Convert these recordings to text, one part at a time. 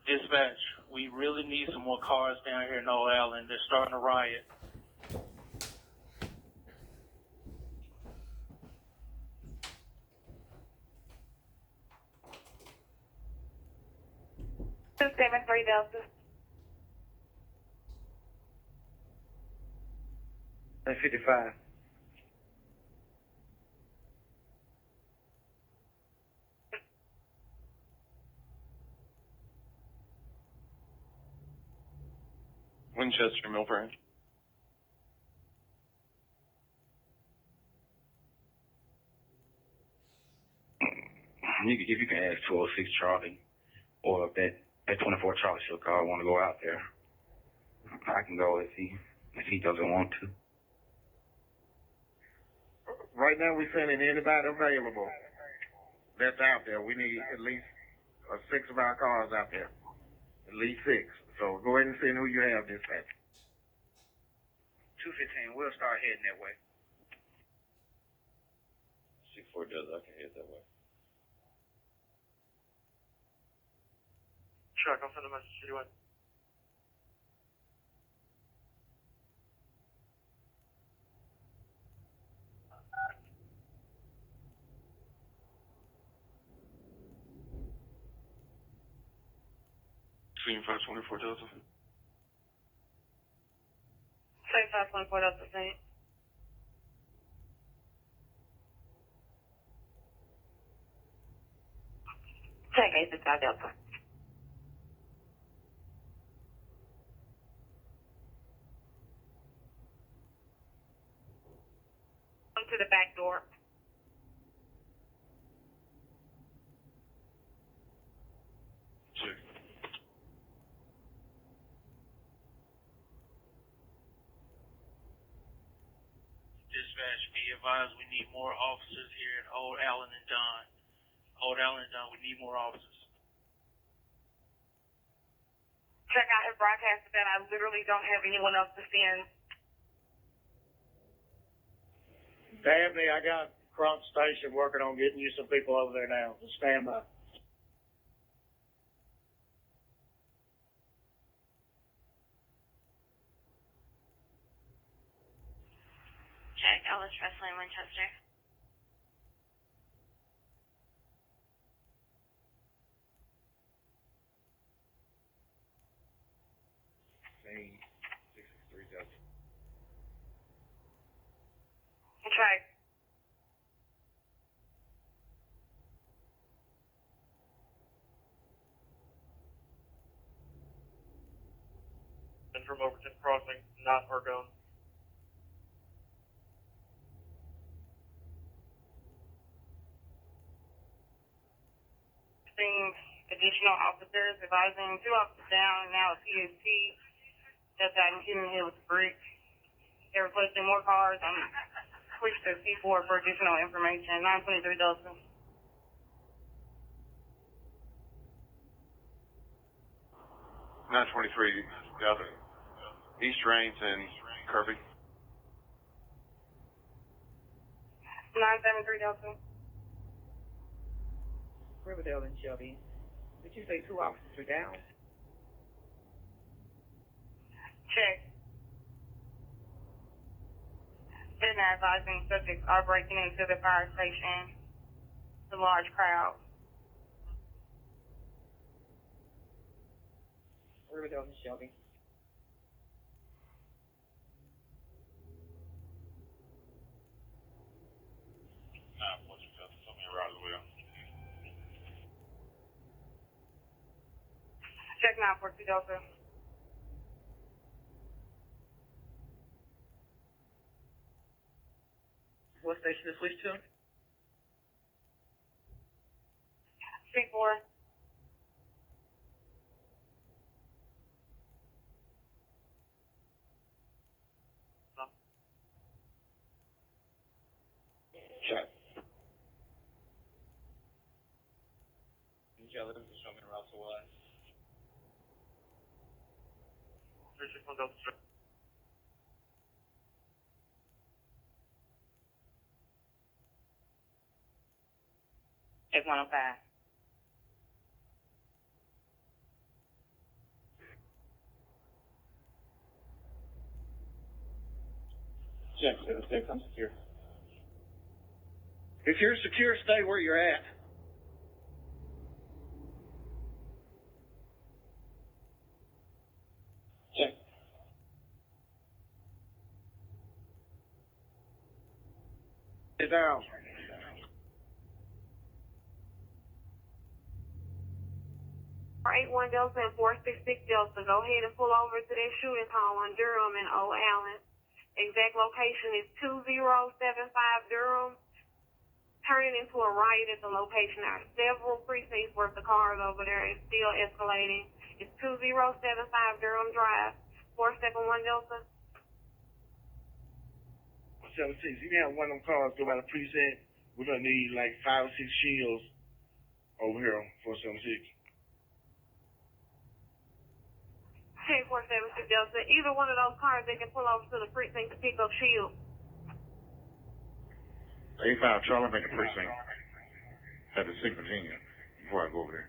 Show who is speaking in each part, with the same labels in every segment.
Speaker 1: Dispatch, we really need some more cars down here in Old Allen. They're starting a riot.
Speaker 2: Two 7-3 Delta.
Speaker 3: 55.
Speaker 4: Winchester, Mill Branch.
Speaker 3: If you can ask 206 Charlie, or if that 24 Charlie should call, want to go out there, I can go if he doesn't want to.
Speaker 5: Right now, we're sending anybody available that's out there. We need at least 6 of our cars out there. At least 6. So go ahead and send who you have dispatch.
Speaker 3: 215, we'll start heading that way.
Speaker 4: 6-4 does, I can head that way.
Speaker 1: Truck, I'll send a message to you.
Speaker 4: Between 524 Delta.
Speaker 2: Say 524 Delta, same. Check 865 Delta. Come to the back door.
Speaker 4: Check.
Speaker 1: Dispatch, be advised we need more officers here in Old Allen and Dunn. Old Allen and Dunn, we need more officers.
Speaker 2: Check, I have broadcasted that I literally don't have anyone else to send.
Speaker 5: Dabney, I got Crump Station working on getting you some people over there now. Just stand by.
Speaker 2: Check, Ellis Wrestling, Winchester.
Speaker 3: Same 663 Delta.
Speaker 2: Check.
Speaker 1: And from Overton Crossing, not Argonne.
Speaker 2: Additional officers advising 2 officers down and now a PST that's gotten hit in the head with a brick. They're requesting more cars and switch to C4 for additional information. 923 Delta.
Speaker 4: 923 Delta. East Rains and Kirby.
Speaker 2: 973 Delta.
Speaker 6: Riverdale and Shelby. Did you say 2 officers are down?
Speaker 2: Check. They're now advising subjects are breaking into the fire station. It's a large crowd.
Speaker 6: Riverdale and Shelby.
Speaker 2: Check 942 Delta.
Speaker 6: What station to switch to?
Speaker 2: C4.
Speaker 3: Check.
Speaker 4: Jelly, show me routes away.
Speaker 1: 361 Delta.
Speaker 2: Check 105.
Speaker 5: Check 7-6, I'm secure. If you're secure, stay where you're at. Check. Sit down.
Speaker 2: For 81 Delta and 466 Delta, go ahead and pull over to that shooting hall on Durham and Old Allen. Exact location is 2075 Durham. Turning into a riot at the location. There are several precincts worth of cars over there. It's still escalating. It's 2075 Durham Drive, 471 Delta.
Speaker 5: 7-6, if you have one of them cars go by the precinct, we're gonna need like 5 or 6 shields over here on 476.
Speaker 2: Check 476 Delta. Either one of those cars, they can pull over to the precinct to pick up shield.
Speaker 5: 85 Charlie, make a precinct. At the 6th Virginia before I go over there.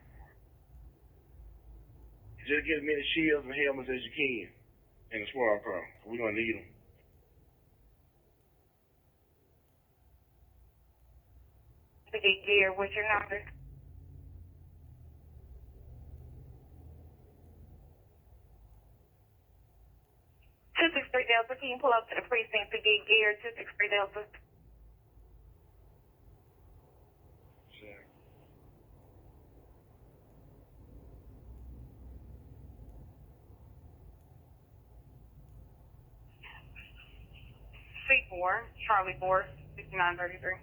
Speaker 5: Just get as many shields and helmets as you can in the squad car. We're gonna need them.
Speaker 2: To get gear, what's your number? Two 263 Delta, can you pull up to the precinct to get gear? 263 Delta.
Speaker 5: Sure.
Speaker 2: C4, Charlie 4, 6933.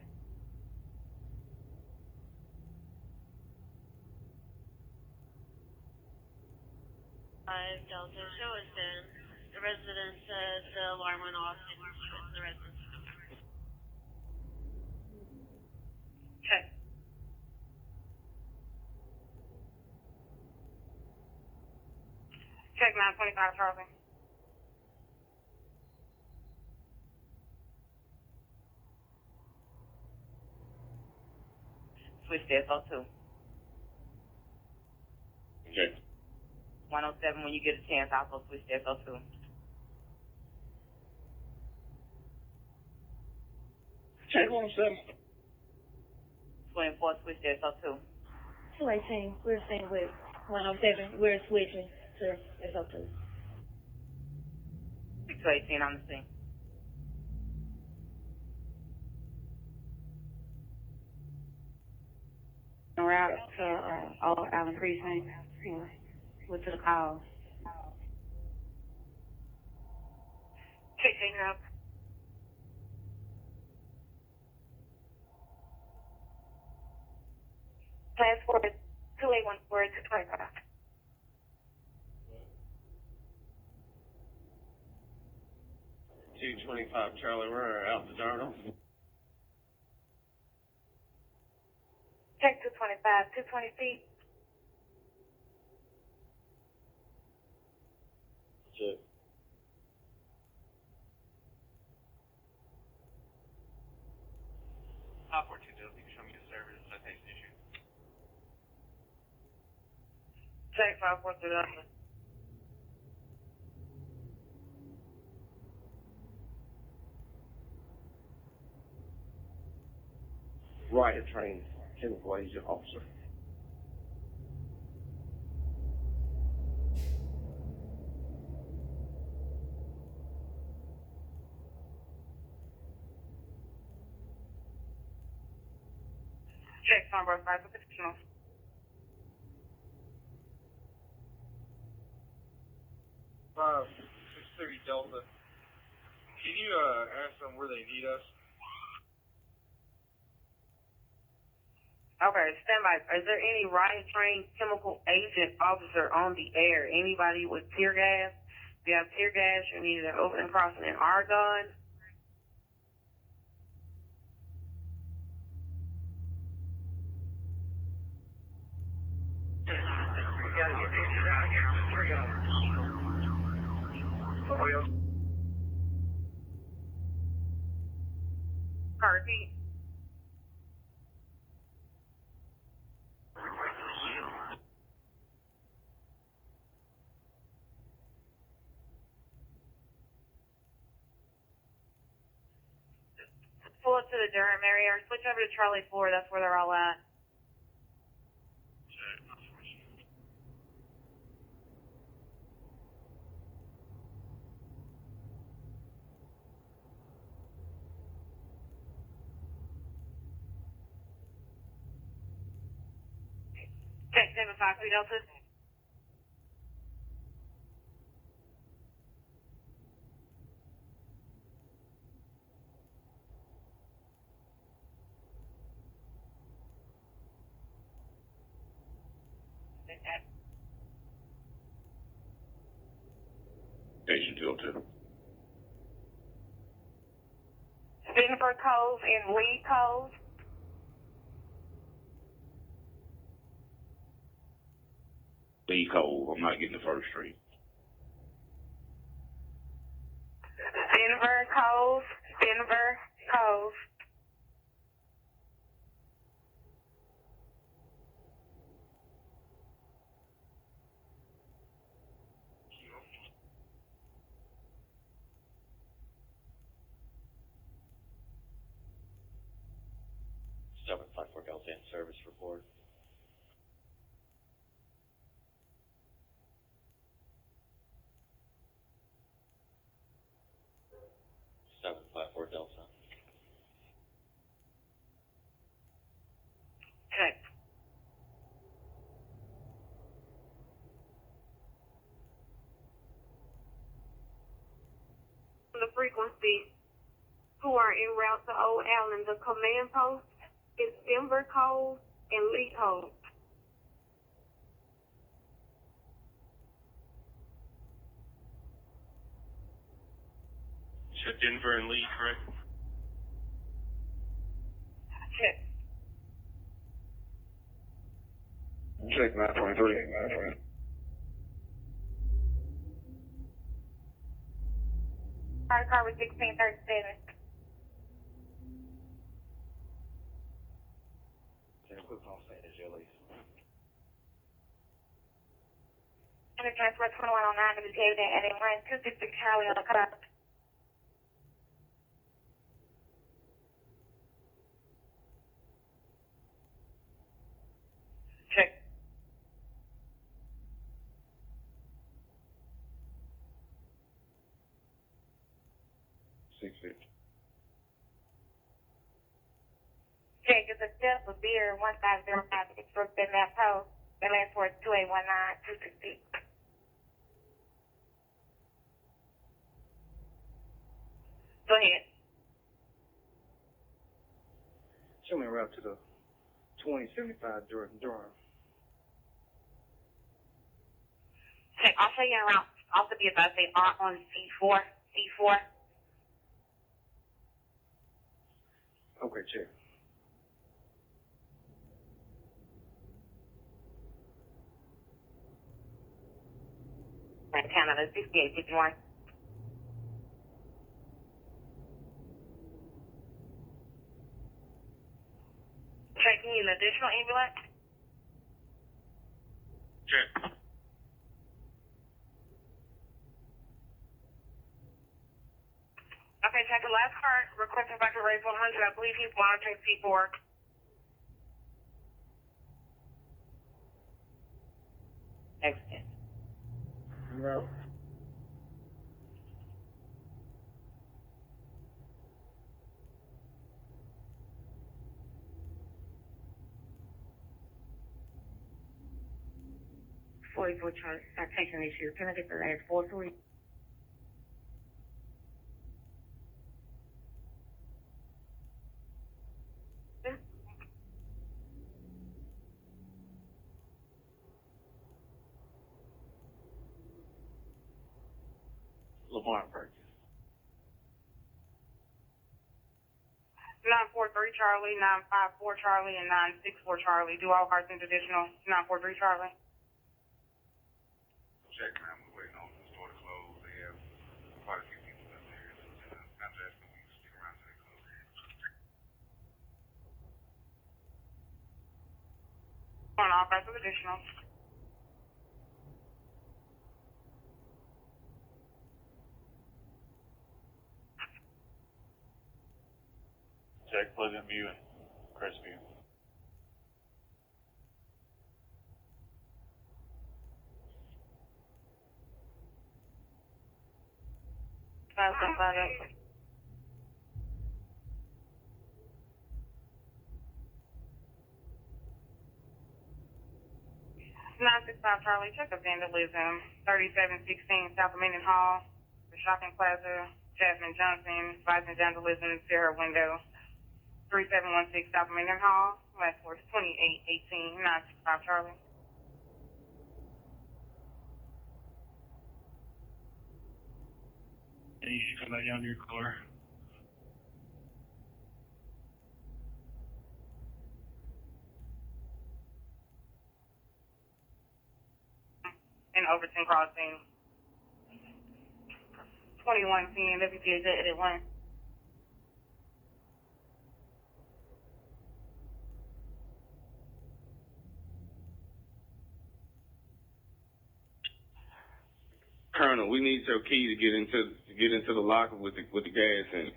Speaker 7: 5 Delta, show us in. The resident said the alarm went off and the residents.
Speaker 2: Check. Check 925 Charlie.
Speaker 6: Switch to SO2.
Speaker 5: Okay.
Speaker 6: 107, when you get a chance, also switch to SO2.
Speaker 5: Check 107.
Speaker 6: 24, switch to SO2.
Speaker 8: 218, we're staying with 107, we're switching to SO2.
Speaker 6: 218 on the scene.
Speaker 8: Route to Old Allen Precinct, with the call.
Speaker 2: Check taking up. Class 4 is 2814 to 25.
Speaker 4: $225 Charlie, we're out the Darnell.
Speaker 2: Check 225, 220 feet.
Speaker 5: Check.
Speaker 1: Top 42 Delta, you can show me the service citation issue.
Speaker 2: Check 542.
Speaker 5: Riot trained chemical agent officer.
Speaker 2: Check Sunburst 5 additional.
Speaker 4: Five 630 Delta. Can you ask them where they need us?
Speaker 2: Okay, stand by. Is there any riot trained chemical agent officer on the air? Anybody with tear gas? If you have tear gas, you need an open crossing and argon. Repeat. pull up to the Durham area or switch over to Charlie 4. That's where they're all at. Check 753 Delta.
Speaker 3: Station 202.
Speaker 2: Denver Cove and Lee Cove.
Speaker 3: Lee Cove. I'm not getting the first street.
Speaker 2: Denver Cove. Denver Cove.
Speaker 3: Delta in service report. Delta.
Speaker 2: Check. The frequency who are en route to Old Allen, the command post is Denver Cove and Lee Cove.
Speaker 1: You said Denver and Lee, correct?
Speaker 2: Check.
Speaker 5: Check 923.
Speaker 2: Car with 1637. Under transport 2109 to be paid at a run 266 Charlie on the cutoff. Check. Check is a step of beer 15056 for Ben Map Post. The last word 2819 260. Go ahead.
Speaker 4: Show me a route to the 2075 Durham.
Speaker 2: Check. I'll show you around. Also be about to say on C4. C4.
Speaker 4: Okay, check.
Speaker 2: Canada 6851. Checking an additional ambulance.
Speaker 1: Check.
Speaker 2: Okay, check the last part. Requesting back to raise 100. I believe he's monitoring C4. Excellent.
Speaker 5: No.
Speaker 2: .44 chart citation issue. Can I get the last 4 3?
Speaker 3: Lamar Purchase.
Speaker 2: 943 Charlie, 954 Charlie, and 964 Charlie. Do all cars need additional 943 Charlie?
Speaker 3: Check, man. We're waiting on the store to close. They have quite a few people up there. I'm just asking we stick around till they close.
Speaker 2: On all cars with additional.
Speaker 9: Check Pleasant View and Crestview.
Speaker 2: Delta. 965 Charlie, check of vandalism, 3716 South Dominion Hall, the shopping plaza, Jasmine Johnson, advising vandalism to her window, 3716 South Dominion Hall, last four is 2818, 965 Charlie.
Speaker 1: And you should come back down to your car.
Speaker 2: In Overton Crossing, 2110 WPJ 81.
Speaker 10: Colonel, we need your key to get into the locker with the gas in it.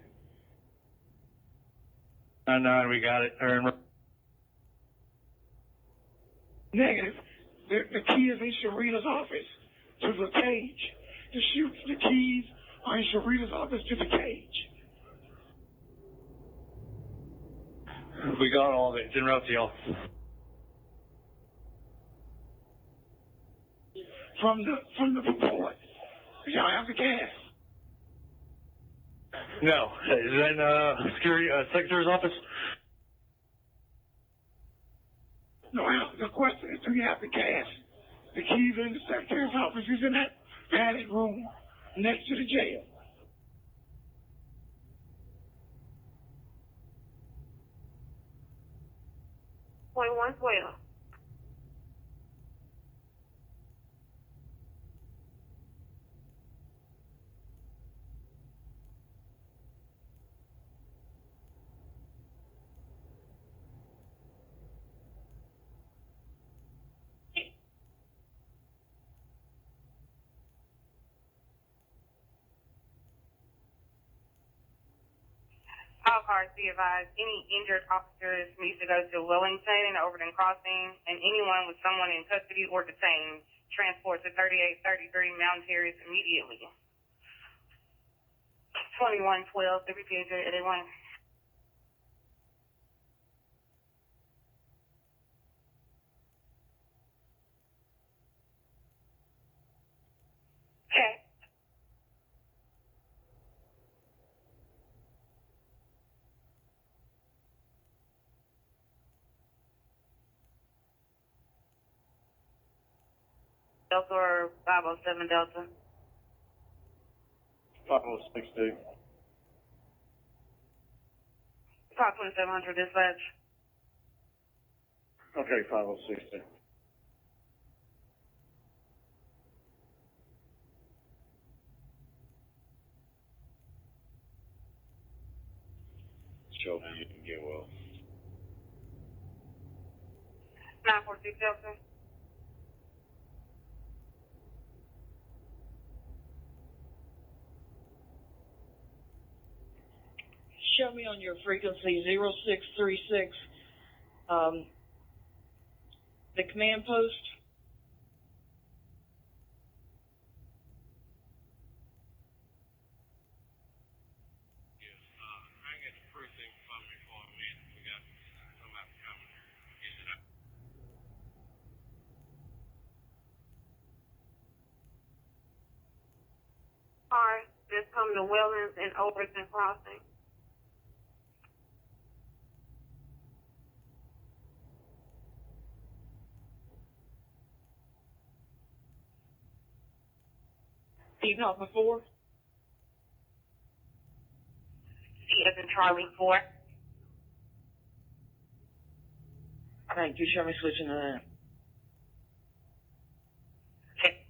Speaker 1: 9-9, we got it.
Speaker 5: Negative. The key is in Sharita's office to the cage. The keys are in Sharita's office to the cage.
Speaker 1: We got all of it. It's in route to y'all.
Speaker 5: From the report. Y'all have the gas.
Speaker 1: No. Is that in security secretary's office?
Speaker 5: No, the question is, do you have the gas? The keys are in the secretary's office. He's in that padded room next to the jail.
Speaker 2: .112. All cars be advised, any injured officers needs to go to Wellington and Overton Crossing, and anyone with someone in custody or detained, transport to 3833 Mountain Terrace immediately. 2112 WPJ 81. Okay. Delta or 507 Delta?
Speaker 9: 5062.
Speaker 2: 2700 dispatch.
Speaker 9: Okay, 5062.
Speaker 10: Show me you can get well.
Speaker 2: 946 Delta.
Speaker 6: Show me on your frequency 0636, the command post.
Speaker 10: Hang at the precinct for me for a minute. We got somebody coming. Is it up?
Speaker 2: Cars just come to Wellings and Overton Crossing.
Speaker 6: You talked before?
Speaker 2: C as in Charlie 4.
Speaker 6: Thank you. Show me switching to that.
Speaker 2: Okay.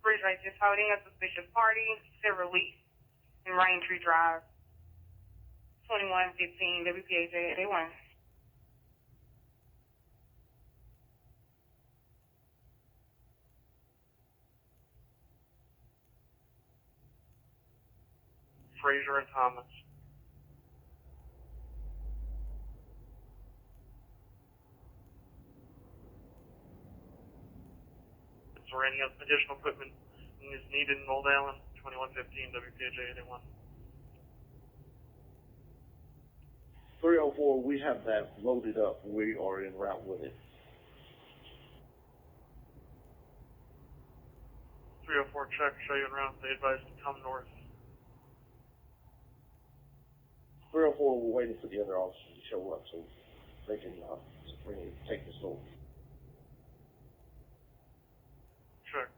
Speaker 2: Bridge right just holding a suspicious party to release in Raintree Drive. 2115 WPAJ 81.
Speaker 4: Frazier and Thomas. Is there any additional equipment is needed in Old Allen? 2115 WPJ 81.
Speaker 9: 304, we have that loaded up. We are en route with it.
Speaker 4: 304 check, show you en route. They advised to come north.
Speaker 9: 304, we're waiting for the other officers to show up so they can take this over.
Speaker 4: Check.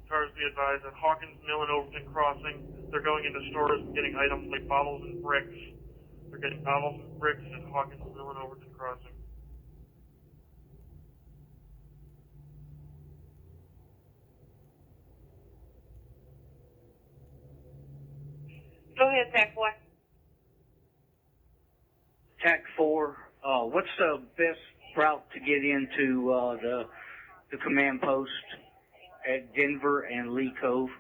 Speaker 4: Cars be advised at Hawkins Mill and Overton Crossing. They're going into stores and getting items like bottles and bricks. They're getting bottles and bricks at Hawkins Mill and Overton Crossing.
Speaker 2: Go ahead, Tech Boy.
Speaker 11: TAC 4, what's the best route to get into the command post at Denver and Lee Cove?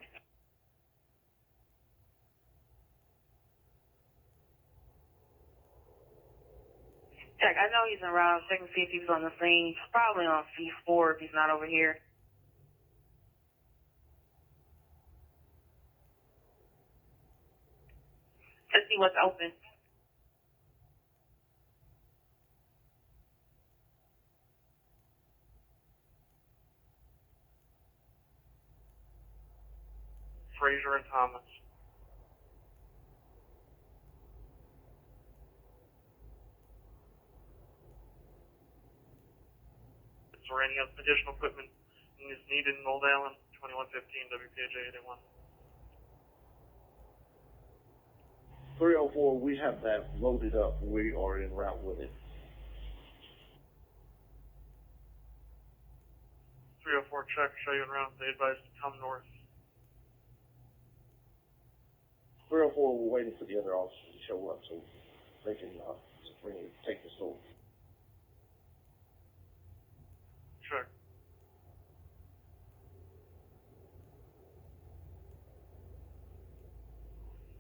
Speaker 2: Check, I know he's en route. Check and see if he's on the scene. He's probably on C4 if he's not over here. Let's see what's open.
Speaker 4: Frazier and Thomas. Is there any additional equipment is needed in Old Allen? 2115 WPJ 81.
Speaker 9: 304, we have that loaded up. We are en route with it.
Speaker 4: 304 check, show you en route. They advised to come north.
Speaker 9: 304, we're waiting for the other officers to show up so they can take this over.
Speaker 4: Check.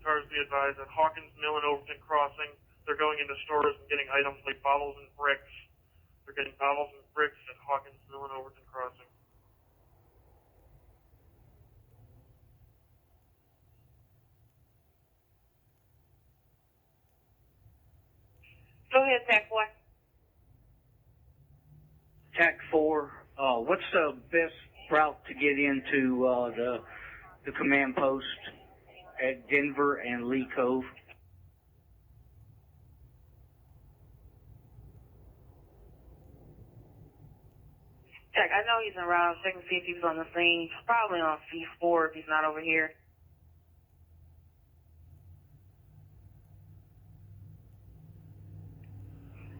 Speaker 4: Cars be advised at Hawkins Mill and Overton Crossing. They're going into stores and getting items like bottles and bricks. They're getting bottles and bricks at Hawkins Mill and Overton Crossing.
Speaker 2: Go ahead, Tech Boy.
Speaker 11: TAC 4, what's the best route to get into the command post at Denver and Lee Cove?
Speaker 2: Check, I know he's en route. Check and see if he's on the scene. He's probably on C4 if he's not over here.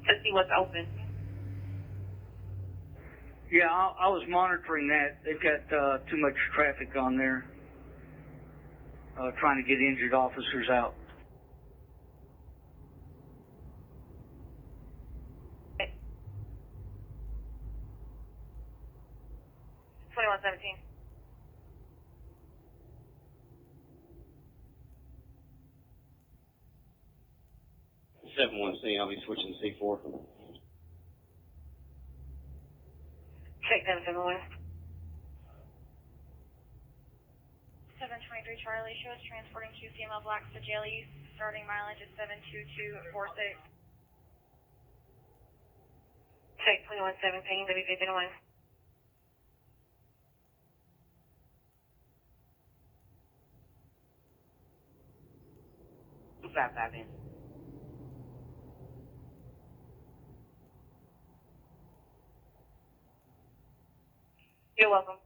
Speaker 2: Let's see what's open.
Speaker 11: Yeah, I was monitoring that. They've got too much traffic on there, trying to get injured officers out.
Speaker 2: Okay. 2117.
Speaker 10: Seven one C. I'll be switching to C4.
Speaker 2: Check 771.
Speaker 12: 723 Charlie, show us transporting two female blacks to jail use, starting mileage at 72246.
Speaker 2: Check 2117, WP21. Stop that in. You're welcome.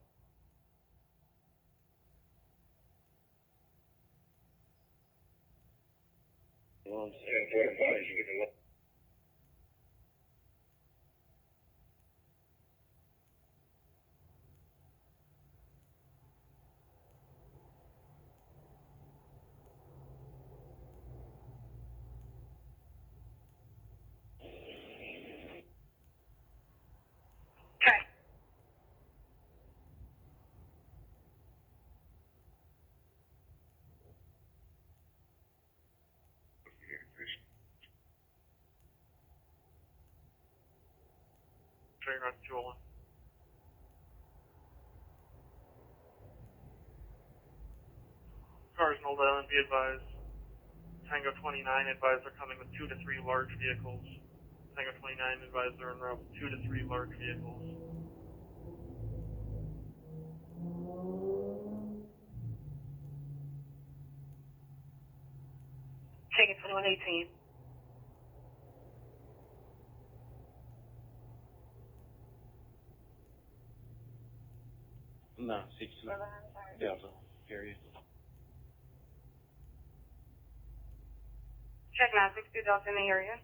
Speaker 4: train route to Jolin. Cars in Old Island, be advised. Tango 29 advised they're coming with 2 to 3 large vehicles. Tango 29 advised they're en route with 2 to 3 large vehicles.
Speaker 2: Checking 2118.
Speaker 9: No, 62. Delta, period.
Speaker 2: Check 962 Delta in the area.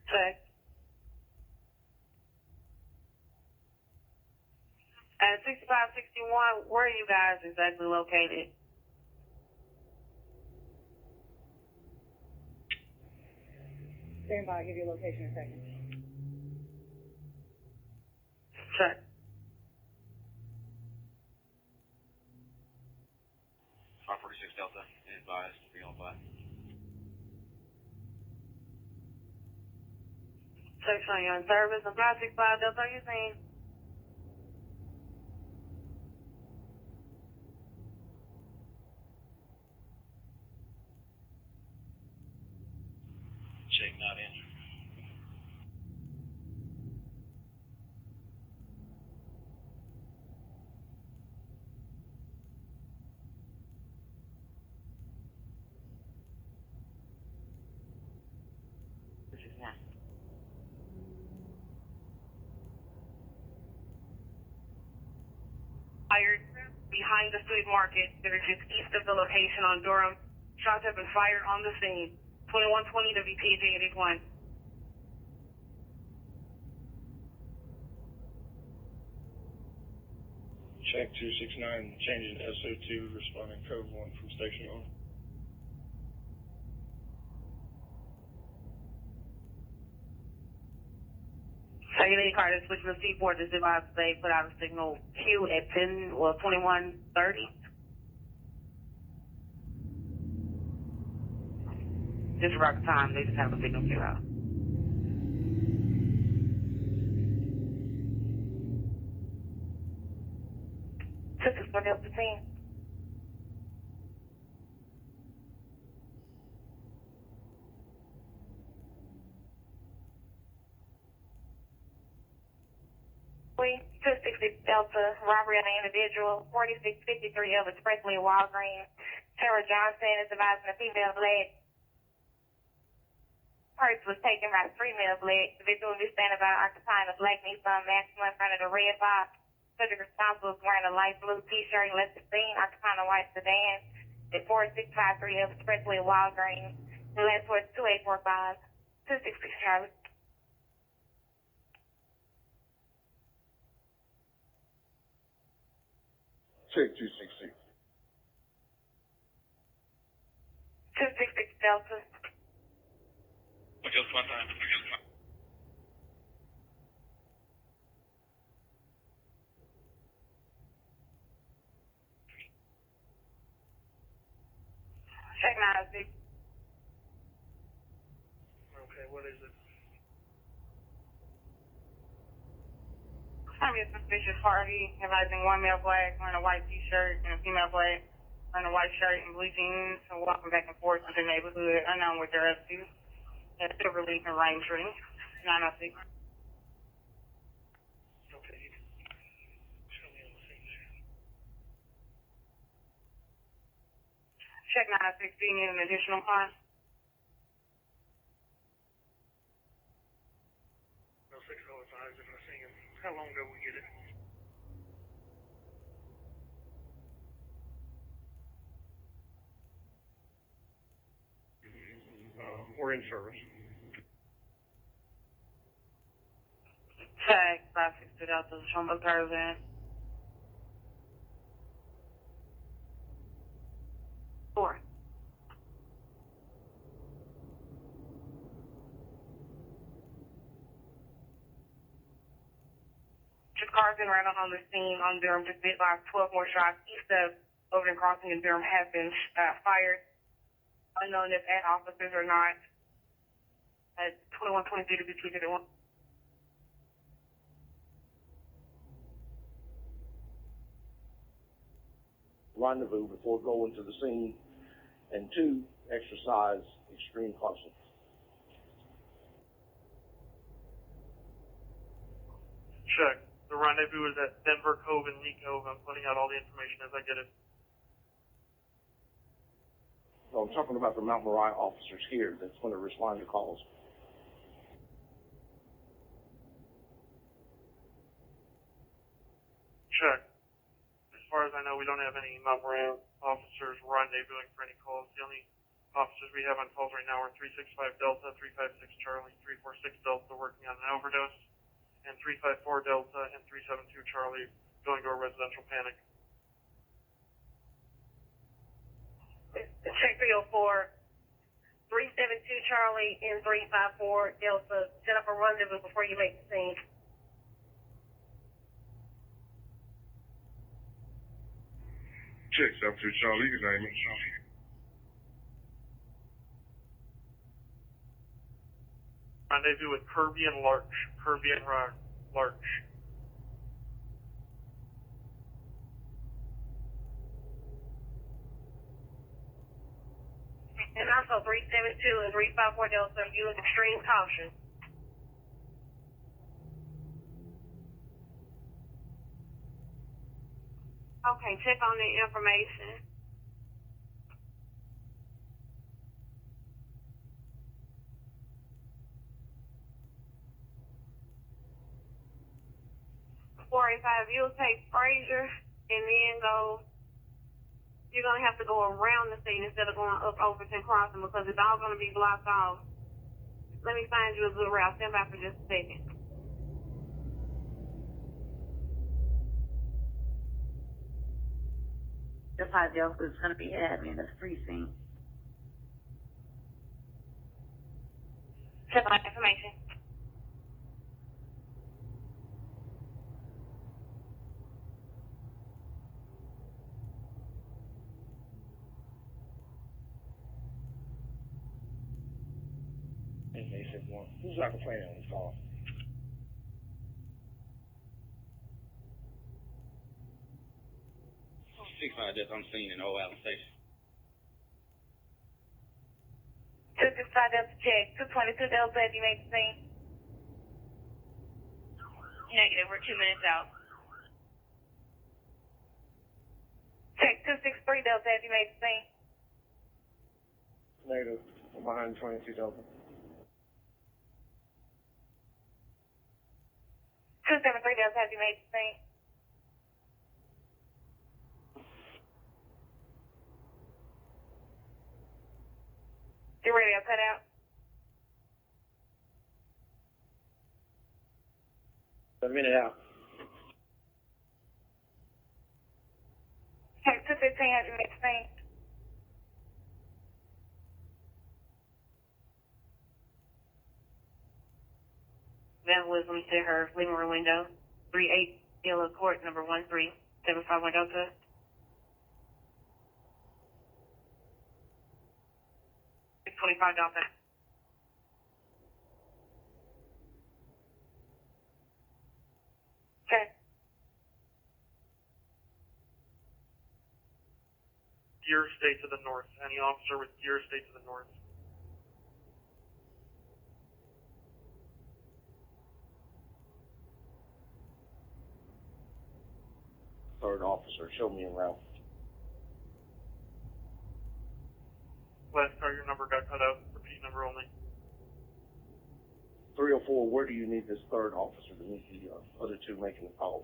Speaker 2: Check. At 6561, where are you guys exactly located?
Speaker 6: Stand by, I'll give you a location in a second.
Speaker 2: Check.
Speaker 3: Delta, advised, be on by.
Speaker 2: Check on your service of 965 Delta, are you saying?
Speaker 3: Check not in.
Speaker 2: Fired behind the food market that is just east of the location on Durham. Shots have been fired on the scene. 2120 WPG 81.
Speaker 9: Check 269, changing to SO2, responding code 1 from station on.
Speaker 2: Second car that's switching to C4 just advised they put out a signal Q at 2130. Just about the time, they just have a signal Q out. This is for Delta 10. We 260 Delta, robbery on an individual, 4653 of Expressway Walgreens. Sarah Johnson is advising a female leg. Purse was taken by a female leg. The victim will be standing by occupying a black Nissan Maxima in front of the red box. Subject responsible is wearing a light blue t-shirt and left the scene, occupying a white sedan at 4653 of Expressway Walgreens. The last word 2845, 260 Charlie.
Speaker 9: Check 266.
Speaker 2: 266 Delta.
Speaker 3: Okay, one time.
Speaker 2: Check 906.
Speaker 4: Okay, what is it?
Speaker 2: I'm a suspicious party, advising one male black wearing a white t-shirt and a female black wearing a white shirt and blue jeans and walking back and forth through the neighborhood, unknown what they're up to. At Silverleaf and Raintree, 906.
Speaker 4: Okay, you can show me on the scene.
Speaker 2: Check 906, do you need an additional car?
Speaker 4: No, 605 if I see him. How long ago we get it?
Speaker 9: We're in service.
Speaker 2: Check 562 Delta, Trumbull Caravan. 4. Just Cars been right on the scene on Durham, just bit by 12 more shots east of Overton Crossing in Durham have been fired. Unknown if at officers or not. 2123 to be treated at 1.
Speaker 9: Rendezvous before going to the scene, and 2, exercise extreme caution.
Speaker 4: Check. The rendezvous is at Denver Cove and Lee Cove. I'm putting out all the information as I get it.
Speaker 9: So I'm talking about the Mount Moriah officers here that's going to respond to calls.
Speaker 4: Check. As far as I know, we don't have any Mount Moriah officers rendezvousing for any calls. The only officers we have on calls right now are 365 Delta, 356 Charlie, 346 Delta working on an overdose, and 354 Delta and 372 Charlie going to a residential panic.
Speaker 2: Check 304, 372 Charlie and 354 Delta. Set up a rendezvous before you make the scene.
Speaker 5: Check 72 Charlie, you can name it.
Speaker 4: Rendezvous with Kirby and Larch. Kirby and Larch.
Speaker 2: And also 372 and 354 Delta use extreme caution. Okay, check on the information. If you'll take Fraser and then go, you're going to have to go around the scene instead of going up Overton Crossing because it's all going to be blocked off. Let me find you a good route. Stand by for just a second.
Speaker 6: That's how Delta's going to be admin of the precinct.
Speaker 2: Check on information.
Speaker 9: And they said, well, who's not complaining on this call?
Speaker 3: That's I'm seeing in Old Allen Station.
Speaker 2: 265 Delta check. 222 Delta, have you made the scene?
Speaker 12: Negative, we're 2 minutes out.
Speaker 2: Check 263 Delta, have you made the scene?
Speaker 9: Negative. I'm behind 22 Delta.
Speaker 2: 273 Delta, have you made the scene? Your radio cut out.
Speaker 9: 1 minute out.
Speaker 2: Check 215, have you made the scene? Vandalism to her living room window. 38 Yellow Court, number 13751 Delta. $25 Delta. Okay.
Speaker 4: Gear stay to the north. Any officer with gear stay to the north.
Speaker 9: Third officer, show me en route.
Speaker 4: Last car, your number got cut out. Repeat number only.
Speaker 9: 304, where do you need this third officer to meet the other two making the call?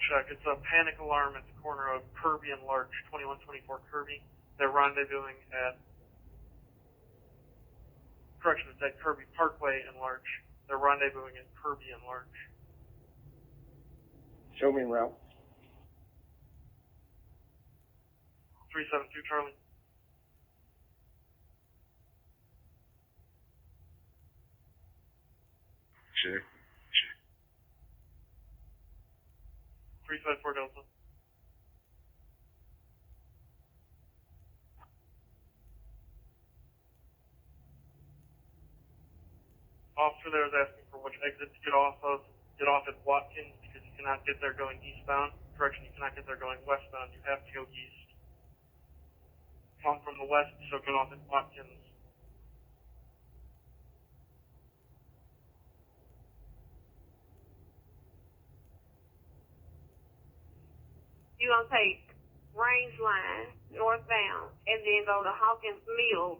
Speaker 4: Check. It's a panic alarm at the corner of Kirby and Larch, 2124 Kirby. They're rendezvousing at, correction, it's at Kirby Parkway and Larch. They're rendezvousing at Kirby and Larch.
Speaker 9: Show me en route.
Speaker 4: 372 Charlie.
Speaker 3: Check.
Speaker 4: 354 Delta. Officer there is asking for which exit to get off of. Get off at Watkins because you cannot get there going eastbound. Correction, you cannot get there going westbound. You have to go east. Come from the west, so get off at Watkins.
Speaker 2: You're going to take Range Line northbound and then go to Hawkins Mill.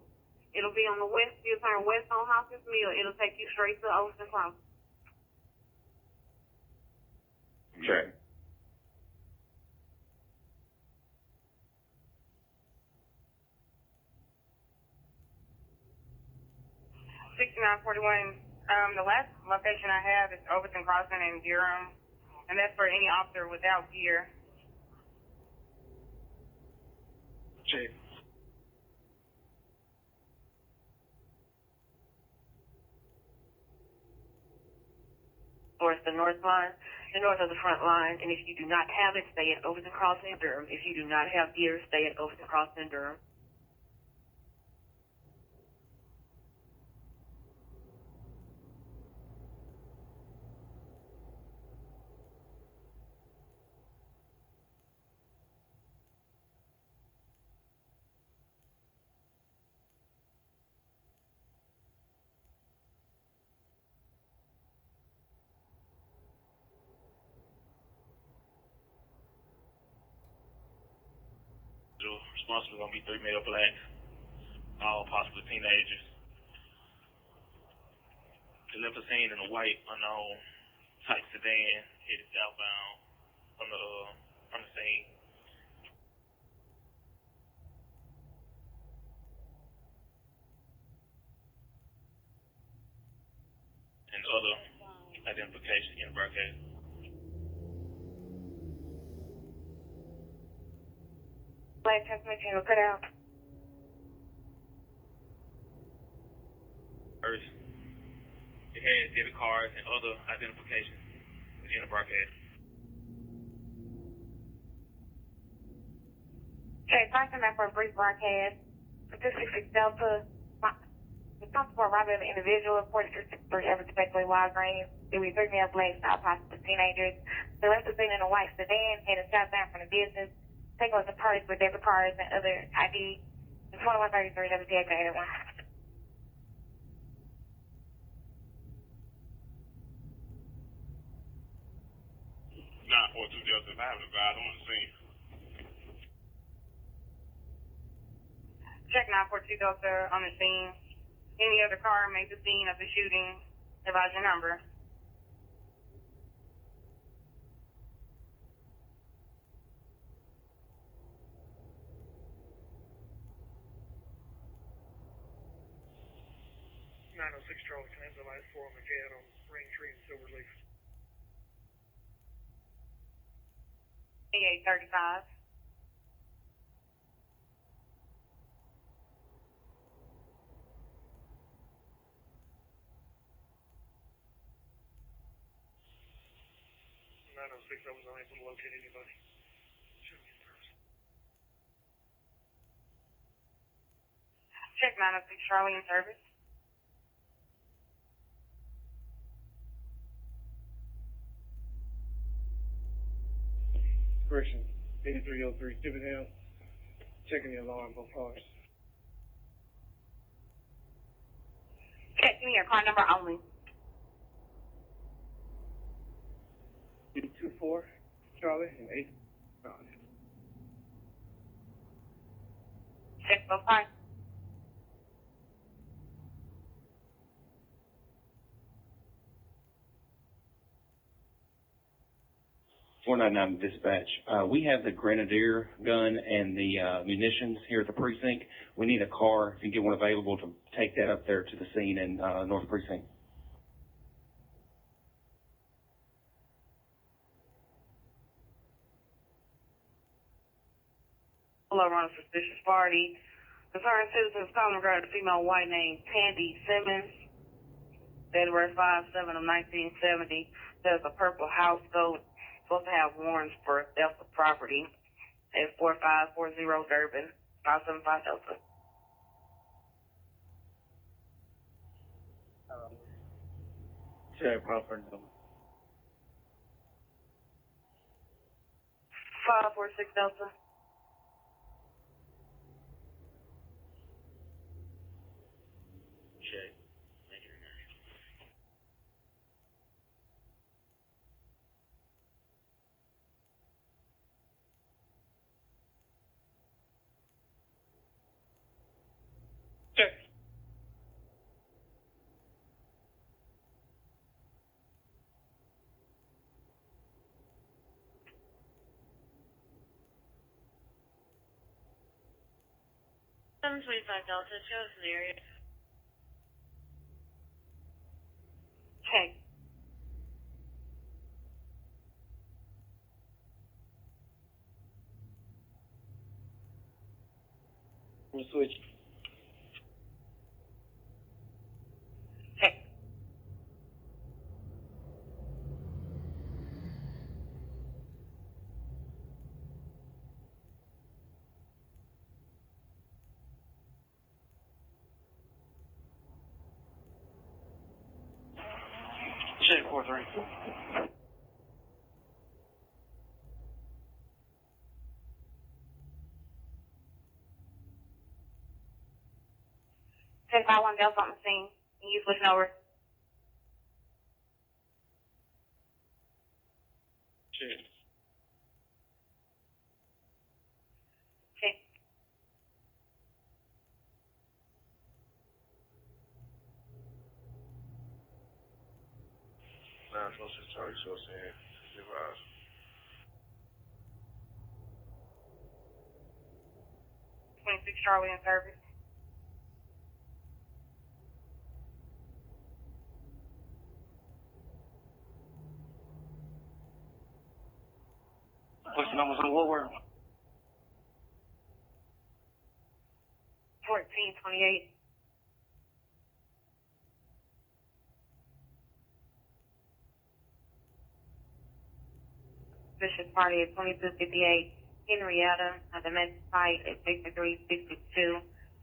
Speaker 2: It'll be on the west. You'll turn west on Hawkins Mill. It'll take you straight to Ocean Crossing.
Speaker 3: Check.
Speaker 2: The last location I have is Overton Crossing in Durham, and that's for any officer without gear.
Speaker 3: Check.
Speaker 2: Towards the north line, the north of the front line, and if you do not have it, stay at Overton Crossing in Durham. If you do not have gear, stay at Overton Crossing in Durham.
Speaker 1: Responsible gonna be 3 male blacks, all possibly teenagers. They left a scene in a white unknown type sedan headed southbound from the scene. And other identification in the broadcast.
Speaker 2: Black transmission will cut out.
Speaker 1: First, it had debit cards and other identification in the broadcast.
Speaker 2: Okay, passing that for a brief broadcast. 266 Delta, responsible for arrival of an individual, 4663 Everett Spectrum Wild Range. There were 3 male blacks, all possible teenagers. They left the scene in a white sedan, headed southbound from the business. Taking with the purse with debit cards and other ID. 2133 WPX 881.
Speaker 10: 942 Delta, if I have a guard on the scene.
Speaker 2: Check 942 Delta on the scene. Any other car made the scene of the shooting. Advise your number.
Speaker 4: Charlie, can I have the light 4 on the CAD on Raintree and Silverleaf?
Speaker 2: 8835.
Speaker 4: I was unable to locate anybody.
Speaker 2: Check 906 Charlie in service.
Speaker 13: Correction, 8303 Chippendale. Checking the alarm, both cars.
Speaker 2: Check me your car number only.
Speaker 13: 224 Charlie and 8.
Speaker 2: Check both cars.
Speaker 14: .499 dispatch. We have the Grenadier gun and the munitions here at the precinct. We need a car, if you get one available, to take that up there to the scene in North Precinct.
Speaker 2: Hello, run a suspicious party. Concerned citizens calling regarding a female white named Tandy Simmons. February 5/7 of 1970. There's a purple house goat supposed to have warrants for theft of property at 4540 Durban, 575 Delta.
Speaker 11: Check proper number.
Speaker 2: 546 Delta.
Speaker 3: Check.
Speaker 11: Check.
Speaker 7: Seven 25 Delta, show us an area.
Speaker 2: Check.
Speaker 11: We'll switch.
Speaker 2: Check.
Speaker 11: Check 4-3.
Speaker 2: 1051 Delta on the scene. Can you switching over?
Speaker 11: Check.
Speaker 2: Check.
Speaker 9: Charlie, so saying, advise.
Speaker 2: 26 Charlie in service.
Speaker 11: What's the numbers on what word?
Speaker 2: 1428. Suspicious party at 2258 Henrietta, a domestic fight at 6362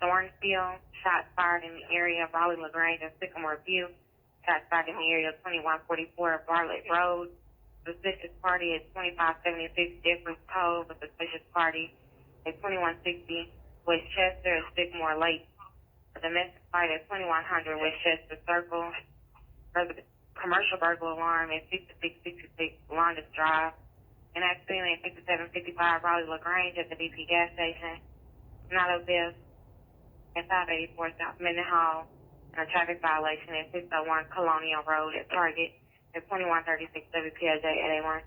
Speaker 2: Thornfield. Shots fired in the area of Raleigh LaGrange and Sycamore View. Shots fired in the area of 2144 Bartlett Road. Suspicious party at 2576 Jeffries Cove. A suspicious party at 2160 Westchester at Sycamore Lake. A domestic fight at 2100 Westchester Circle. Commercial burglar alarm at 6666 Longest Drive. An accident at 5755 Raleigh LaGrange at the BP gas station. Not of this at 584 South Mendenhall. And a traffic violation at 601 Colonial Road at Target at 2136 WPLJ at A1.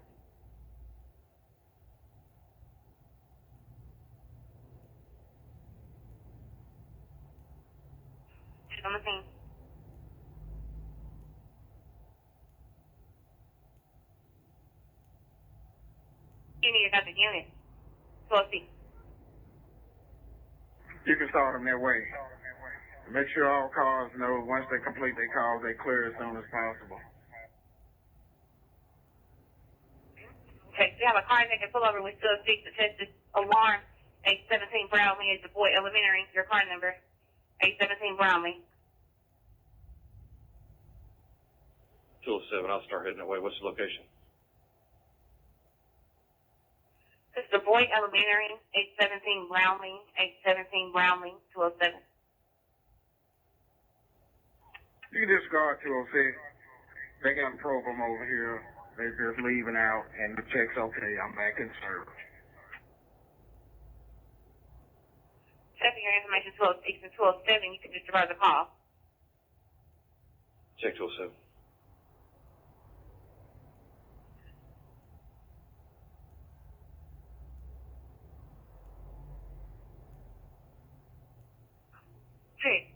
Speaker 2: She's on the scene. Any of the unit. 12C.
Speaker 5: You can start them that way. Make sure all cars know once they complete their calls, they clear as soon as possible.
Speaker 2: Okay, we have a car that can pull over with 206 to test this alarm. 817 Brownlee is the boy elementary. Your car number. 817 Brownlee.
Speaker 14: 207, I'll start heading that way. What's the location?
Speaker 2: This is the boy elementary. 817 Brownlee. 817 Brownlee. 207.
Speaker 5: You can discard 206. They got a program over here. They're just leaving out, and the check's okay. I'm back in service.
Speaker 2: Checking your information 206 and 207. You can disregard the call.
Speaker 14: Check 207.
Speaker 2: Check.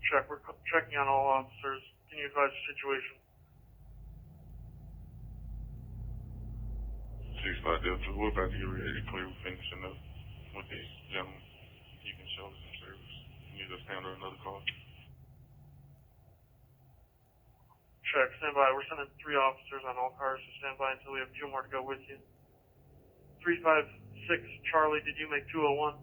Speaker 4: Check. We're checking on all officers. Can you advise the situation?
Speaker 15: 6-5 Delta, we're about to get ready to clear. We're finishing up with this gentleman. You can show us some service. You need us to handle another call.
Speaker 4: Check, stand by. We're sending 3 officers on all cars, so stand by until we have 2 more to go with you. 356 Charlie, did you make 201?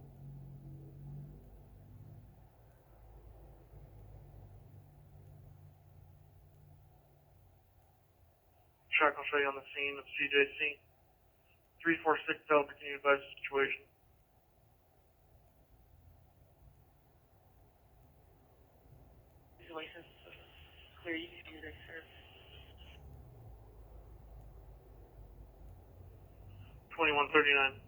Speaker 4: Check, I'll show you on the scene of CJC. 346 Delta, can you advise the situation?
Speaker 6: Situation's clear. You can do this, sir.
Speaker 4: 2139.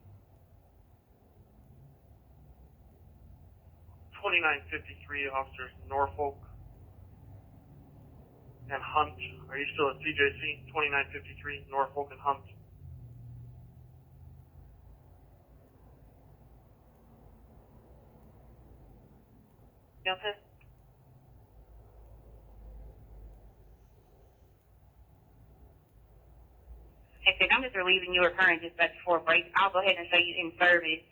Speaker 4: 2953 officers Norfolk and Hunt. Are you still at CJC? 2953 Norfolk and Hunt.
Speaker 2: Delta? Hey, Sid, I'm just relieving your current dispatch for a break. I'll go ahead and show you in service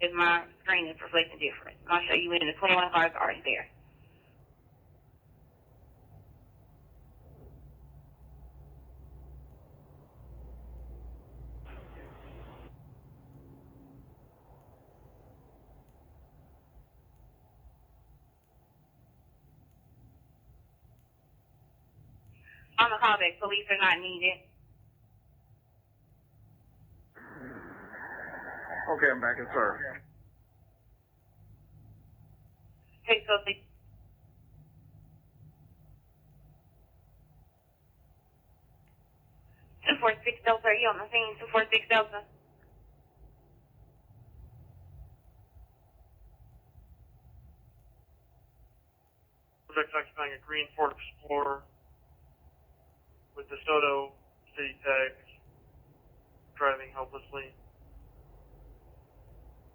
Speaker 2: if my screen is reflecting different. I'll show you in the 21 cars already there. On the callback, police are not needed.
Speaker 5: Okay, I'm back in service.
Speaker 2: Hey, so the 246 Delta, are you on the scene? 246 Delta?
Speaker 4: Subject occupying a green Ford Explorer with DeSoto city tag, driving helplessly.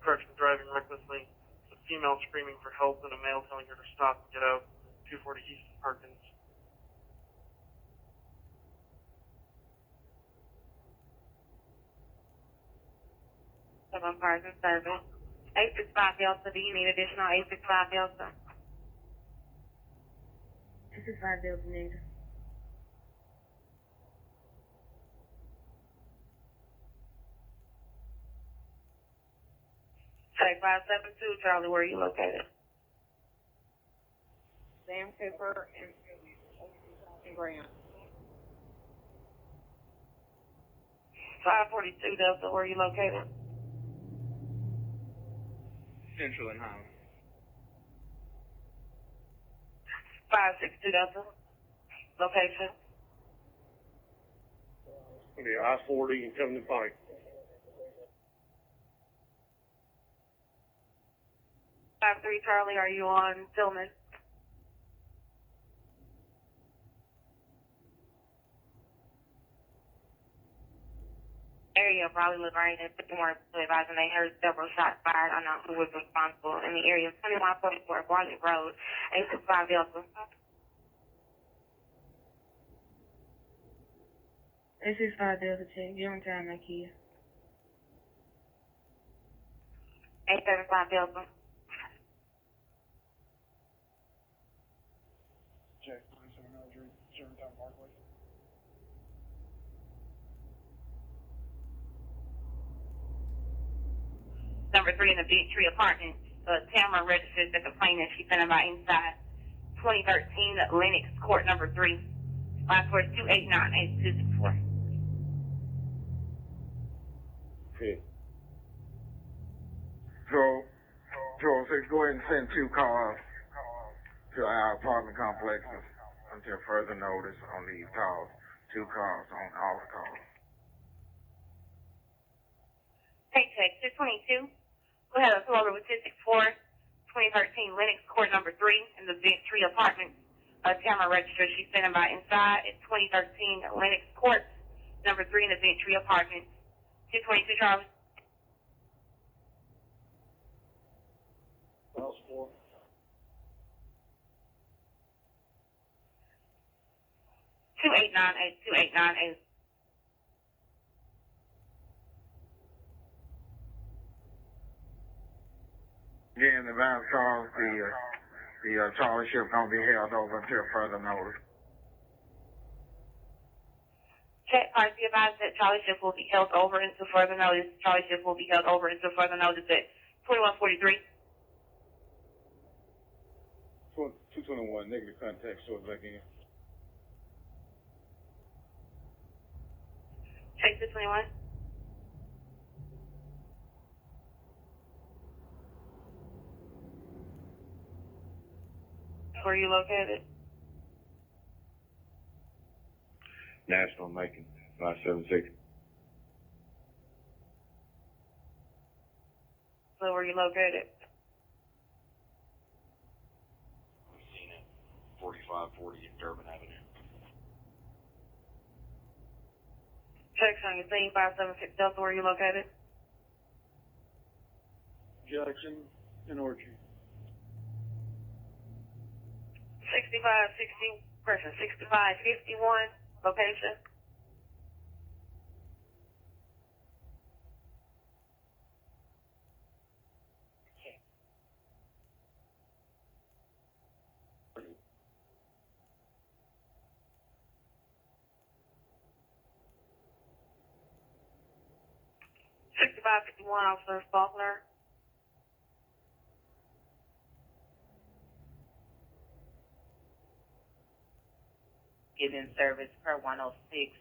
Speaker 4: Correction, driving recklessly. A female screaming for help and a male telling her to stop and get out. 240 East Parkins.
Speaker 2: Seven cars in service. 865 Delta, do you need additional 865 Delta?
Speaker 8: 865 Delta, nigga.
Speaker 2: Take 572, Charlie, where are you located?
Speaker 6: Sam Cooper and Grant.
Speaker 2: 542 Delta, where are you located?
Speaker 13: Central and Highland.
Speaker 2: 562 Delta, location.
Speaker 13: The I-40 and coming to Pike.
Speaker 2: 53 Charlie, are you on Tillman? Area probably was right at the more advising they heard several shots fired. I know who was responsible in the area of 2144 Bartlett Road, 865 Delta.
Speaker 8: 865 Delta, check. You're on time, my kid.
Speaker 2: 875 Delta.
Speaker 13: Check, 9700, Germantown Parkway.
Speaker 2: Number 3 in the Big Tree Apartment. Tamara registers the complainant. She's been about inside 2013 Lennox Court number 3. Last word 2898264.
Speaker 5: Okay. So 206, go ahead and send 2 cars to our apartment complexes until further notice on these calls. 2 cars on all the calls.
Speaker 2: Paycheck 222. We have a caller with 264, 2013 Lennox Court number 3 in the Big Tree Apartment. Tamara register. She's standing by inside at 2013 Lennox Court number 3 in the Big Tree Apartment. 222 Charlie.
Speaker 9: Miles 4.
Speaker 2: 2898.
Speaker 5: Again, the advance calls, the Charlie ship gonna be held over until further notice.
Speaker 2: Check, be advised that Charlie ship will be held over until further notice. Charlie ship will be held over until further notice at 2143.
Speaker 13: 221, negative contact, short back in.
Speaker 2: Check 221. Where are you located?
Speaker 3: National Macon, 576.
Speaker 2: So where are you located?
Speaker 3: 4540 Durban Avenue.
Speaker 2: Checks on your scene, 576 Delta, where are you located?
Speaker 13: Jackson and Orchard.
Speaker 2: 6560, person 6551, location. Officer Faulkner.
Speaker 6: Get in service per 106.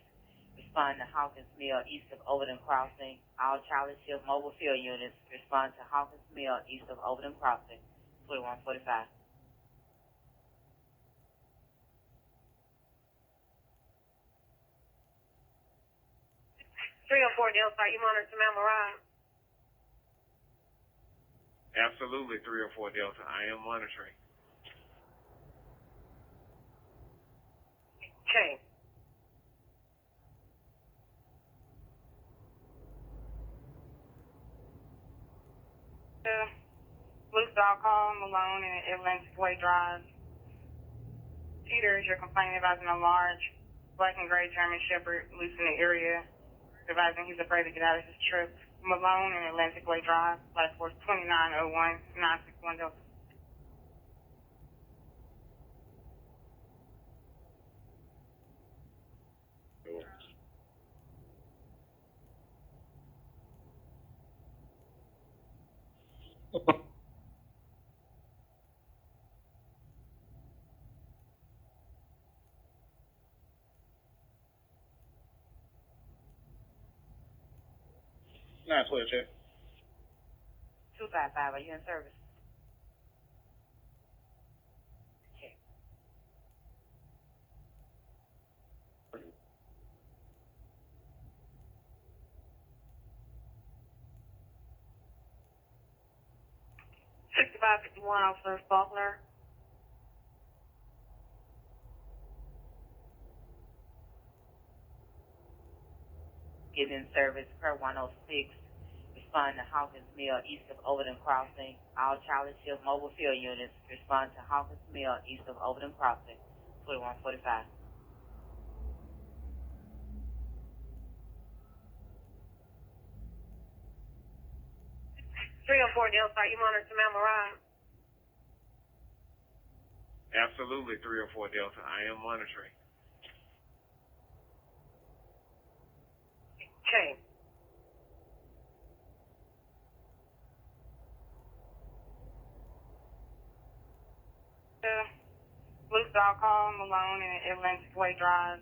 Speaker 6: Respond to Hawkins Mill east of Overton Crossing. All Charlie Ship mobile field units respond to Hawkins Mill east of Overton Crossing. 2145.
Speaker 2: 304 Delta, you monitor Mount Mariah?
Speaker 5: Absolutely, 304 Delta. I am monitoring.
Speaker 2: Okay. Blue Star call, Malone and Atlantic Way Drive. Peters, you're complaining about a large black and gray German Shepherd loose in the area, advising he's afraid to get out of his trip. Malone and Atlantic Way Drive, last force 2901 961 Delta.
Speaker 13: Check.
Speaker 6: 255, are you in service? Okay.
Speaker 2: Officer Faulkner.
Speaker 6: Get in service per 106. Respond to Hawkins Mill east of Overton Crossing. All Charlie Ship mobile field units respond to Hawkins Mill east of Overton Crossing. 2145.
Speaker 2: 304 Delta, you monitor Mount Mariah?
Speaker 5: Absolutely, 304 Delta. I am monitoring.
Speaker 2: Okay. Blue Star call, Malone and Atlantic Way Drive.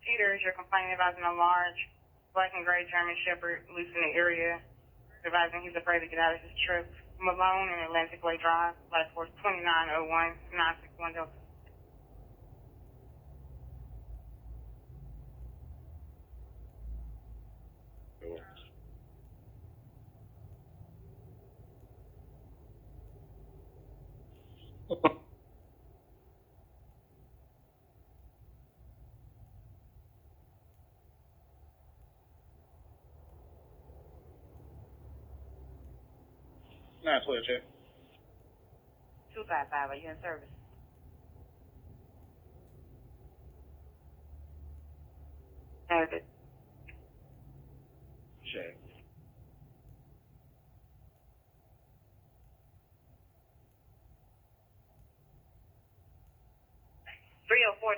Speaker 2: Peters, you're complaining about a large black and gray German Shepherd loose in the area, advising he's afraid to get out of his trip. Malone and Atlantic Way Drive, last force 2901 961 Delta.
Speaker 13: Check.
Speaker 6: 255, are you in service?
Speaker 2: Service.
Speaker 3: Check.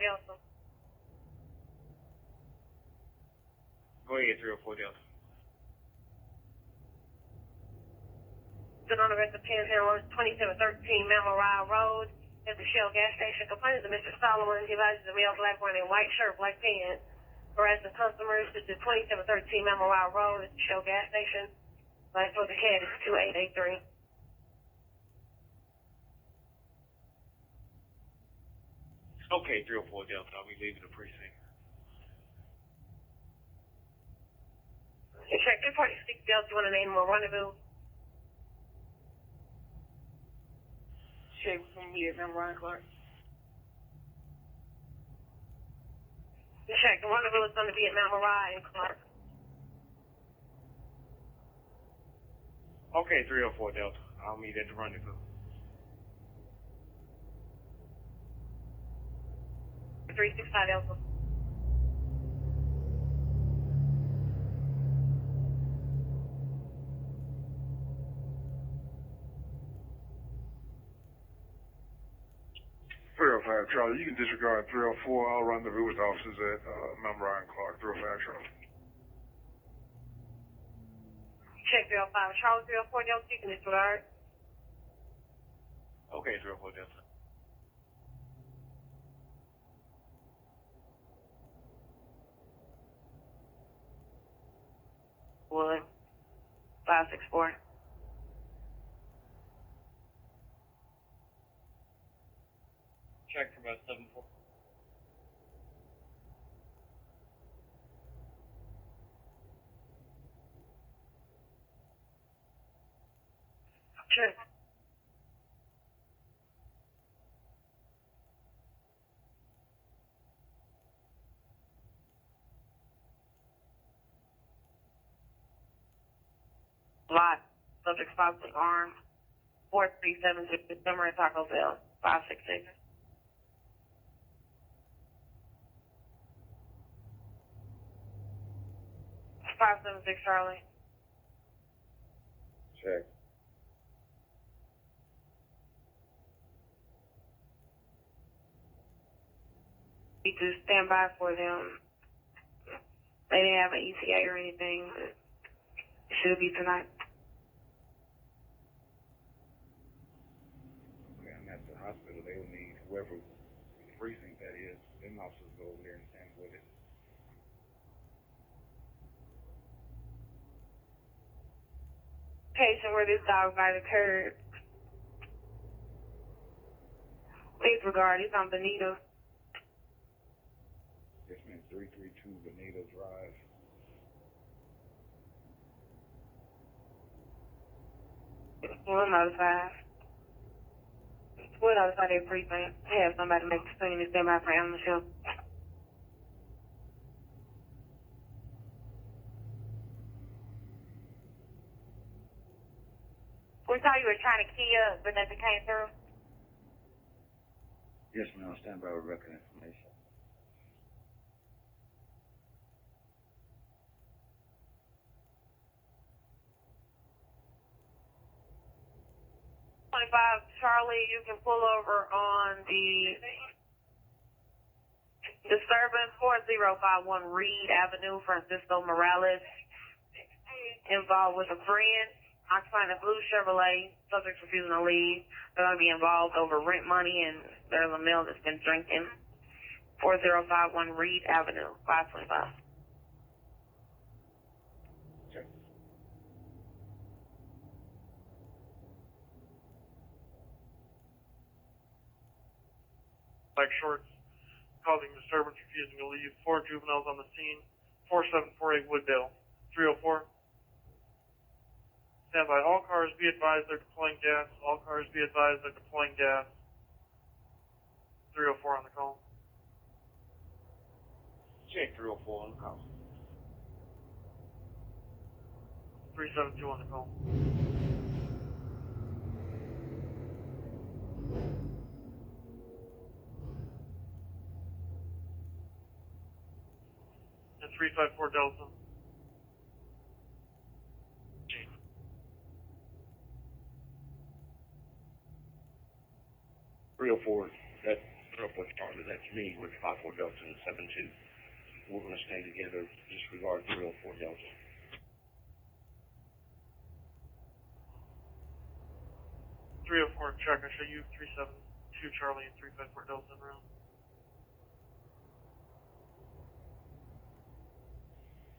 Speaker 2: Delta.
Speaker 13: Go ahead, 304 Delta.
Speaker 2: Good on the rest of 2713 Mammal Ride Road at the Shell gas station. Complaint is Mr. Solomon. He advises a male black wearing a white shirt, black pants. Harassing customers. This is 2713 Mammal Ride Road at the Shell gas station. License for the cat is 2883.
Speaker 13: Okay, 304 Delta. I'll be leaving the precinct.
Speaker 2: Check 346 Delta. You want to name him a rendezvous?
Speaker 6: Check from here, from Ron Clark.
Speaker 2: Check. The rendezvous is going to be at Mount Mariah and Clark.
Speaker 13: Okay, 304 Delta. I'll meet at the rendezvous.
Speaker 2: 365 Delta.
Speaker 16: Charlie, you can disregard 304. I'll rendezvous with officers at Mount Ryan Clark. 305 Charlie.
Speaker 2: Check 305 Charlie. 304 Delta. You can disregard.
Speaker 13: Okay, 304 Delta.
Speaker 2: Wood. 564.
Speaker 13: Check for about 74.
Speaker 2: Check. Lot. Subject possibly armed. 4376 Summer at Taco Bell. 566. Charlie.
Speaker 5: Check.
Speaker 2: Need to stand by for them. They didn't have an ETA or anything, but it should be tonight.
Speaker 3: Okay, I'm at the hospital. They will need whoever precinct that is. Them officers go over there and stand with it.
Speaker 2: Location where this dog bite occurred. Please regard, it's on Benito.
Speaker 3: This means 332 Benito Drive.
Speaker 2: We'll notify. We'll notify their precinct. Have somebody make the scene and stand by for animal shelter. We thought you were trying to key up, but nothing came through.
Speaker 3: Yes, ma'am. Stand by with record information.
Speaker 2: Charlie, you can pull over on the disturbance 4051 Reed Avenue, Francisco Morales. Involved with a friend, occupying a blue Chevrolet, subject refusing to leave. They're going to be involved over rent money, and there's a male that's been drinking. 4051 Reed Avenue, 525.
Speaker 4: Black shorts, causing disturbance, refusing to leave. 4 juveniles on the scene. 4748 Wooddale. 304. Stand by. All cars be advised they're deploying gas. All cars be advised they're deploying gas. 304 on the call.
Speaker 13: Check 304 on the call.
Speaker 4: 372 on the call. And 354 Delta.
Speaker 5: 304. That
Speaker 9: 304 Charlie, that's me with 54 Delta and 72. We're going to stay together, disregard 304 Delta.
Speaker 4: Three oh four check. I show you 372 Charlie and 354 Delta en route.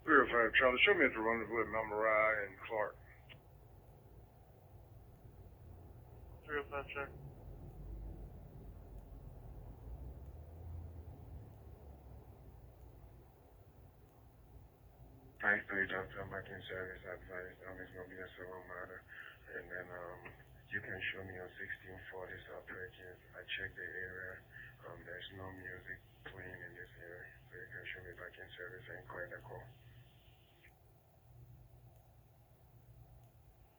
Speaker 16: 305 Charlie, show me at the rendezvous at Memphis and Clark.
Speaker 4: 305 check.
Speaker 5: Thanks to you, Delta. I'm back in service. Advised it's going to be a civil matter. And then, you can show me on 1640 South Perkins. I checked the area. There's no music playing in this area. So you can show me back in service and clear the call.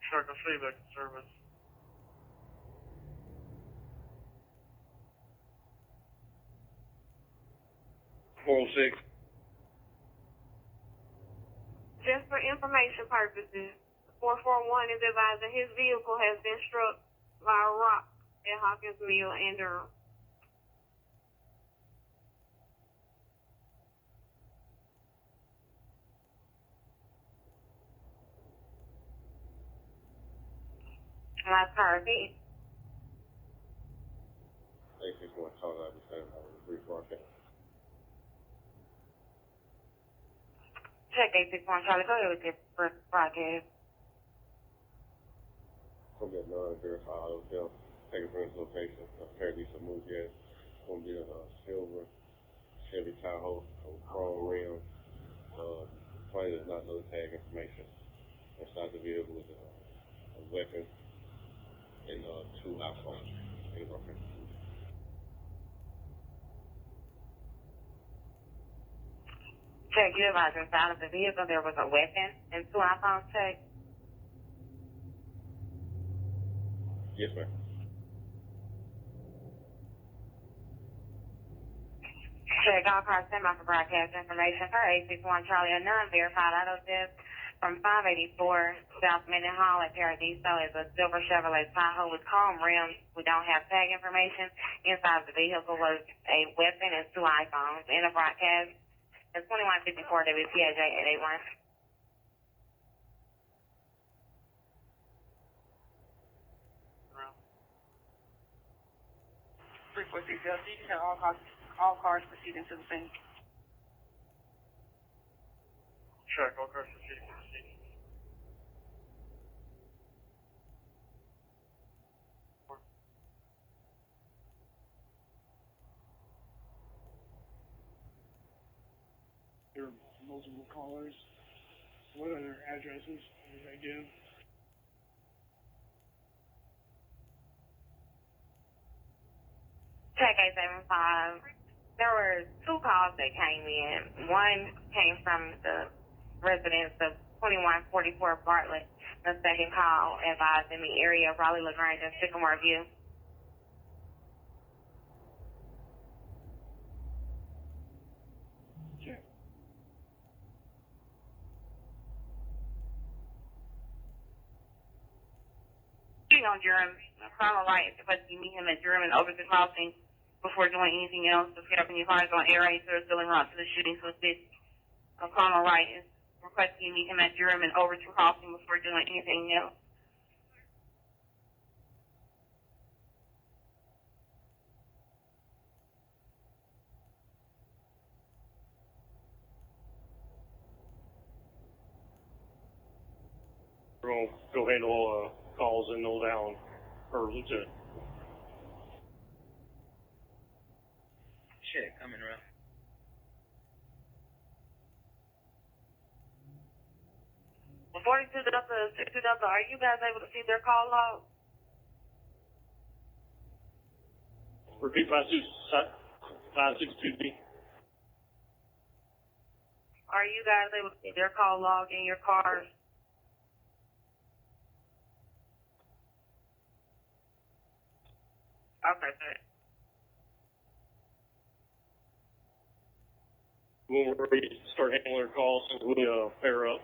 Speaker 4: Shark, I'll show you back in service.
Speaker 2: Just for information purposes, 441 is advising his vehicle has been struck by a rock at Hawkins Mill and Durham. Last car, repeat.
Speaker 10: 861 Charlie, I just had a brief broadcast.
Speaker 2: Check 861 Charlie, go ahead with your first broadcast.
Speaker 10: Gonna be a non-verified hotel. Taking from his location. Apparently some move gas. Gonna be a silver Chevy Tahoe, chrome rim. Plane does not know the tag information. Inside the vehicle is a weapon and 2 iPhones.
Speaker 2: Check, you advised inside of the vehicle there was a weapon and 2 iPhones, check.
Speaker 10: Yes, ma'am.
Speaker 2: Check, all cars stand by for broadcast information for 861 Charlie, a non-verified auto theft from 584 South Minden Hall at Paradiso is a silver Chevrolet Tahoe with chrome rims. We don't have tag information. Inside the vehicle was a weapon and 2 iPhones. In the broadcast, it's 2154 WPAJ 881. You can have all cars proceeding to the scene.
Speaker 4: Check. All cars proceeding to the scene.
Speaker 13: There are multiple callers. What are their addresses? Did they give?
Speaker 2: Check 875. There were 2 calls that came in. One came from the residence of 2144 Bartlett. The second call advised in the area of Raleigh LaGrange and Sycamore View.
Speaker 13: Check.
Speaker 2: Shooting on Durham, Colonel Wright is supposed to meet him at Durham and over the crossing before doing anything else. If you have any cars on air race or still en route to the shooting to assist, Colonel Wright is requesting you meet him at Durham and over to crossing before doing anything else.
Speaker 17: We're going to go handle calls in Old Allen, or Lieutenant.
Speaker 3: Check, coming around.
Speaker 2: Well, 42 Delta, 62 Delta, are you guys able to see their call log?
Speaker 17: Repeat 562B.
Speaker 2: Are you guys able to see their call log in your cars? Okay, good.
Speaker 17: When we're ready to start handling our calls, we pair up.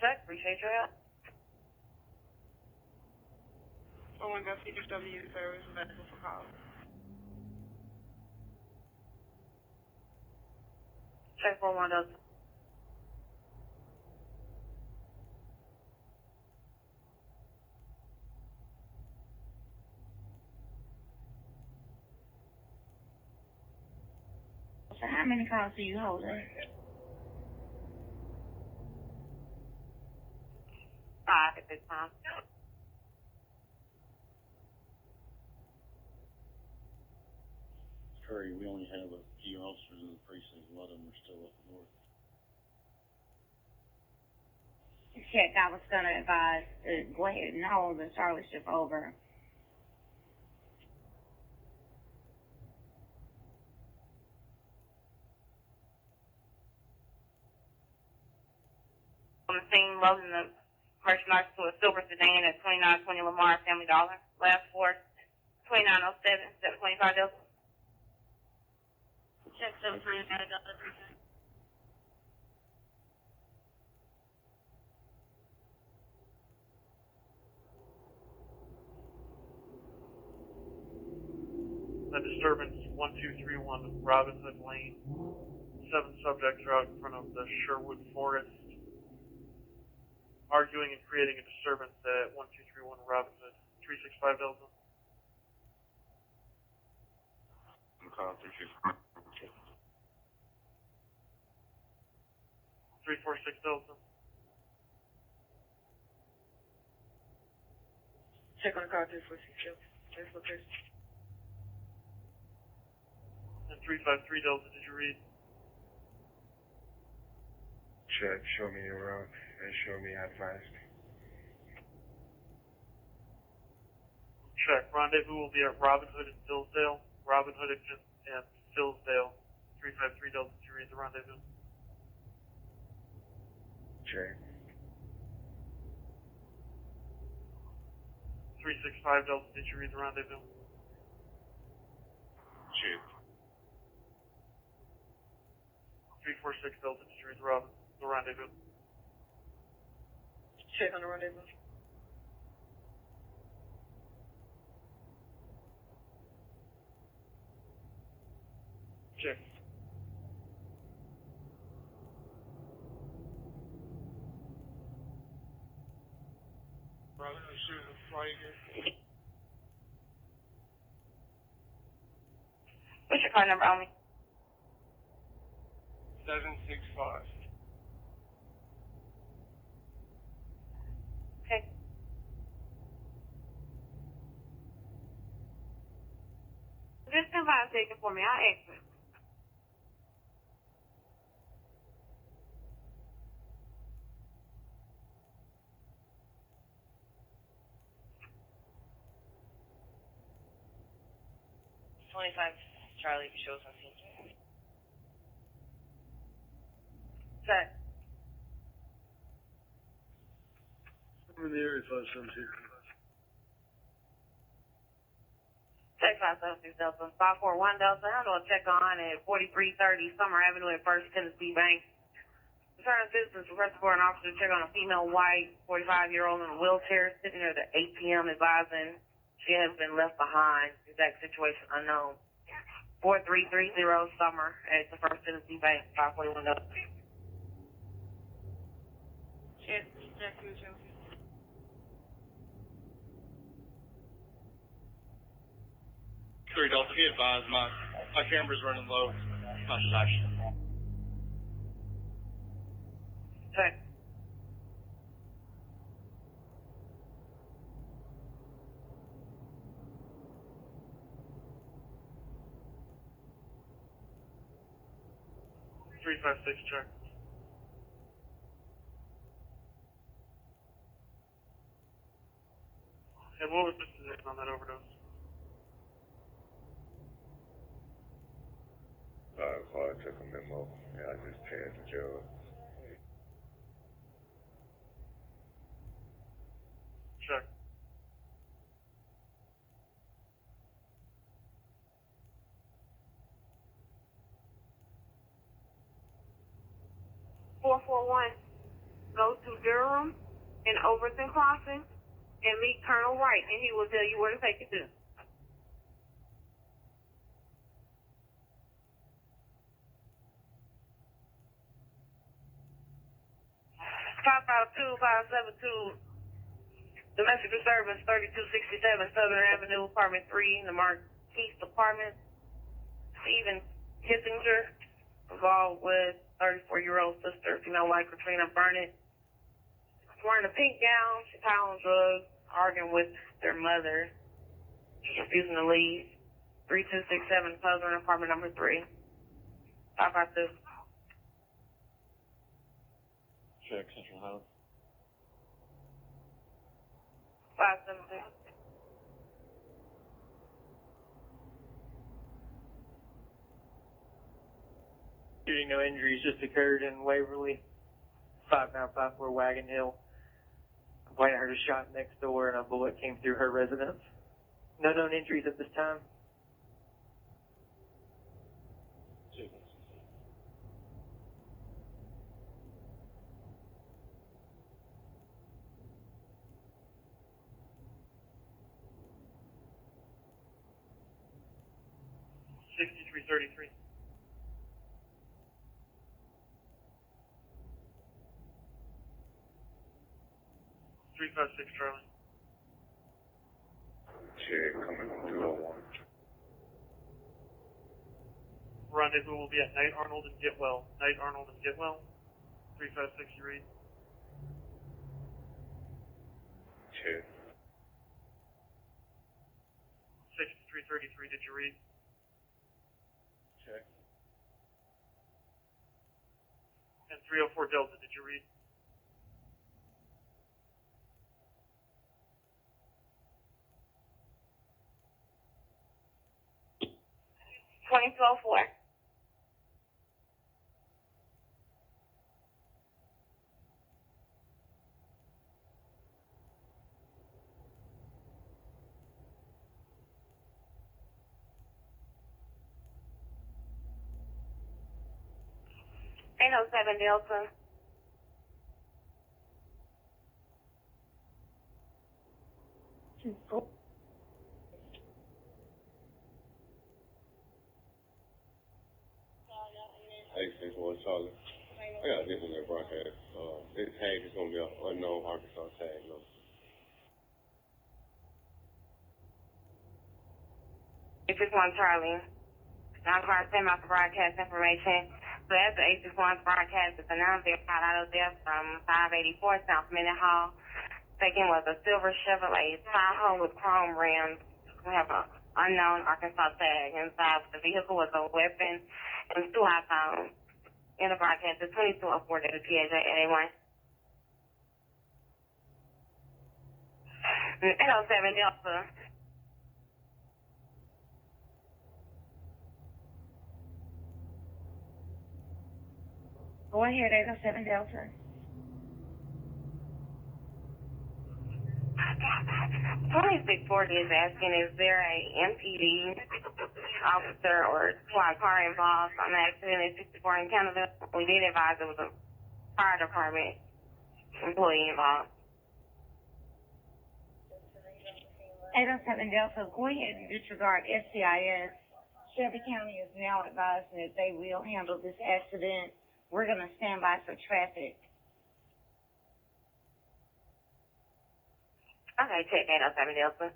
Speaker 2: Check, appreciate your help. 441 Go CW service available for calls. Check 441 Go.
Speaker 8: So how many calls do you hold?
Speaker 2: 5 at this time.
Speaker 18: Curry, we only have a few officers in the precinct. A lot of them are still up north.
Speaker 8: Check, I was gonna advise, go ahead and hold the Charlotte shift over.
Speaker 2: On the scene, loading the merchandise to a silver sedan at 2920 Lamar Family Dollar. Last four, 2907, 725 Delta.
Speaker 7: Check 725 Delta 36.
Speaker 4: A disturbance 1231 Robin Hood Lane. 7 subjects are out in front of the Sherwood Forest, arguing and creating a disturbance at 1231 Robin Hood. 365 Delta.
Speaker 15: Call 365.
Speaker 4: 346 Delta.
Speaker 2: Check on car 346 Delta. There's location.
Speaker 4: And 353 Delta, did you read?
Speaker 5: Check, show me the route, and show me how fast.
Speaker 4: Check. Rendezvous will be at Robin Hood and Fillsdale. Robin Hood and Fillsdale. 353 Delta, did you read the rendezvous?
Speaker 5: Check.
Speaker 4: 365 Delta, did you read the rendezvous?
Speaker 15: Check.
Speaker 4: 346 Delta, did you read the rendezvous?
Speaker 2: Check on the rendezvous.
Speaker 4: Check.
Speaker 16: Brother, I'm shooting a flight here.
Speaker 2: What's your car number on me?
Speaker 16: 765.
Speaker 2: Okay. Just come by and take it for me. I'll exit.
Speaker 6: Charlie shows us in.
Speaker 2: Check.
Speaker 13: I'm in the area 572.
Speaker 2: Check 576 Delta. 541 Delta. Handle a check on at 4330 Summer Avenue at First Tennessee Bank. Concerned citizens request for an officer to check on a female white 45-year-old in a wheelchair sitting at the ATM advising she has been left behind. Exact situation unknown. 4330 Summer at the First Tennessee Bank. 541 Delta.
Speaker 7: Check 2 Chelsea.
Speaker 19: Three Delta, be advised, my camera's running low. My flash.
Speaker 2: Check.
Speaker 4: Three, 5, 6, check. And what was the position on that overdose?
Speaker 5: 5 took a memo, and I just passed the job.
Speaker 4: Check.
Speaker 2: Go to Durham and Overton Crossing. and meet Colonel Wright, and he will tell you where to take it to. 552-572, domestic disturbance, 3267 Southern Avenue, Apartment 3, in the Marquise Apartment. Stephen Kissinger, involved with 34-year-old sister, female wife Katrina Burnett. Wearing a pink gown, she's high on drugs, arguing with their mother. She's refusing to leave. 3267 Southern Apartment number 3. 552.
Speaker 18: Check Central House.
Speaker 2: 572.
Speaker 20: Shooting, no injuries, just occurred in Waverly. 5954 Wagon Hill. Complainant heard a shot next door and a bullet came through her residence. No known injuries at this time.
Speaker 18: Check.
Speaker 4: 6333. Three five six Charlie.
Speaker 10: Check, coming from 201.
Speaker 4: Rendezvous will be at Knight Arnold and Getwell. Knight Arnold and Getwell. 356, you read.
Speaker 10: Check.
Speaker 4: 6333, did you read?
Speaker 18: Check.
Speaker 4: And 304 Delta, did you read?
Speaker 2: $2204. $807 Delta.
Speaker 10: Hey, 61 Charlie. I got this in there broadcast. This tag is going to be an unknown Arkansas tag number.
Speaker 2: This is 1 Charlie. I'm going to send out the broadcast information. So as the 861 broadcast is announced, they got out of death from 584 South Minute Hall. Taken was a silver Chevrolet Tahoe with chrome rims. We have an unknown Arkansas tag inside. The vehicle was a weapon and 2 iPhones. In the broadcast is 2204 WPAJ 81. 807 Delta.
Speaker 8: Go ahead, 807 Delta.
Speaker 2: 2640 is asking, is there a MPD officer or squad car involved on the accident at 64 in Canada? We did advise there was a fire department employee involved.
Speaker 8: 807 Delta, go ahead and disregard SCIS. Shelby County is now advising that they will handle this accident. We're going to stand by for traffic.
Speaker 2: Okay, check 807 Delta.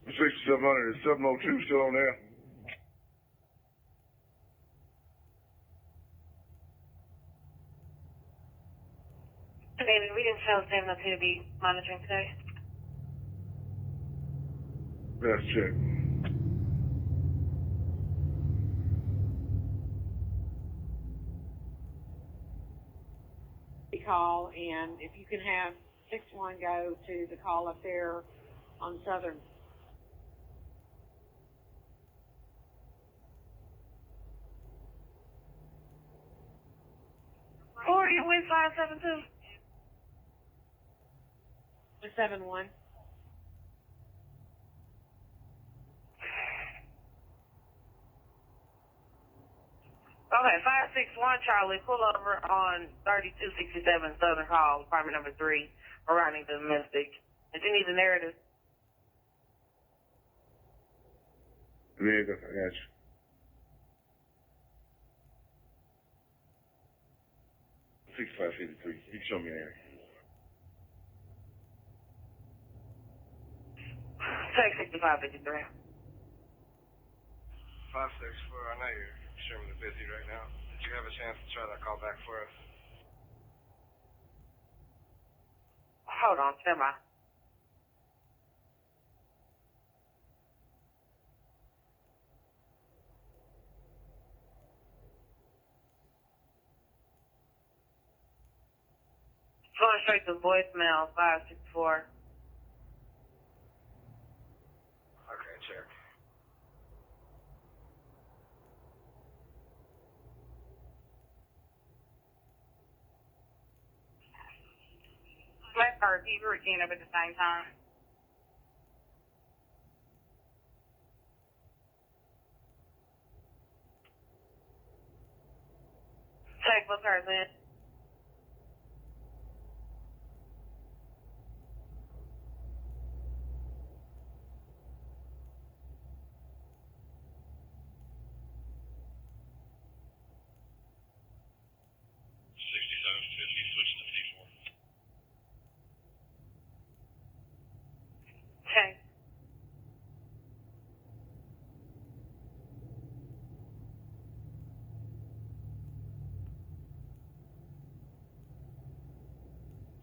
Speaker 16: $6,700 is 702 still on there.
Speaker 2: David, we didn't tell 702 to be monitoring today.
Speaker 16: Let's check.
Speaker 21: Call, and if you can have 61 go to the call up there on Southern.
Speaker 2: Who are you with 572?
Speaker 21: 71.
Speaker 2: Okay, 561 Charlie, pull over on 3267 Southern Hall, apartment number 3, arriving domestic. If you need the narrative.
Speaker 5: Vehicle, I got you. $65.53. You can show me the area.
Speaker 2: Take 6553.
Speaker 12: 564, I know you're extremely busy right now. Did you have a chance to try that call back for us?
Speaker 2: Hold on, stand by. Going straight to voicemail, 564.
Speaker 12: Okay, check.
Speaker 2: Let's start Peter again up at the same time. Check what's her then. Okay.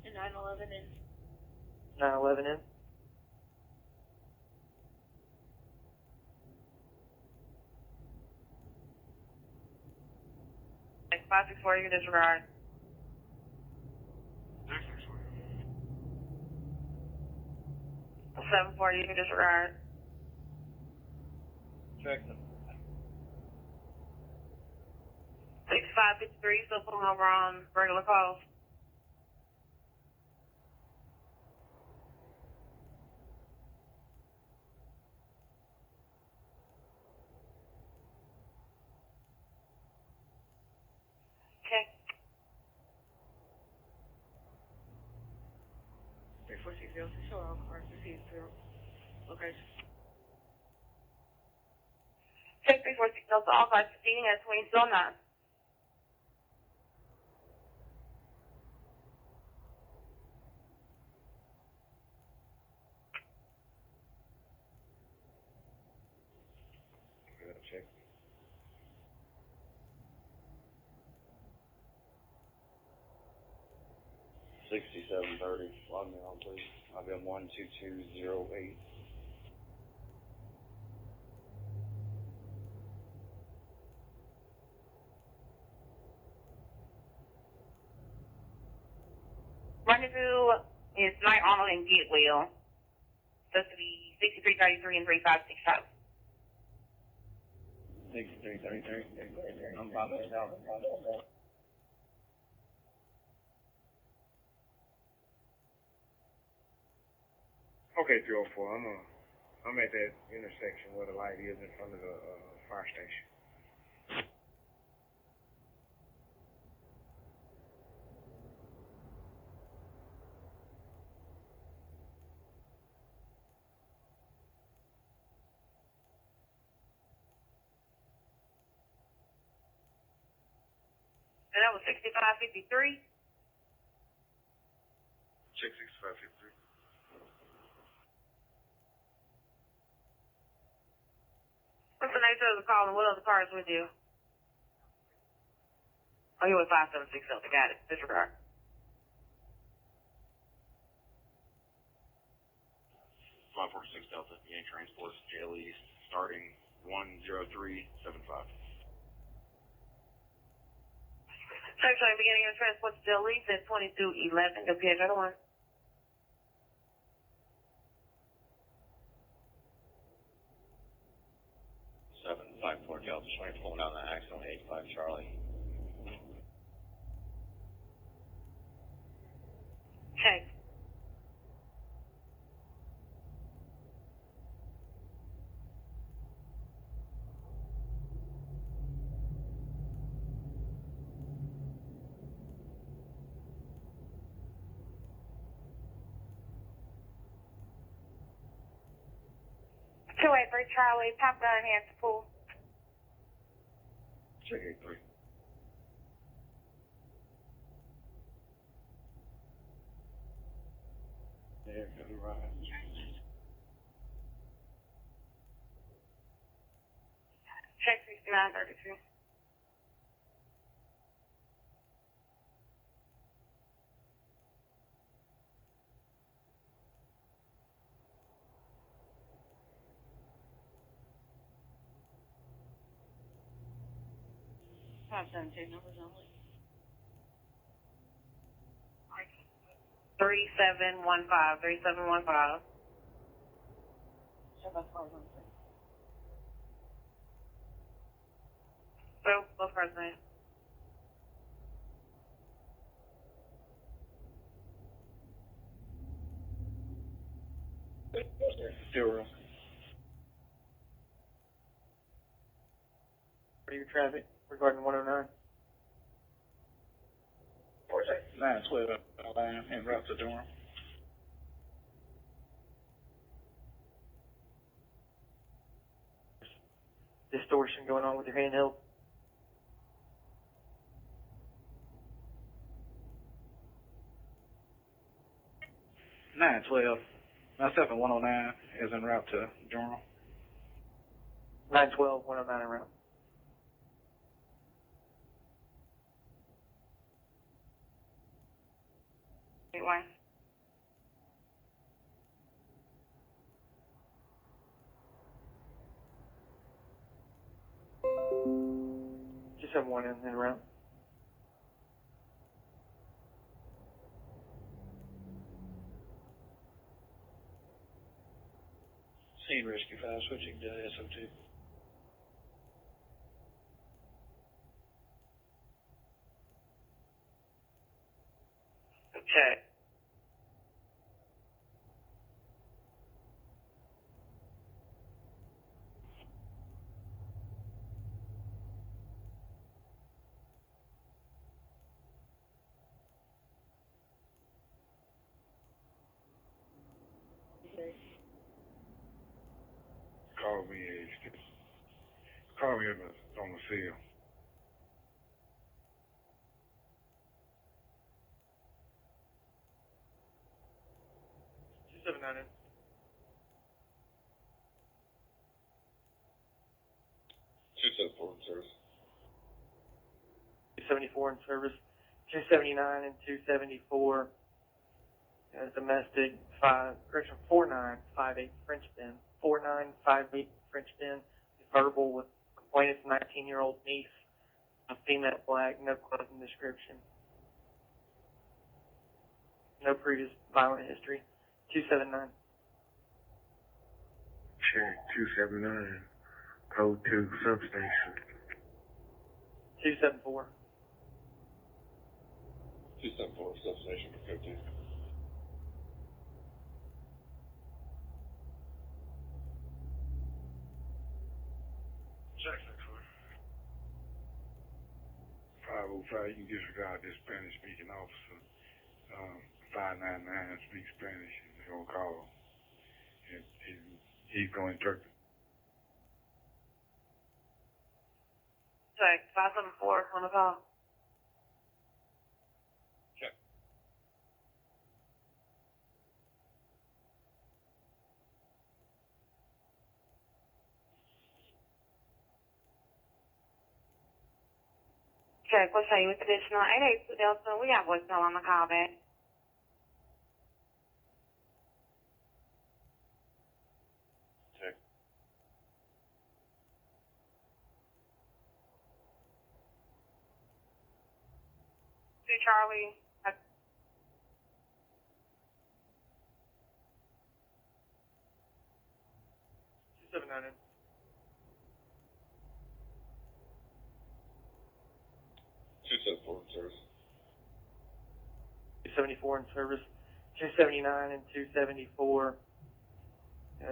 Speaker 7: And 911 in.
Speaker 20: 911 in.
Speaker 2: Check 564, you can disregard. 740, you can disregard.
Speaker 12: Check.
Speaker 2: 6553, still pulling over on regular calls. Okay.
Speaker 21: 3460, show all cars received through location.
Speaker 2: Check 346 Delta, all cars proceeding at 2009.
Speaker 5: Check.
Speaker 3: $67.30. Log me on, please. I'll be on 12208.
Speaker 2: Rendezvous is Night Arnold and Getwell. Supposed to be 6333 and 3565.
Speaker 3: 6333. I'm about to tell them.
Speaker 16: Okay, 304. I'm at that intersection where the light is in front of the fire station.
Speaker 2: And that was 6553.
Speaker 12: Check 6553.
Speaker 2: What's the nature of the call and what other cars with you? Oh, you were 576 Delta. Got it. Disregard.
Speaker 3: Delta, Yankee Transports, JLE, starting 10375.
Speaker 2: Section beginning of transport to JLE at 2211. Go PH other one.
Speaker 3: 754 Delta, showing pulling down the axle on 85 Charlie.
Speaker 2: Check. 283 Charlie, pop gun, hands to pool.
Speaker 10: Check 83.
Speaker 18: Yeah, got it right.
Speaker 2: Check 6932.
Speaker 21: Five seven two numbers only.
Speaker 2: 3715, 3715.
Speaker 21: Show both cars on the screen.
Speaker 2: So, both cars in.
Speaker 13: Zero.
Speaker 20: For your traffic regarding 109.
Speaker 13: 912 line en route to Durham.
Speaker 20: Distortion going on with your handheld.
Speaker 13: Nine 12. Myself and 109 is en route to Durham.
Speaker 20: 912, 109 en route.
Speaker 2: One.
Speaker 20: Just have one in route.
Speaker 13: Scene rescue 5 switching to SO2.
Speaker 2: Check.
Speaker 12: Call me on the field.
Speaker 20: Two 279 in.
Speaker 10: 274 service.
Speaker 20: 274 in service. 279 and 274. Domestic 4958 French Bend. 4958 French Bend. Verbal with complainant's 19-year-old niece. A female black, no clothing description. No previous violent history. 279.
Speaker 5: Check 279. Code 2 substation.
Speaker 20: 274.
Speaker 10: 274 substation for code 2.
Speaker 12: Check 505, you can disregard this Spanish-speaking officer. 599 speaks Spanish. He's going to call. And he's going to interpret.
Speaker 2: Check. 574 on the call.
Speaker 10: Check.
Speaker 2: Check. We'll show you with additional 882 Delta. We got voicemail on the call back.
Speaker 10: Check.
Speaker 2: To Charlie.
Speaker 20: 279 in.
Speaker 10: 274 service.
Speaker 20: 274 in service. 279 and 274.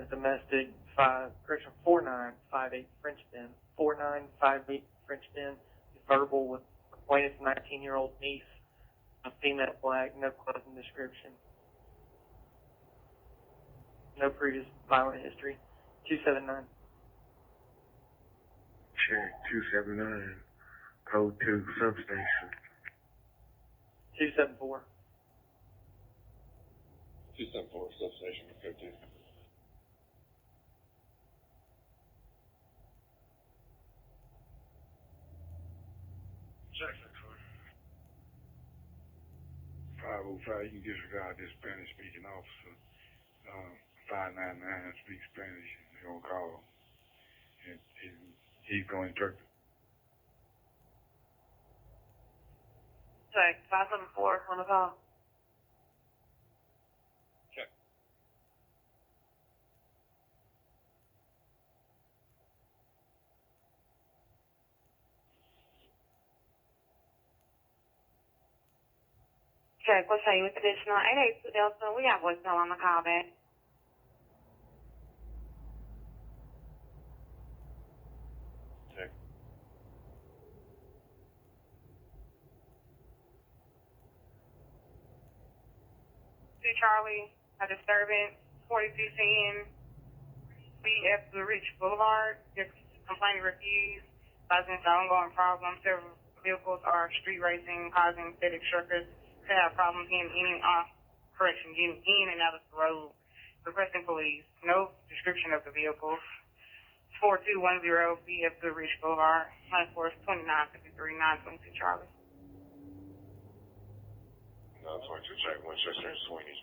Speaker 20: Domestic 4958 French Bend. 4958 French Bend. Verbal with complainant's 19-year-old niece. A female black, no clothing description. No previous violent history. 279.
Speaker 5: Check 279, code 2, substation.
Speaker 20: 274.
Speaker 10: 274, substation, code 2.
Speaker 12: Check that for
Speaker 16: 505, you disregard this Spanish-speaking officer. 599 speaks Spanish. They're going to call. And he's going to interpret.
Speaker 2: Check 574 on the call.
Speaker 10: Check.
Speaker 2: Check, we'll show you with additional 882 Delta. We got voicemail on the call back.
Speaker 10: Check.
Speaker 2: Charlie, a disturbance, 4210 BF Blue Ridge Boulevard. Just complaining refused. Causing some ongoing problem. Several vehicles are street racing, causing static structures to have problems getting in and out of the road. Requesting police. No description of the vehicles. 4210 BF Blue Ridge Boulevard. Line force 2953 922 Charlie.
Speaker 10: 922, check. Winchester and Sweeney.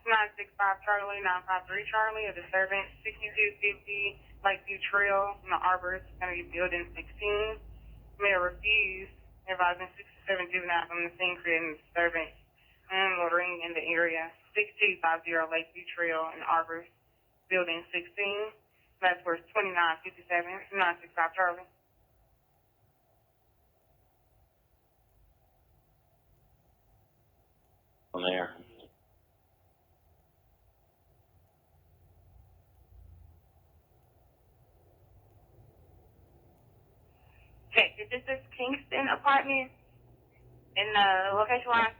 Speaker 2: 965 Charlie, 953 Charlie, a disturbance, 6250 Lakeview Trail in the Arborist, Kennedy Building 16. Mayor refused, advising 67 juveniles on the scene, creating disturbance and loitering in the area. 6250 Lakeview Trail in the Arborist, Building 16. That's where 2957, 965 Charlie.
Speaker 14: On there.
Speaker 2: Check, is this Kingston apartment in the location line?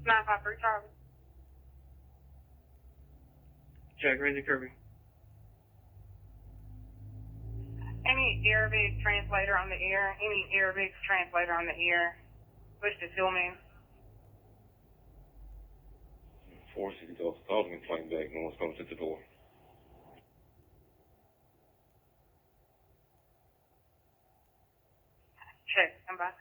Speaker 2: Nine five three Charlie.
Speaker 20: Check, Randy Kirby.
Speaker 2: Any Arabic translator on the air? Any Arabic translator on the air? Push the Tillman.
Speaker 10: 460 Delta, calling and flying back. No one's coming to the door.
Speaker 2: Check, I'm back.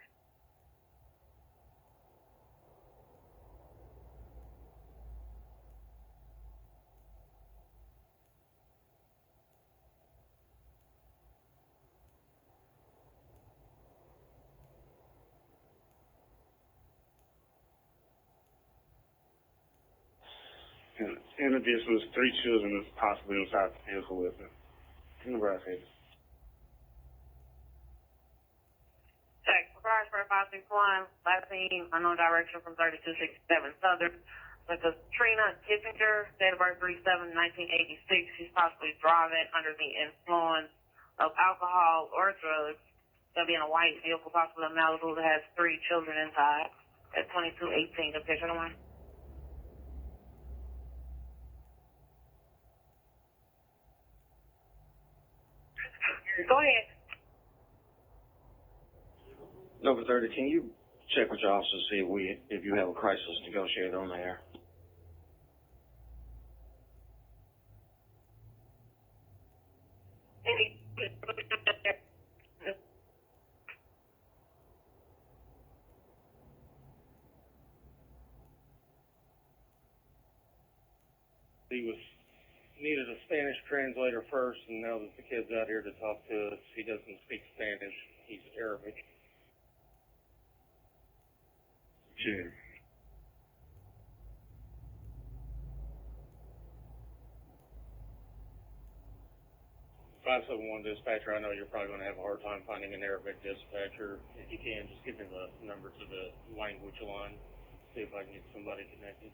Speaker 16: In addition, there's 3 children that's possibly inside the vehicle with them. In the brass head.
Speaker 2: Check, regards for 561, last seen, unknown direction from 3267 Southern. With Trina Kissinger, date of birth 3/7/1986. She's possibly driving under the influence of alcohol or drugs. Gonna be in a white vehicle, possibly a Malibu that has 3 children inside. At 2218, the picture one. Go ahead.
Speaker 9: Number 30, can you check with your officers to see if you have a crisis negotiator on the air?
Speaker 17: He needed a Spanish translator first, and now that the kid's out here to talk to us, he doesn't speak Spanish. He's Arabic.
Speaker 16: Check.
Speaker 17: Five 571 dispatcher, I know you're probably going to have a hard time finding an Arabic dispatcher. If you can, just give me the number to the language line, see if I can get somebody connected.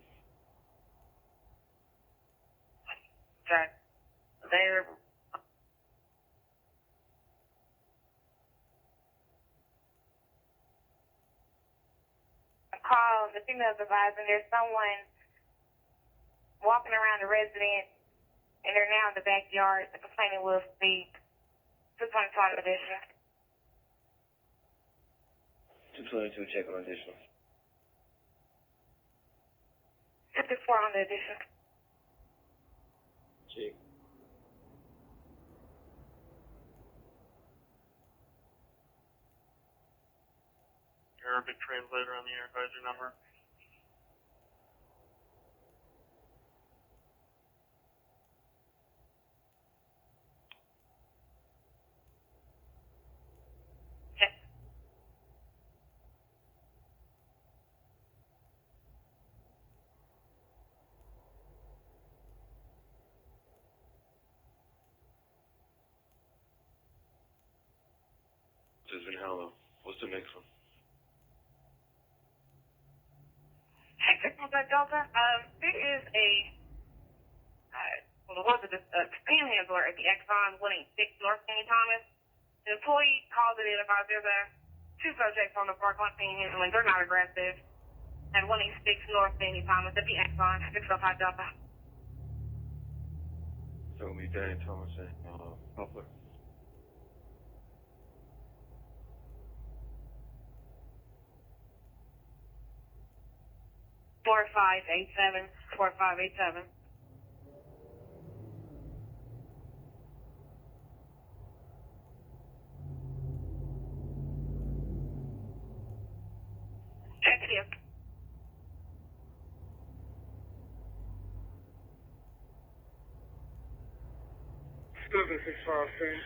Speaker 2: Okay. They're
Speaker 8: the female's advising there's someone walking around the residence, and they're now in the backyard. The complainant will speak. 222 additional.
Speaker 9: 222, check on additional.
Speaker 8: 54 on the additional.
Speaker 9: Check.
Speaker 4: Arabic translator on the air advisor number.
Speaker 15: Hello. What's the next one?
Speaker 2: Delta, there is a, panhandler at the Exxon 186 North St. Thomas. The employee called it in about there's two subjects on the parkland panhandling. They're not aggressive. At 186 North St. Thomas at the Exxon, 605 Delta.
Speaker 15: So me, Danny Thomas and Poplar.
Speaker 2: Four 4587. Check here.
Speaker 16: Seven 653.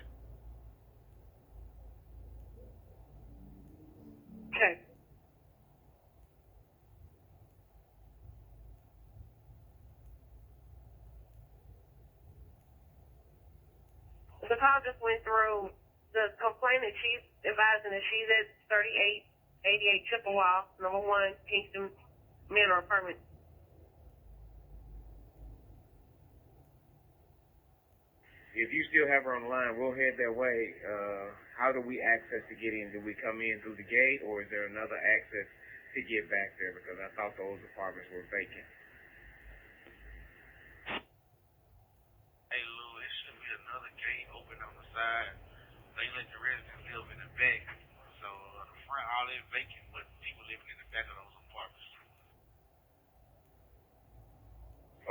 Speaker 2: Okay. The call just went through. The complainant, she's advising that she's at 3888 Chippewa, number 1, Kingston Manor Apartment.
Speaker 16: If you still have her on the line, we'll head that way. How do we access to get in? Do we come in through the gate, or is there another access to get back there? Because I thought those apartments were vacant.
Speaker 1: Hey, Lou, it should be another gate open on the side. They let the residents live in the back. So the front, all is vacant, but people living in the back of those apartments.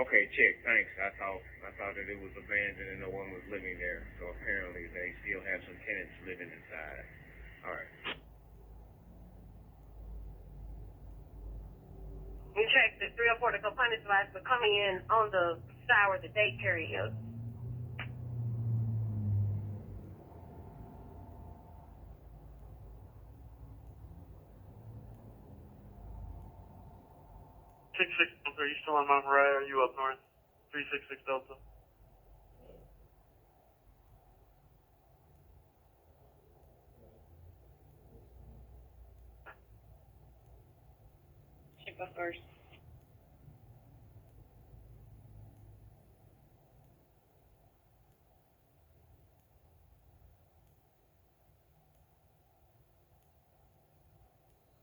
Speaker 16: Okay, check. Thanks. I thought that it was abandoned and no one was living there. So apparently they still have some tenants living inside. All right.
Speaker 2: We checked the 304, the complainant's advice for coming in on the side where the daycare is.
Speaker 4: Are you still on Mount Moriah? Are you up north? 366 Delta.
Speaker 21: Check up first.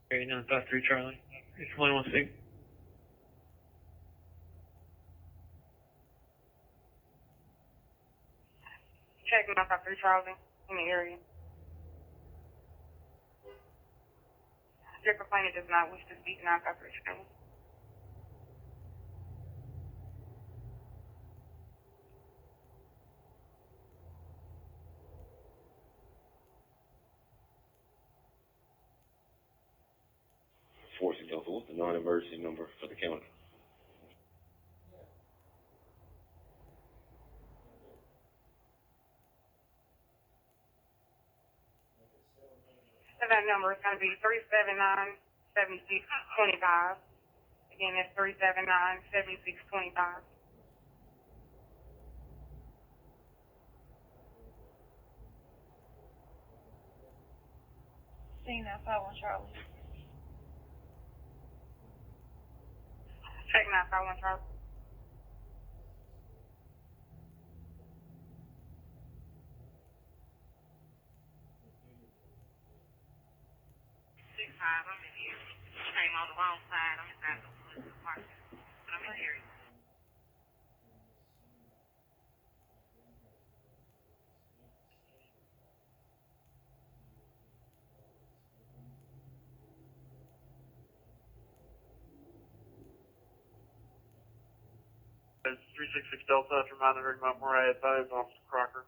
Speaker 20: Okay, 953 Charlie. It's 116.
Speaker 2: Check 953 Charlie in the area. Your complainant does not wish to speak 953 Charlie.
Speaker 10: Forcing Delta, what's the non-emergency number for the county?
Speaker 2: So that number is going to be 379-7625. Again, that's 379-7625.
Speaker 21: Seeing that 51 Charlie.
Speaker 2: Check 951 Charlie. I'm in here. Came on the the wrong side. I'm inside the police department. But I'm in here.
Speaker 4: It's 366 Delta after monitoring Mount Moriah advised Officer Crocker.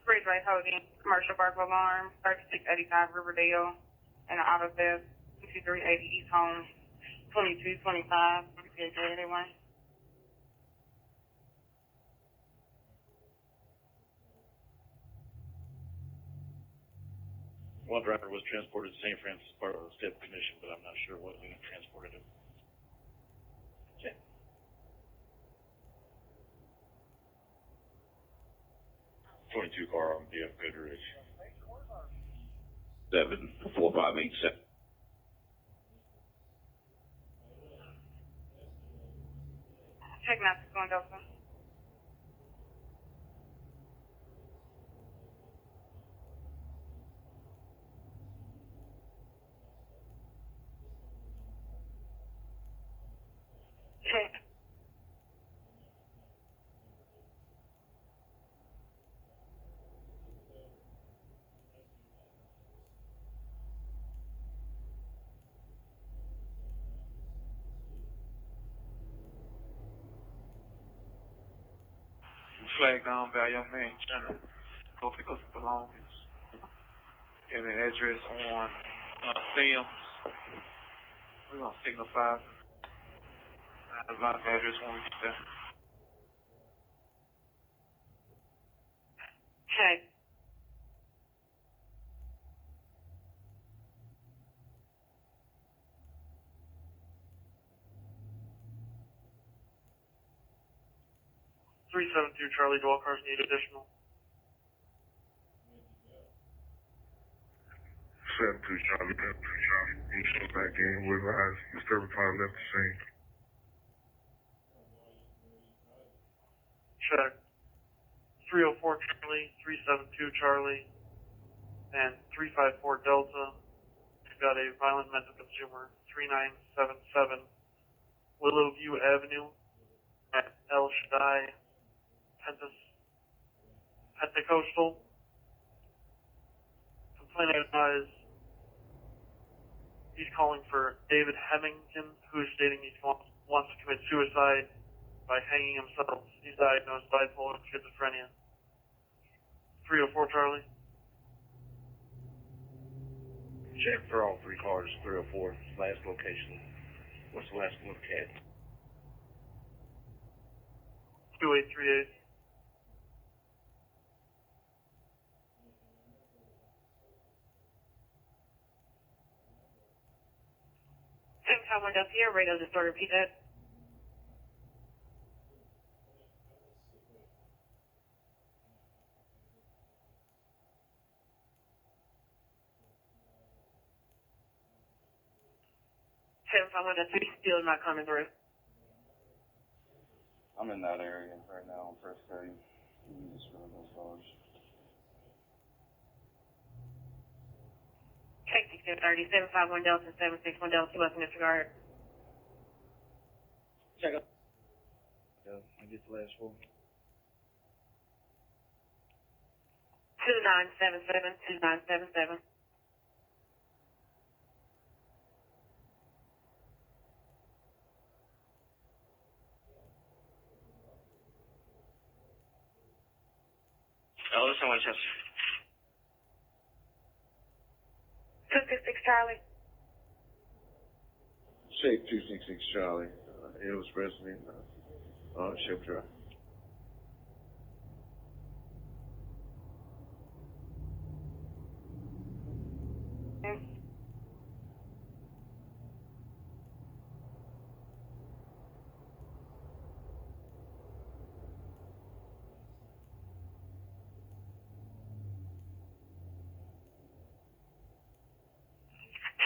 Speaker 2: Bridge right holding, commercial burglar alarm, 3685 Riverdale, and an auto theft, 2380 East Home, 2225, everyone.
Speaker 11: One driver was transported to St. Francis as part of the step commission, but I'm not sure what unit transported him. Okay.
Speaker 22: 22 car on BF Goodrich.
Speaker 3: 74587.
Speaker 2: Check out this one, Delta. Check.
Speaker 13: Flag down by a young man trying to go pick up some belongings. And the address on Sims. We're gonna signify the address when we get there.
Speaker 2: Check.
Speaker 4: Three seven two Charlie, dwell cars need additional.
Speaker 5: 72 Charlie, you show back in with eyes. Mr. Reply left the scene.
Speaker 4: Check. 304 Charlie, 372 Charlie, and 354 Delta. We've got a violent mental consumer, 3977 Willowview Avenue at El Shaddai Pentecostal. Complainant advised he's calling for David Hemmington, who is stating he wants to commit suicide by hanging himself. He's diagnosed bipolar and schizophrenia. 304 Charlie.
Speaker 9: Check for all three cars, 304, last location. What's the last one, Cat?
Speaker 4: 2838.
Speaker 2: Same time window here, radio just sort of repeat that. Same time window 3 still not coming through.
Speaker 3: I'm in that area right now on First 30. Just for those cars.
Speaker 2: Check 1630, 751 Delta, 761 Delta, Western Disregard.
Speaker 13: Check up. Yeah, I get the last four.
Speaker 2: 2977, 2977.
Speaker 3: Oh, this is Winchester.
Speaker 2: 266 Charlie.
Speaker 10: Shape 266 Charlie. It was resident on Ship Drive.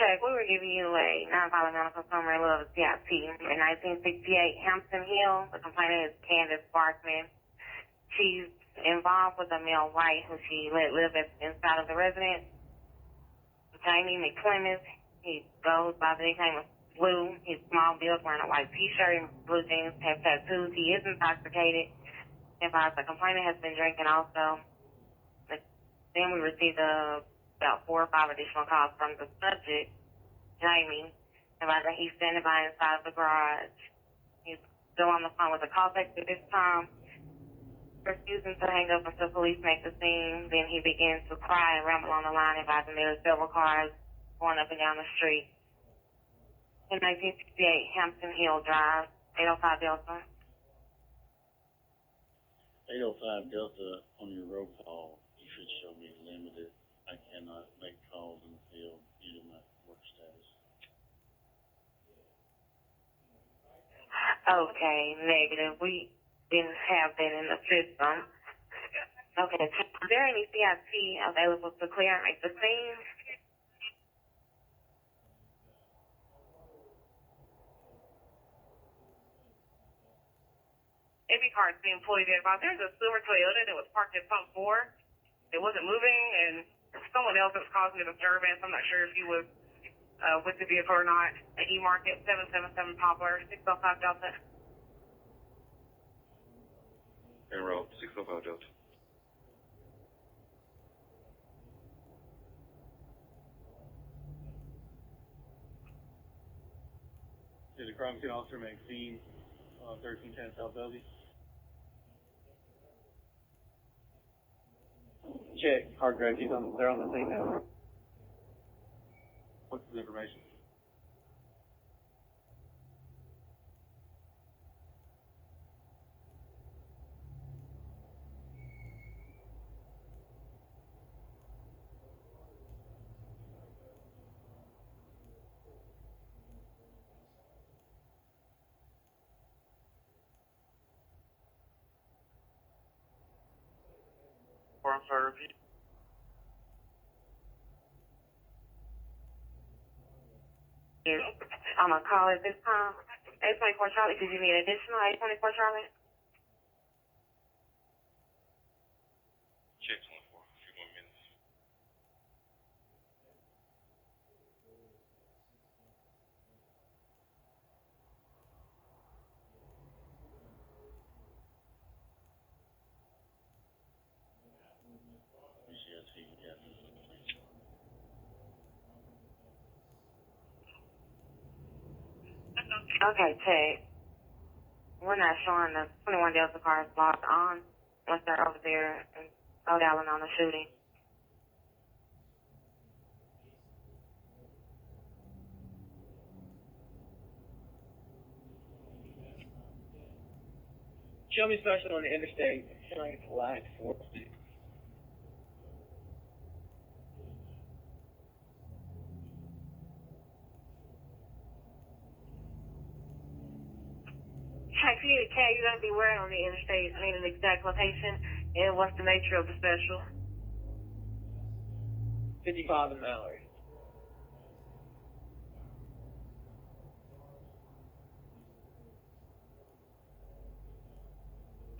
Speaker 2: Check, we were giving you a nonviolent medical summary of CIP. In 1968, Hampton Hill, the complainant is Candace Barkman. She's involved with a male white who she let live inside of the residence. Jamie McClemens, he goes by the nickname of Blue. He's small built, wearing a white t-shirt and blue jeans, has tattoos. He is intoxicated. Advised the complainant has been drinking also. Then we received about 4 or 5 additional calls from the subject, Jamie, about that he's standing by inside of the garage. He's still on the phone with the call text at this time, refusing to hang up until police make the scene. Then he begins to cry and ramble on the line, advising there are several cars going up and down the street. In 1968, Hampton Hill Drive, 805 Delta.
Speaker 18: 805 Delta on your roll call, you should show me limited. I cannot make calls in the field due to my work status.
Speaker 2: Okay, negative. We didn't have that in the system. Okay, is there any CIP available to clear and make the scene?
Speaker 6: AB car's being pulled in. There's a silver Toyota that was parked at pump 4. It wasn't moving, and someone else was causing a disturbance. I'm not sure if he was with the vehicle or not. At E-Market, 777 Poplar, 605 Delta.
Speaker 12: En route, 605 Delta.
Speaker 17: Did the crime scene officer make scene on 1310 South Bellevue? Check. Hard drive. They're on the scene now. What's the information?
Speaker 4: Or I'm sorry, repeat.
Speaker 2: I'm on call at this time. 824 Charlie, did you need additional 824 Charlie?
Speaker 12: Check 24, a few more minutes.
Speaker 2: Okay, check. We're not showing the 21 Delta cars logged on once they're over there in Rhode Island on the shooting.
Speaker 20: Show me special on the interstate. Trying to line 4.
Speaker 6: Check, if you need a cat, you're going to be where on the interstate. I need an exact location, and what's the nature of the special?
Speaker 20: 55 in Mallory.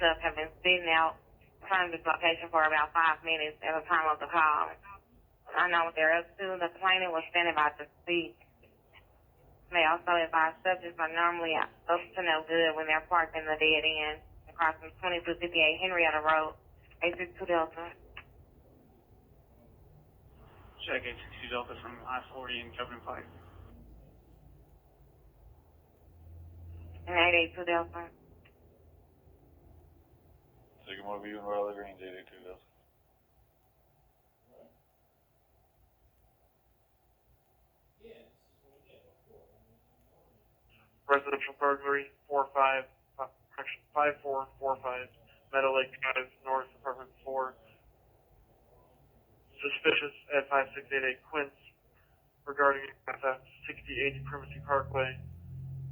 Speaker 2: Have been sitting out trying this location for about 5 minutes at the time of the call. I know what they're up to. The complainant was standing by to speak. They also advise subjects are normally up to no good when they're parked in the dead end across from 2258 Henrietta Road, 862 Delta.
Speaker 20: Check 862 Delta from I-40 and Kevin Pike.
Speaker 2: And 882 Delta.
Speaker 15: Sycamore View and Raleigh Green, 882 Delta.
Speaker 4: Residential burglary, 5445, Meadow Lake Drive, North, Apartment 4. Suspicious at 5688 Quince regarding theft, 6080 Primacy Parkway,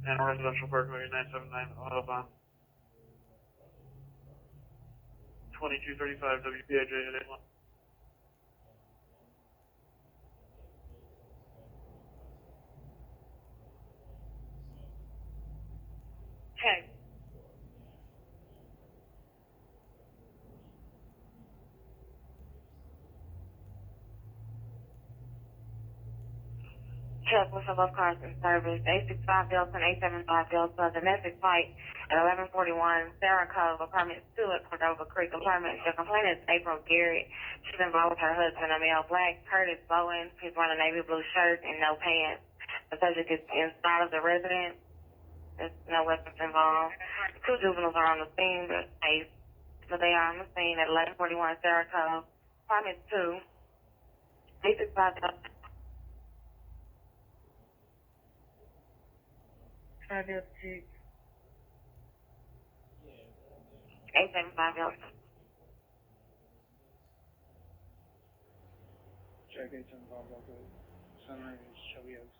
Speaker 4: and a residential burglary, 979 Audubon. 2235 WPIJ at 81.
Speaker 2: Check. Check with both cars in service. 865 Delta and 875 Delta. Domestic flight at 1141 Sarah Cove, apartment 2 at Cordova Creek apartment. The complainant is April Garrett. She's involved with her husband, a male black Curtis Bowen. He's wearing a navy blue shirt and no pants. The subject is inside of the residence. There's no weapons involved. 2 juveniles are on the scene. They're safe. So they are on the scene at 1141 Sarah Cove, apartment 2. 865 Delta. 875 Delta.
Speaker 13: Check 875 Delta. Sunrise, Shelby Oaks.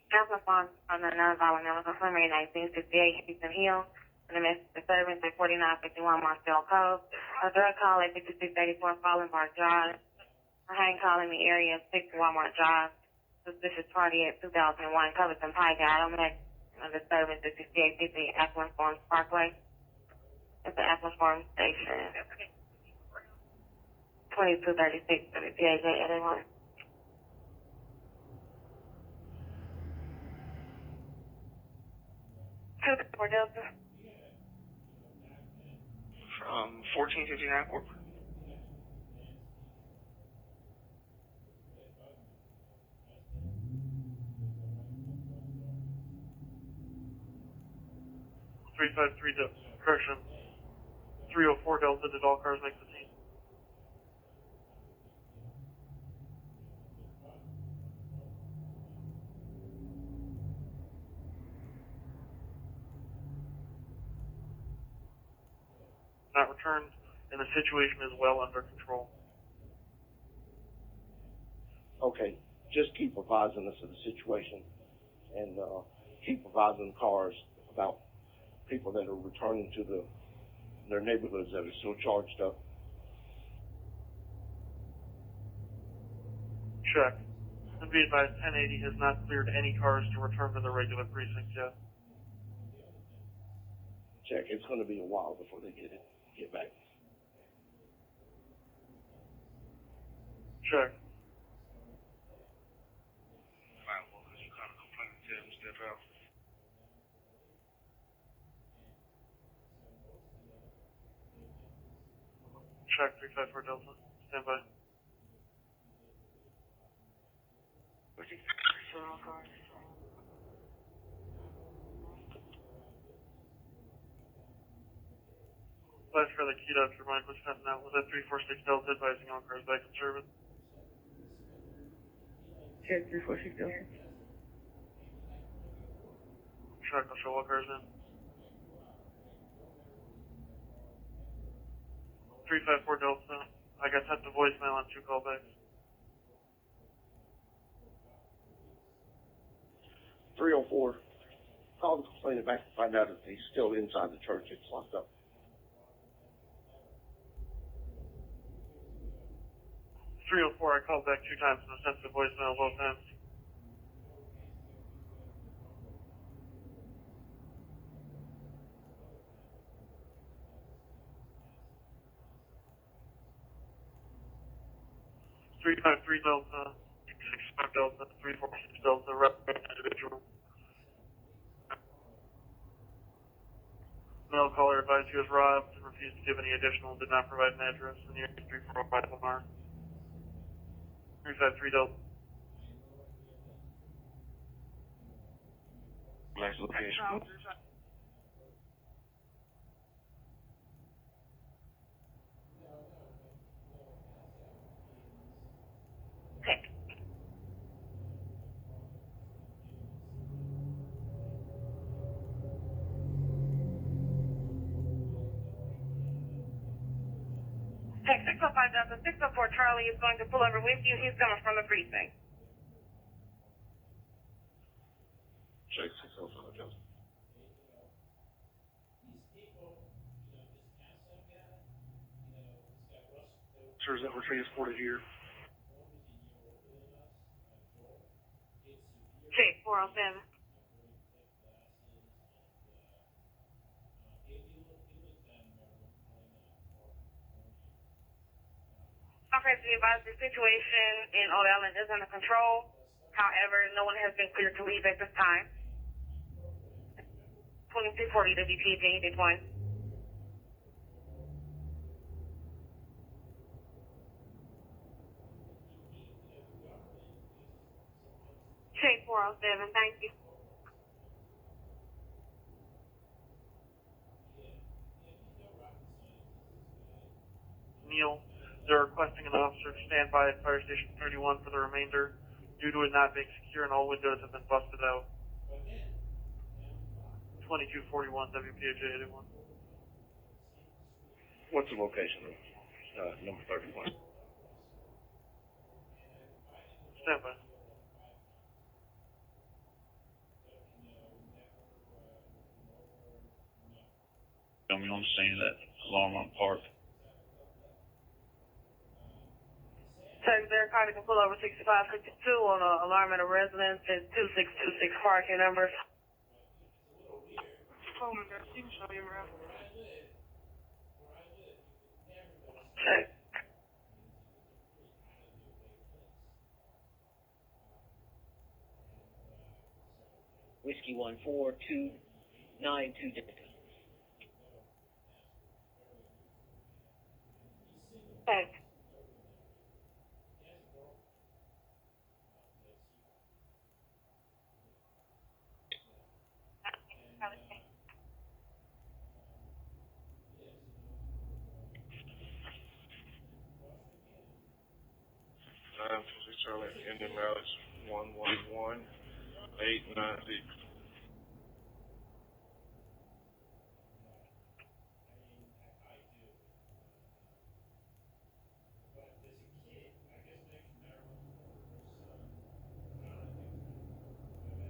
Speaker 2: Council funds on the nonviolent element of Summary 1968 Houston Hill. The domestic disturbance at 4951 Marcel Cove. A drug call at 5684 Fallen Bar Drive. A hang call in the area of 6 Walmart Drive. Suspicious party at 2001 Covington Pike. Automatic disturbance at 6850 Affluent Farms Parkway. At the Affluent Farms Station. 2236 for the PAJ at anyone. For Delta.
Speaker 1: From 1459 corporate.
Speaker 4: Correction. 304 Delta, did all cars make the scene? Not returned, and the situation is well under control.
Speaker 9: Okay, just keep advising us of the situation, and keep advising cars about people that are returning to their neighborhoods that are still charged up.
Speaker 4: Check. And be advised, 1080 has not cleared any cars to return to the regular precinct yet.
Speaker 9: Check. It's going to be a while before they get back.
Speaker 4: Check.
Speaker 1: Fine, well, because you kind of complain and tell them to step out.
Speaker 4: Check 354 Delta. Stand by. Last for the keyed up, your mind was sent out. Was that 346 Delta advising all cars back in service?
Speaker 2: Check 346 Delta.
Speaker 4: Check, I'll show all cars in. 354 Delta. I got sent to voicemail on 2 callbacks.
Speaker 9: 304. Call the complainant back to find out if he's still inside the church. It's locked up.
Speaker 4: 304, I called back 2 times and I sent the voicemail both times. .353 Delta, 65 Delta, 346 Delta, represent individual. Mail caller advised he was robbed and refused to give any additional and did not provide an address in the area 3405 Lamar. 353 Delta.
Speaker 3: Last location.
Speaker 2: Check 605 Delta. 604 Charlie is going to pull over with you. He's coming from the precinct.
Speaker 3: Check 605 Delta.
Speaker 4: Sure, is that we're transported here?
Speaker 2: Check 407.
Speaker 6: Okay, so you advise the situation in Old Island is under control. However, no one has been cleared to leave at this time. 2240 WPG, this one. Shade 407, thank you.
Speaker 4: Neil, they're requesting an officer to stand by at Fire Station 31 for the remainder due to it not being secure and all windows have been busted out. 2241 WPHA 81.
Speaker 22: What's the location of number 31?
Speaker 4: Stand by.
Speaker 11: Tell me on the scene of that alarm on park.
Speaker 6: Secretary Carter can pull over 6552 on an alarm at a residence at 2626 parking numbers.
Speaker 2: Oh my gosh, you can show me around.
Speaker 6: Check.
Speaker 7: Whiskey 14292 Delta.
Speaker 6: Check.
Speaker 15: Charlie, Indian mileage 111896.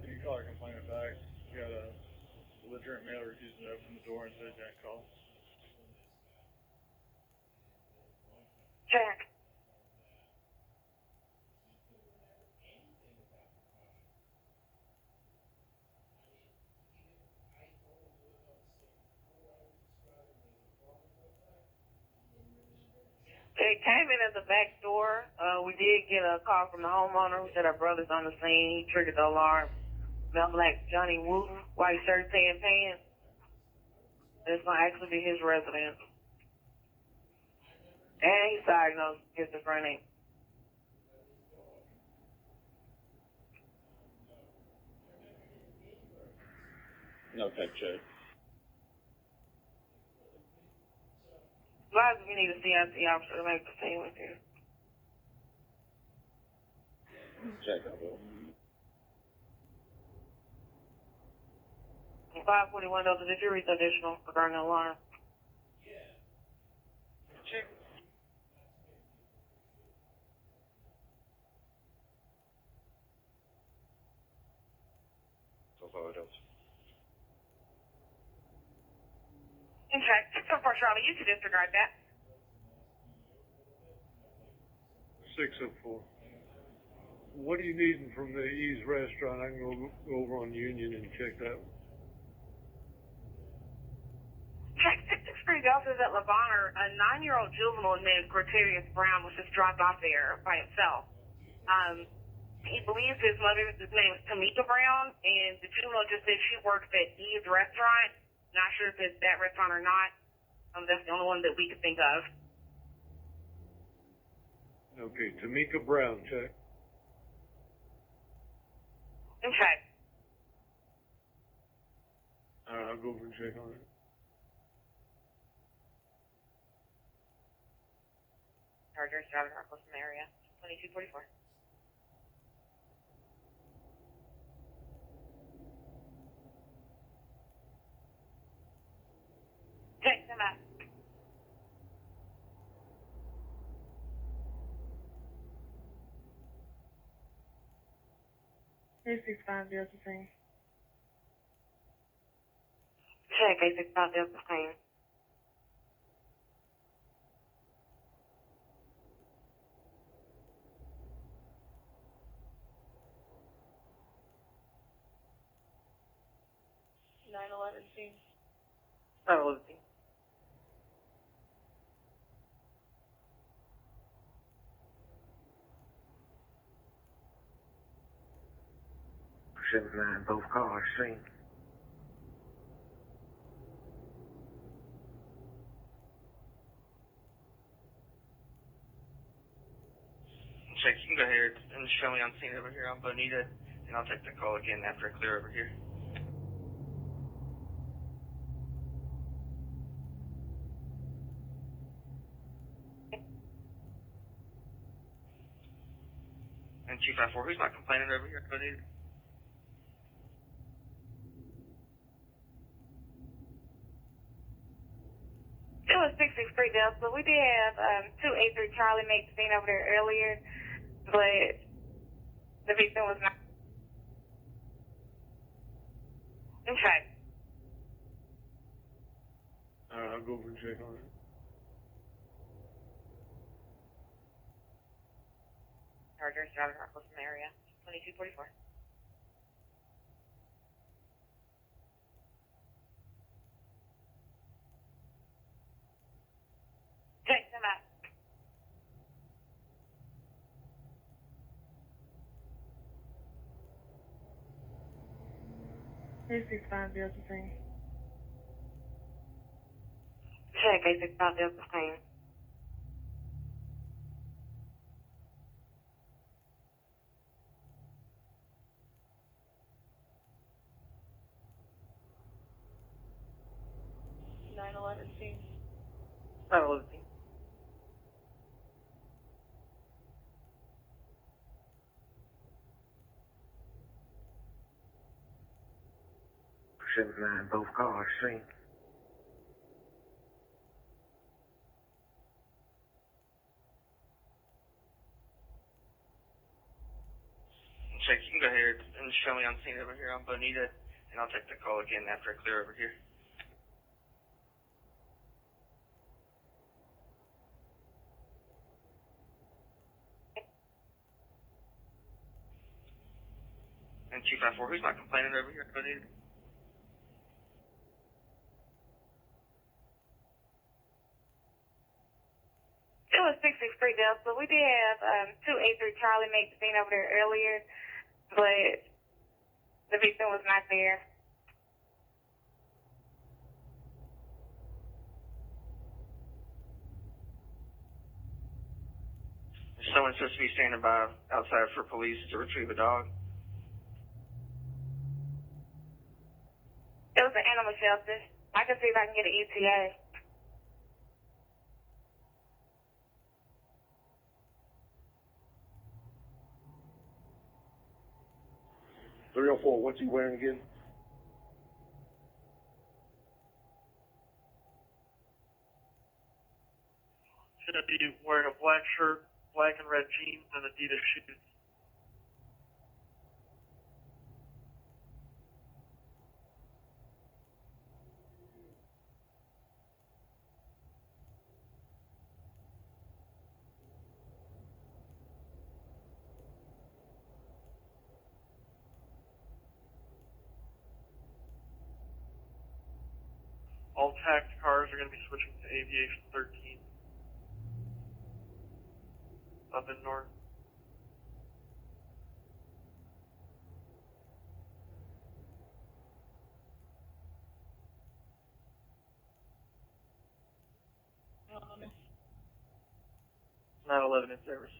Speaker 11: You can call her complaint back. You got a belligerent male refusing to open the door and says that call.
Speaker 6: Check. It came in at the back door. We did get a call from the homeowner who said our brother's on the scene. He triggered the alarm. Male black Johnny Wooten, white shirt, tan pants. This might actually be his residence. And he's diagnosed with schizophrenic.
Speaker 11: No tech check.
Speaker 6: Advise if you need a CIC officer to make the scene with you.
Speaker 11: Check that.
Speaker 6: 541 Delta, did you reach additional regarding the alarm? Check.
Speaker 22: So far, Delta.
Speaker 6: In fact, so far, Charlie, you should disregard that.
Speaker 19: 604. What are you needing from the Ease Restaurant? I can go over on Union and check that one.
Speaker 6: Check 663 Delta is at Lavonner. A 9-year-old juvenile named Gregarious Brown was just dropped off there by himself. He believes his mother's name is Tamika Brown, and the juvenile just said she works at Ease Restaurant. Not sure if it's that restaurant or not. That's the only one that we could think of.
Speaker 19: Okay, Tamika Brown, check.
Speaker 6: Okay.
Speaker 19: I'll go over and check on it.
Speaker 6: Chargers, driving around close in the area. 2244. Okay, come back.
Speaker 2: This is 5 Delta scene.
Speaker 6: Check 865 Delta scene.
Speaker 2: Scene.
Speaker 6: 911 scene.
Speaker 16: 7-9, both cars seen.
Speaker 8: Check, you can go ahead and show me on scene over here on Bonita, and I'll take the call again after I clear over here. And 254, who's not complaining over here at Bonita?
Speaker 2: It was 663 Delta. We did have 283 Charlie make the scene over there earlier, but the victim was not. Okay.
Speaker 19: I'll go over and check on it.
Speaker 6: Chargers driving reckless in the area. 2244.
Speaker 2: Check them out.
Speaker 6: Basic 5 Delta scene.
Speaker 2: Check basic 5 Delta scene.
Speaker 6: scene.
Speaker 20: 911 scene.
Speaker 16: Both cars seen.
Speaker 8: Check, you can go ahead and show me on scene over here on Bonita, and I'll take the call again after I clear over here. And 254, who's not complaining over here at Bonita?
Speaker 2: It was 663 Delta. We did have 283 Charlie make the scene over there earlier, but the victim was not there.
Speaker 8: Someone's supposed to be standing by outside for police to retrieve a dog.
Speaker 2: It was an animal shelter. I can see if I can get an ETA.
Speaker 9: 304, what's he wearing again?
Speaker 4: Should be wearing a black shirt, black and red jeans, and Adidas shoes. All taxi cars are going to be switching to Aviation 13 up in north.
Speaker 20: Um, 911 in service.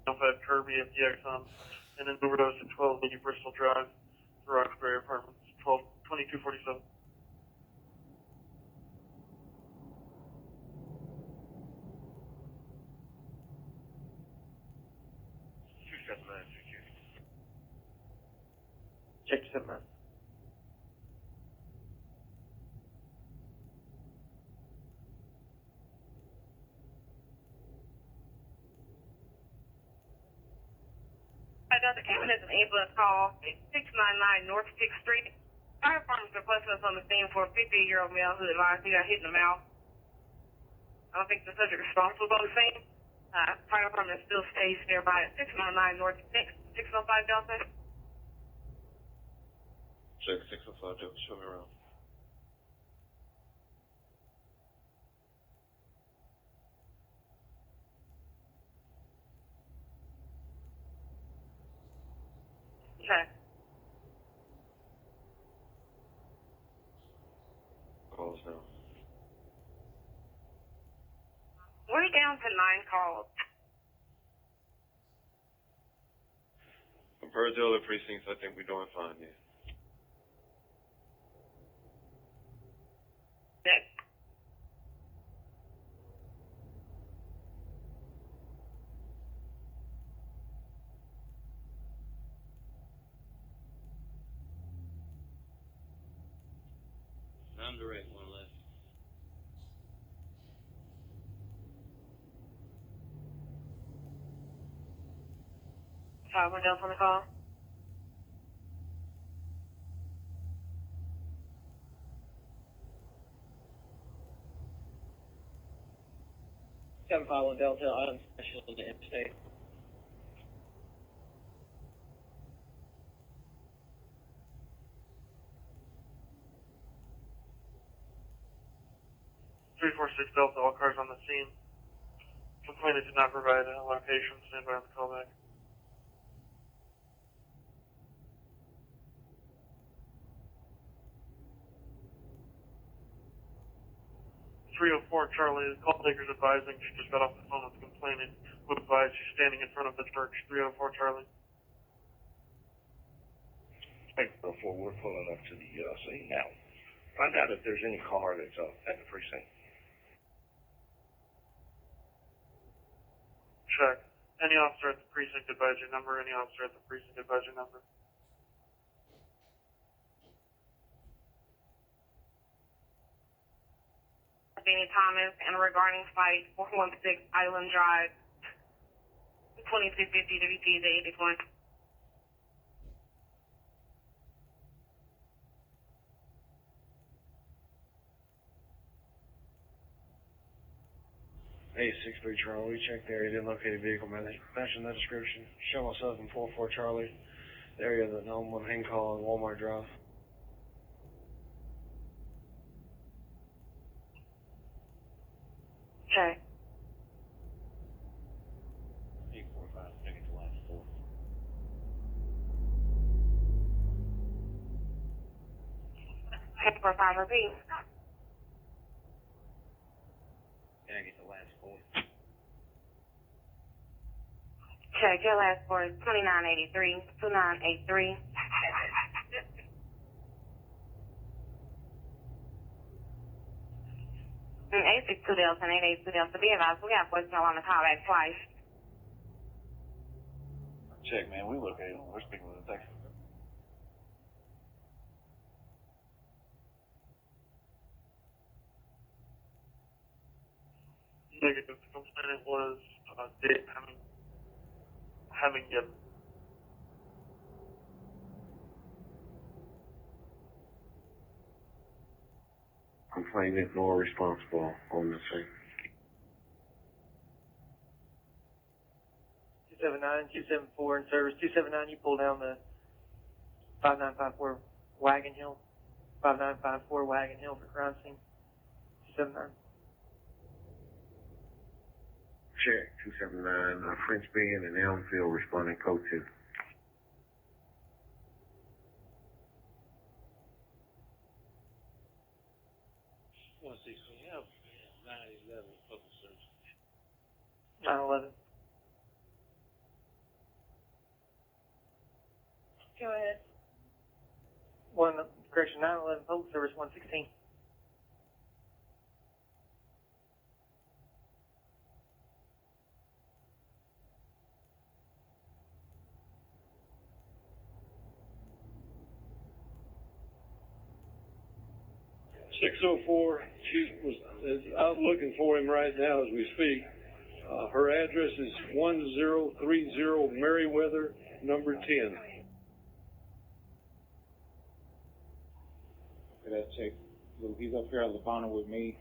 Speaker 4: Had Kirby at the Exxon, and then overdose at 1280 Bristol Drive, the Roxbury Apartments, 2247.
Speaker 20: Check 7-9.
Speaker 2: I got the ambulance and ambulance call 699 North 6th Street. Fire department's requesting us on the scene for a 50-year-old male who advised he got hit in the mouth. I don't think the subject responsible on the scene. Fire department still stays nearby at 699 North 6th, 605 Delta.
Speaker 15: Check 605 Delta, show me around.
Speaker 6: Check.
Speaker 10: Calls now.
Speaker 6: We're down to 9 calls.
Speaker 10: Compared to other precincts, I think we're doing fine, yeah.
Speaker 6: Check.
Speaker 18: I'm direct, one left.
Speaker 6: We're done on the call.
Speaker 7: Seven Following Delta, Autumn Special in the interstate.
Speaker 4: Three four six Delta, all cars on the scene. Complainant did not provide a location. Stand by on the callback. Charlie, the call taker's advising she just got off the phone with the complainant. Would advise she's standing in front of the church. 304 Charlie.
Speaker 9: Hey, before we're pulling up to the scene now, find out if there's any car that's at the precinct.
Speaker 4: Check. Any officer at the precinct advise your number. Any officer at the precinct advise your number.
Speaker 6: Danny Thomas, and regarding flight 416 Island Drive, 2250 WT to 81.
Speaker 14: Hey, 63 Charlie, check the area, then located vehicle matching that description. Show myself in 44 Charlie, the area of the 911 hang call on Walmart Drive.
Speaker 6: Okay.
Speaker 11: 845, take it to last 4.
Speaker 6: Check for 5 repeat.
Speaker 7: Can I get the last 4?
Speaker 6: Check, your last 4 is 2983, 2983. And 862 Delta and 882 Delta, be advised, we got voicemail on the callback twice.
Speaker 11: Check, man, we located them. We're speaking with the Texas.
Speaker 4: Negative. The complainant was having yet.
Speaker 10: Complainant nor responsible on the scene.
Speaker 20: 279, 274 in service. 279, you pull down the 5954 Wagon Hill. 5954 Wagon Hill for crime scene. 279.
Speaker 10: Check. 279, French Bend and Elmfield responding code 2.
Speaker 18: We have 911 public service.
Speaker 20: 911.
Speaker 6: Go ahead.
Speaker 20: Correction, 911 public service 116.
Speaker 19: I'm looking for him right now as we speak. Her address is 1030 Merriweather, number 10.
Speaker 21: Okay, that's check. He's up here on the phone with me.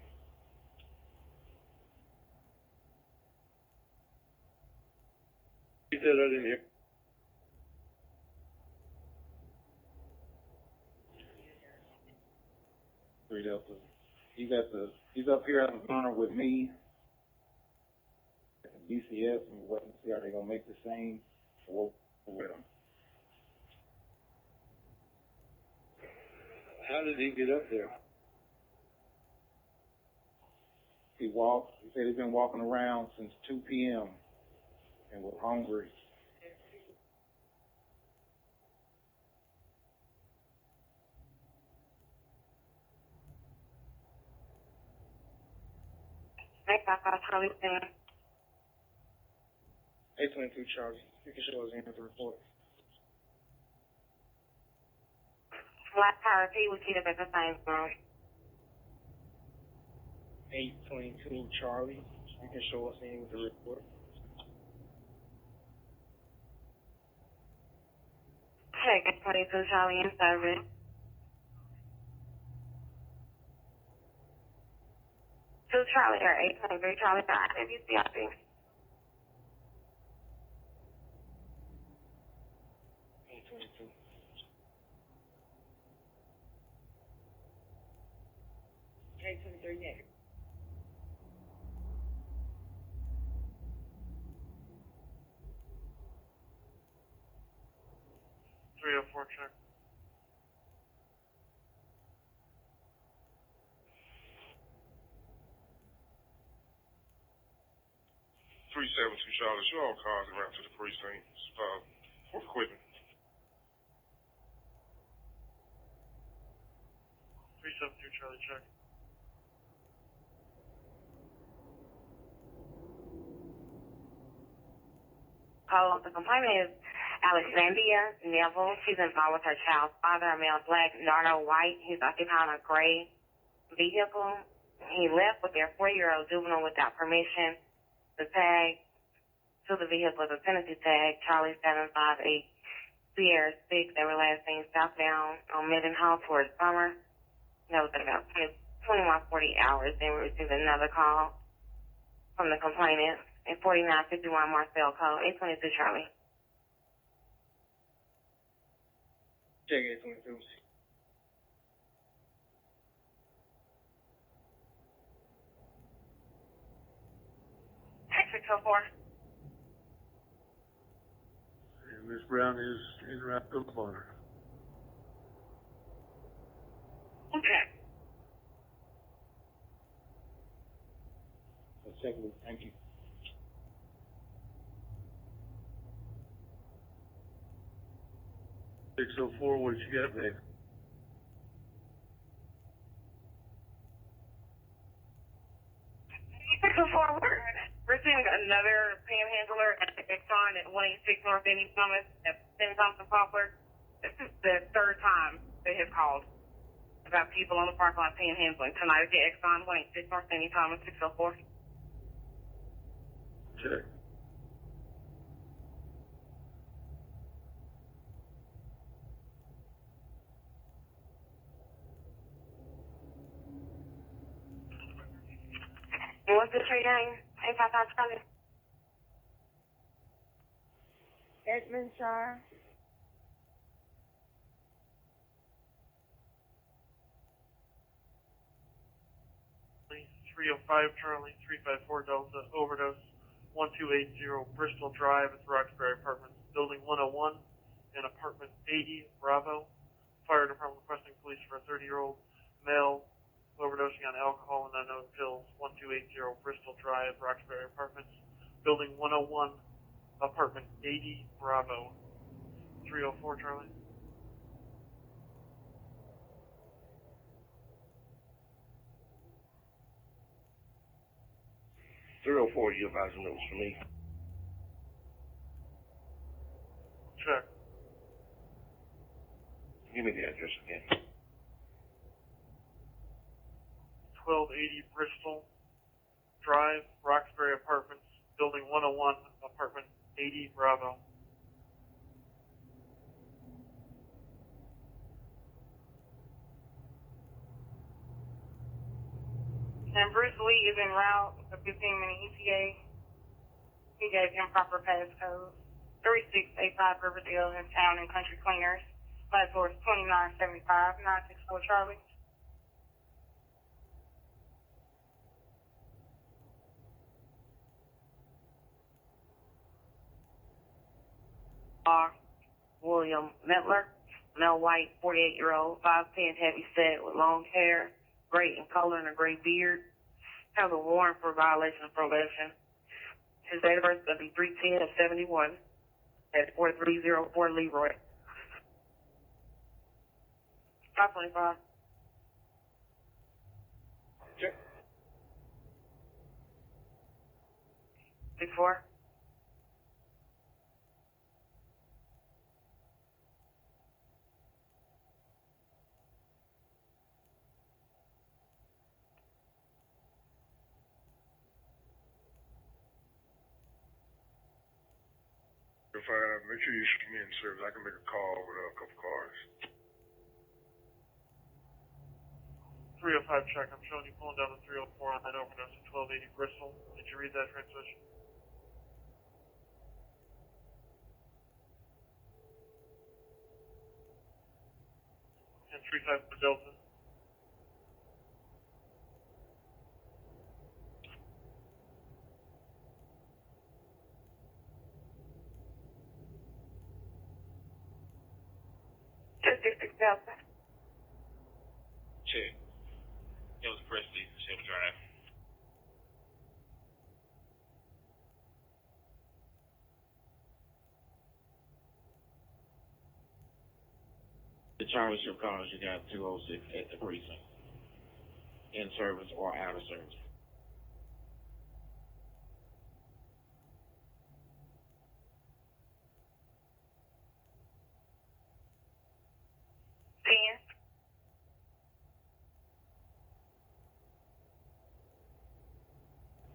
Speaker 19: He said I didn't hear.
Speaker 21: Three Delta. He's up here on the corner with me. DCS, and we're waiting to see are they gonna make the same or with him.
Speaker 19: How did he get up there?
Speaker 21: He walked. He said he's been walking around since 2 p.m. and was hungry.
Speaker 2: Next, I call Charlie Stan.
Speaker 16: 822 Charlie. You can show us in the report.
Speaker 2: Last time I repeat, we keep it at the same room.
Speaker 16: 822 Charlie. You can show us in with the report.
Speaker 2: Check 822 Charlie in service. 2 Charlie or 823 Charlie for IWCIP.
Speaker 16: 822.
Speaker 6: next.
Speaker 4: Check.
Speaker 15: 372 Charlie, show all cars around to the precinct for equipment.
Speaker 4: 372 Charlie, check.
Speaker 2: Call the complainant is Alexandria Neville. She's involved with her child's father, a male black Nardo White. He's occupying a gray vehicle. He left with their 4-year-old juvenile without permission. The tag to the vehicle is a Tennessee tag, Charlie 758 Sierra 6. They were last seen southbound on Mendenhall towards Summer. That was at about 21:40 hours. Then we received another call from the complainant at 4951 Marcel Code, 822 Charlie.
Speaker 16: Check 822.
Speaker 2: Exit 4.
Speaker 19: And Miss Brown is en route to the corner.
Speaker 2: Okay.
Speaker 21: Secondly, thank you.
Speaker 19: .604, what you got, babe?
Speaker 2: Forward. Receiving another panhandler at the Exxon at 186 North Indian Thomas at St. Thompson Poplar. This is the third time they have called about people on the parking lot panhandling. Tonight at the Exxon, 186 North Indian Thomas, 604.
Speaker 19: Check.
Speaker 2: And what's the street name? 855 Charlie.
Speaker 6: Edmondshire.
Speaker 4: Charlie, 354 Delta, overdose, 1280 Bristol Drive at the Roxbury Apartments, Building 101, and Apartment 80, Bravo. Fire Department requesting police for a 30-year-old male overdosing on alcohol and unknown pills, 1280 Bristol Drive, Roxbury Apartments, Building 101, Apartment 80, Bravo. 304 Charlie.
Speaker 9: You advise them that was for me.
Speaker 4: Check.
Speaker 9: Give me the address again.
Speaker 4: 1280 Bristol Drive, Roxbury Apartments, Building 101, Apartment 80, Bravo.
Speaker 2: And Bruce Lee is en route with a 15-minute ETA. He gave improper passcode. 3685 Riverdale in Town and Country Cleaners. Last word is 2975 964 Charlie. William Mittler,
Speaker 6: male white, 48-year-old, 5'10", heavy set with long hair, gray in color and a gray beard. Has a warrant for violation of probation. His date of birth is going to be 3/10/71 at 4304 Leroy. 525.
Speaker 9: Check.
Speaker 6: 64.
Speaker 5: Make sure you shoot me in service. I can make a call with a couple cars.
Speaker 4: 305 check. I'm showing you pulling down the 304 on that overdose at 1280 Bristol. Did you read that transmission? And 35 for Delta.
Speaker 6: Delta.
Speaker 1: Check. It was Presley, Chevy Drive.
Speaker 22: The Charleston cars, you got 206 at the precinct. In service or out of service.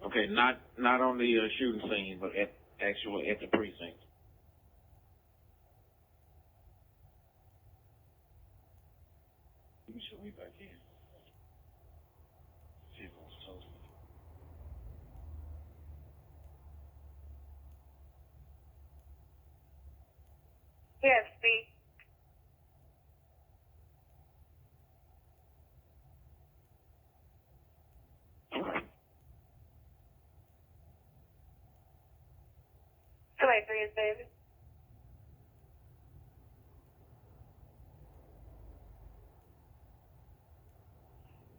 Speaker 22: Okay, not on the shooting scene, but at the precinct. You can show me back in. See if it's toasted.
Speaker 6: Yes, speak.
Speaker 22: Okay.
Speaker 6: 283 is David.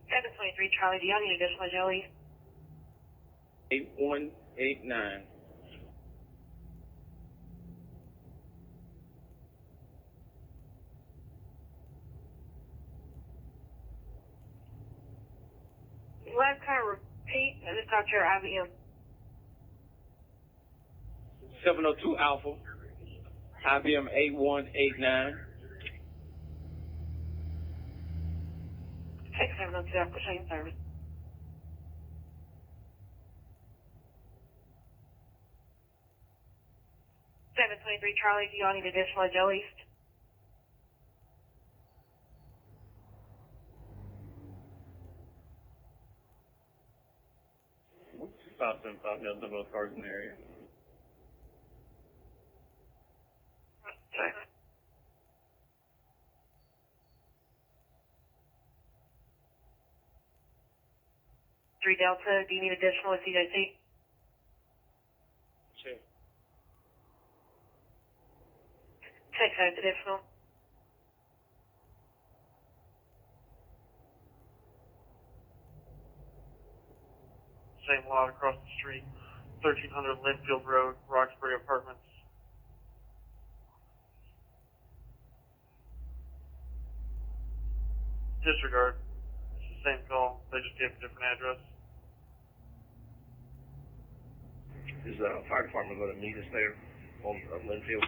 Speaker 6: David 23, Charlie. Do y'all need additional jelly?
Speaker 16: 8189.
Speaker 6: Last time, repeat. I just got your IBM.
Speaker 16: 702 Alpha. IBM 8189.
Speaker 6: Take 702 Alpha, change service. Seven 23 Charlie, do y'all need additional jellies?
Speaker 18: Five 575 Delta, both cars in the area.
Speaker 6: Sorry. 3 Delta, do you need additional with CJC?
Speaker 16: Check.
Speaker 6: Check out additional.
Speaker 4: Same lot across the street. 1300 Linfield Road, Roxbury Apartments. Disregard. It's the same call. They just gave a different address.
Speaker 9: Is the fire department going to meet us there on Linfield?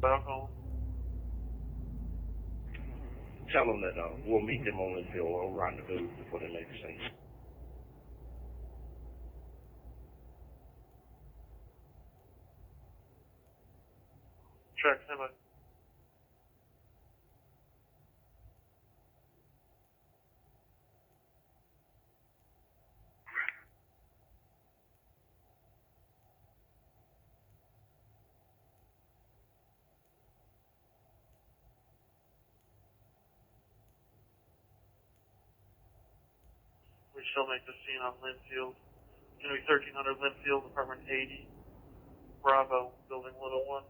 Speaker 4: Alcohol.
Speaker 9: Tell them that we'll meet them on Linfield or around the booth before they make the scene.
Speaker 4: Track semi. We shall make the scene on Linfield. It's going to be 1300 Linfield, apartment 80, Bravo, building 101.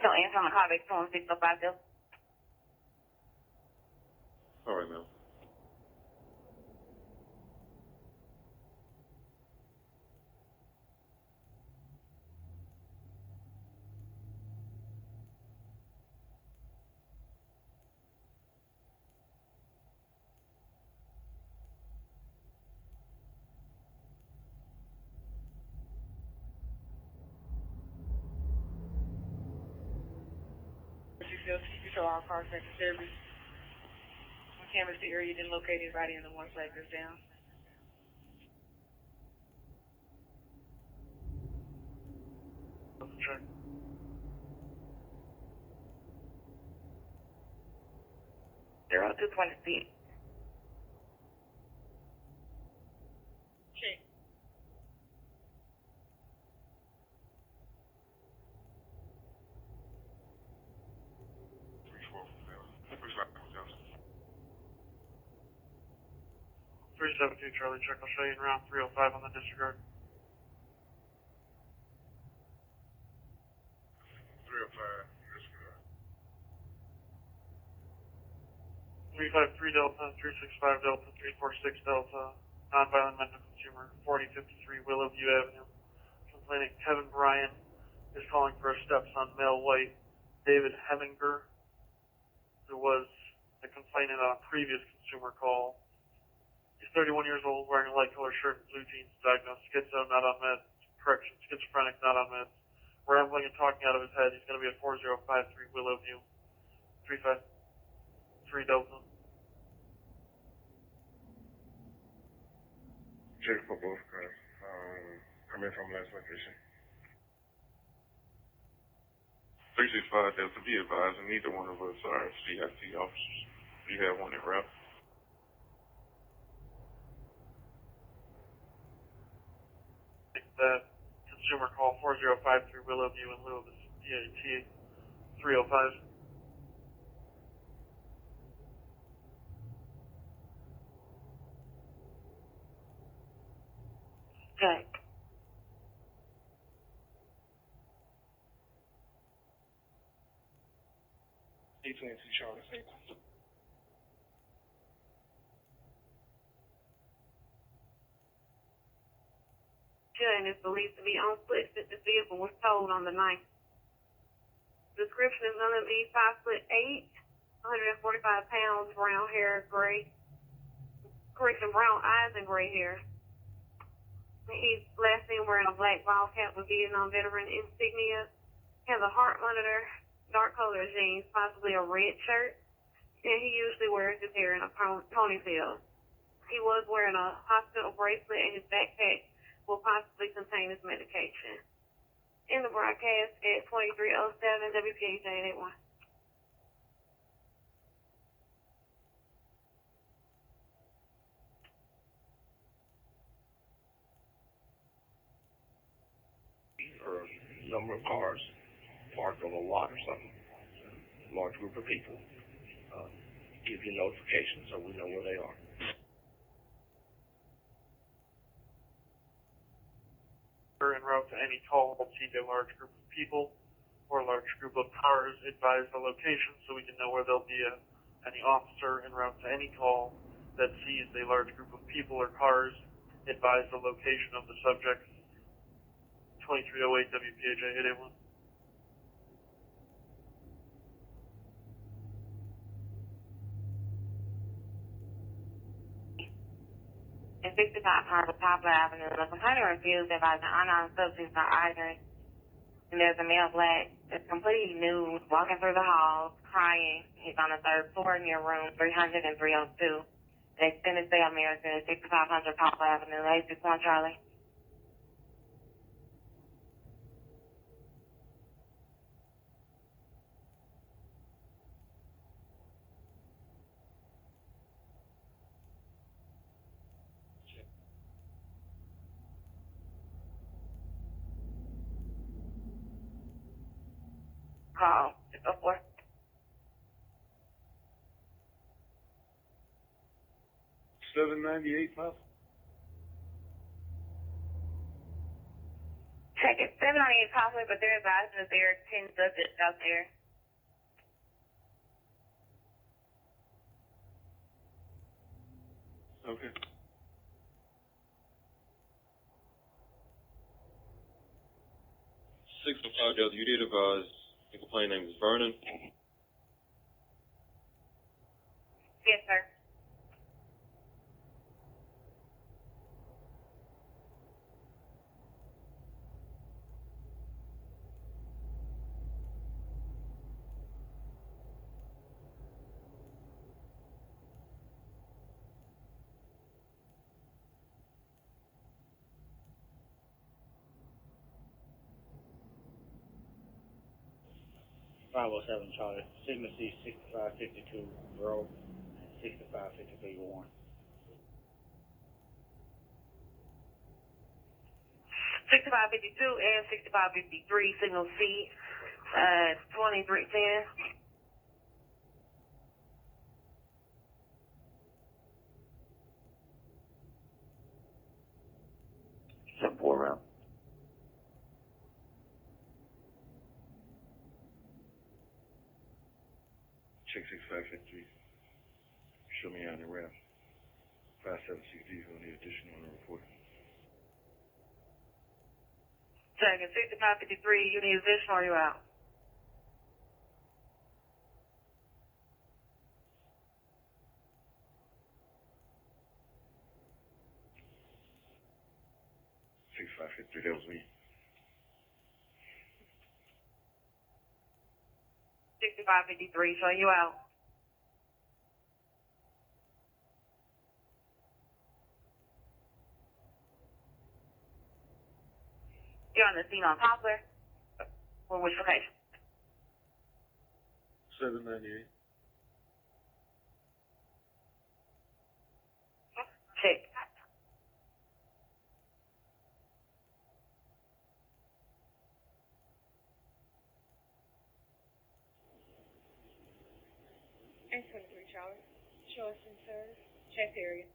Speaker 6: There's no answer on the call back to 605 Delta.
Speaker 15: All right, ma'am.
Speaker 6: You show all cars back to service. On canvas, the area didn't locate anybody in the one flag goes down.
Speaker 4: Check.
Speaker 6: 0226. Check.
Speaker 4: Three 372 Charlie, check. I'll show you in round 305 on the disregard.
Speaker 5: 305, disregard.
Speaker 4: 353 Delta, 365 Delta, 346 Delta, nonviolent mental consumer, 4053 Willowview Avenue. Complaining Kevin Bryan is calling for a stepson, male white, David Heminger, who was the complainant on a previous consumer call. He's 31 years old, wearing a light colored shirt and blue jeans, diagnosed schizo, not on meds. Correction, schizophrenic, not on meds. Rambling and talking out of his head. He's going to be at 4053 Willowview, 353 Delta.
Speaker 5: Check for both cars. Coming from last location.
Speaker 15: 365 Delta, be advised, and neither one of us are CIT officers. You have one in route.
Speaker 4: That consumer call 4053 Willowview in lieu of a CIT 305.
Speaker 6: Check.
Speaker 21: AT&T Charlie, say
Speaker 2: And is believed to be on foot since the vehicle was towed on the 9th. Description is going to be 5'8", 145 pounds, brown hair, gray, brown eyes and gray hair. He's last seen wearing a black ball cap with Vietnam veteran insignia. Has a heart monitor, dark colored jeans, possibly a red shirt, and he usually wears his hair in a ponytail. He was wearing a hospital bracelet, and his backpack will possibly contain his medication. In the broadcast at 2307 WPHA 81.
Speaker 9: Or a number of cars parked on a lot or something. A large group of people. Give you notifications so we know where they are.
Speaker 4: En route to any call, see a large group of people or a large group of cars, advise the location so we can know where there'll be any officer en route to any call that sees a large group of people or cars, advise the location of the subject. 2308 WPHA 881.
Speaker 6: In 65 Harbor Poplar Avenue, the complainant refused to advise an unarmed subject on either. And there's a male black that's completely nude, walking through the halls, crying. He's on the 3rd floor near room 300 and 302. The extended stay American, 6500 Poplar Avenue, 861 Charlie. Call 604. Check it. 798 Poplar, but they're advising that there are 10 subjects out there.
Speaker 15: Okay. 605 Delta, you did advise the complaint name is Vernon.
Speaker 6: Yes, sir.
Speaker 18: .507 Charlie, Sigma C 6552 Grove, 6553 Warren.
Speaker 6: 6552 and 6553, signal C, 2310.
Speaker 9: Some four round.
Speaker 5: Check 6553. Show me on the ramp. 576D, we'll need additional on the report.
Speaker 6: Second, 6553, you need additional or you out?
Speaker 5: That was me.
Speaker 6: 6553, so you out. You're on the scene on Poplar. Or which location?
Speaker 5: 798.
Speaker 6: Check.
Speaker 12: A23 Charlie. Show us in service. Check area.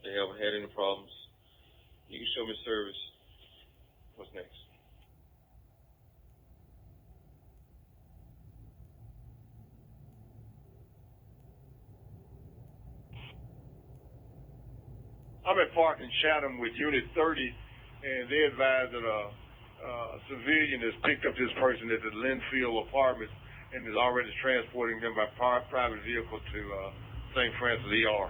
Speaker 15: They haven't had any problems. You can show me service. What's next?
Speaker 5: I'm at Park in Chatham with Unit 30, and they advise that a civilian has picked up this person at the Linfield Apartments and is already transporting them by private vehicle to St. Francis ER.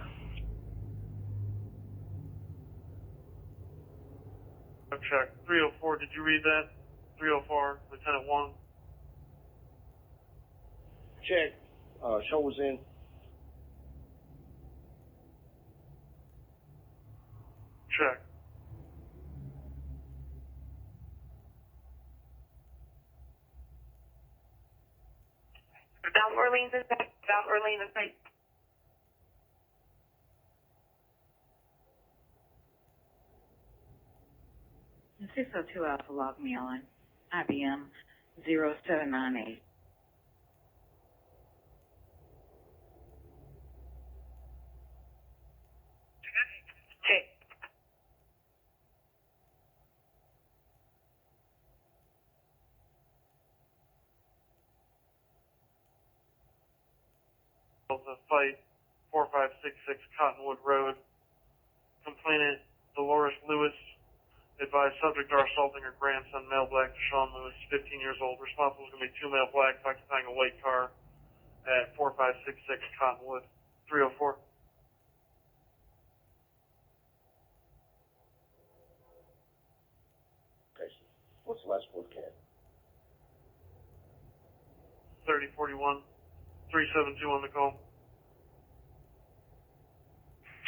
Speaker 4: Check. 304, did you read that? 304, Lieutenant 1.
Speaker 9: Check. Show was in.
Speaker 4: Check.
Speaker 6: South Orleans is back. South Orleans is back.
Speaker 17: The 602 Alpha log me on IBM 0798.
Speaker 6: Check.
Speaker 4: The fight, 4566 Cottonwood Road. Complainant Dolores Lewis advised subject are assaulting her grandson, male black Deshaun Lewis, 15 years old. Responsible is going to be two male blacks occupying a white car at 4566 Cottonwood. 304.
Speaker 9: Okay. What's the last word, Cat?
Speaker 4: 3041. 372 on the call.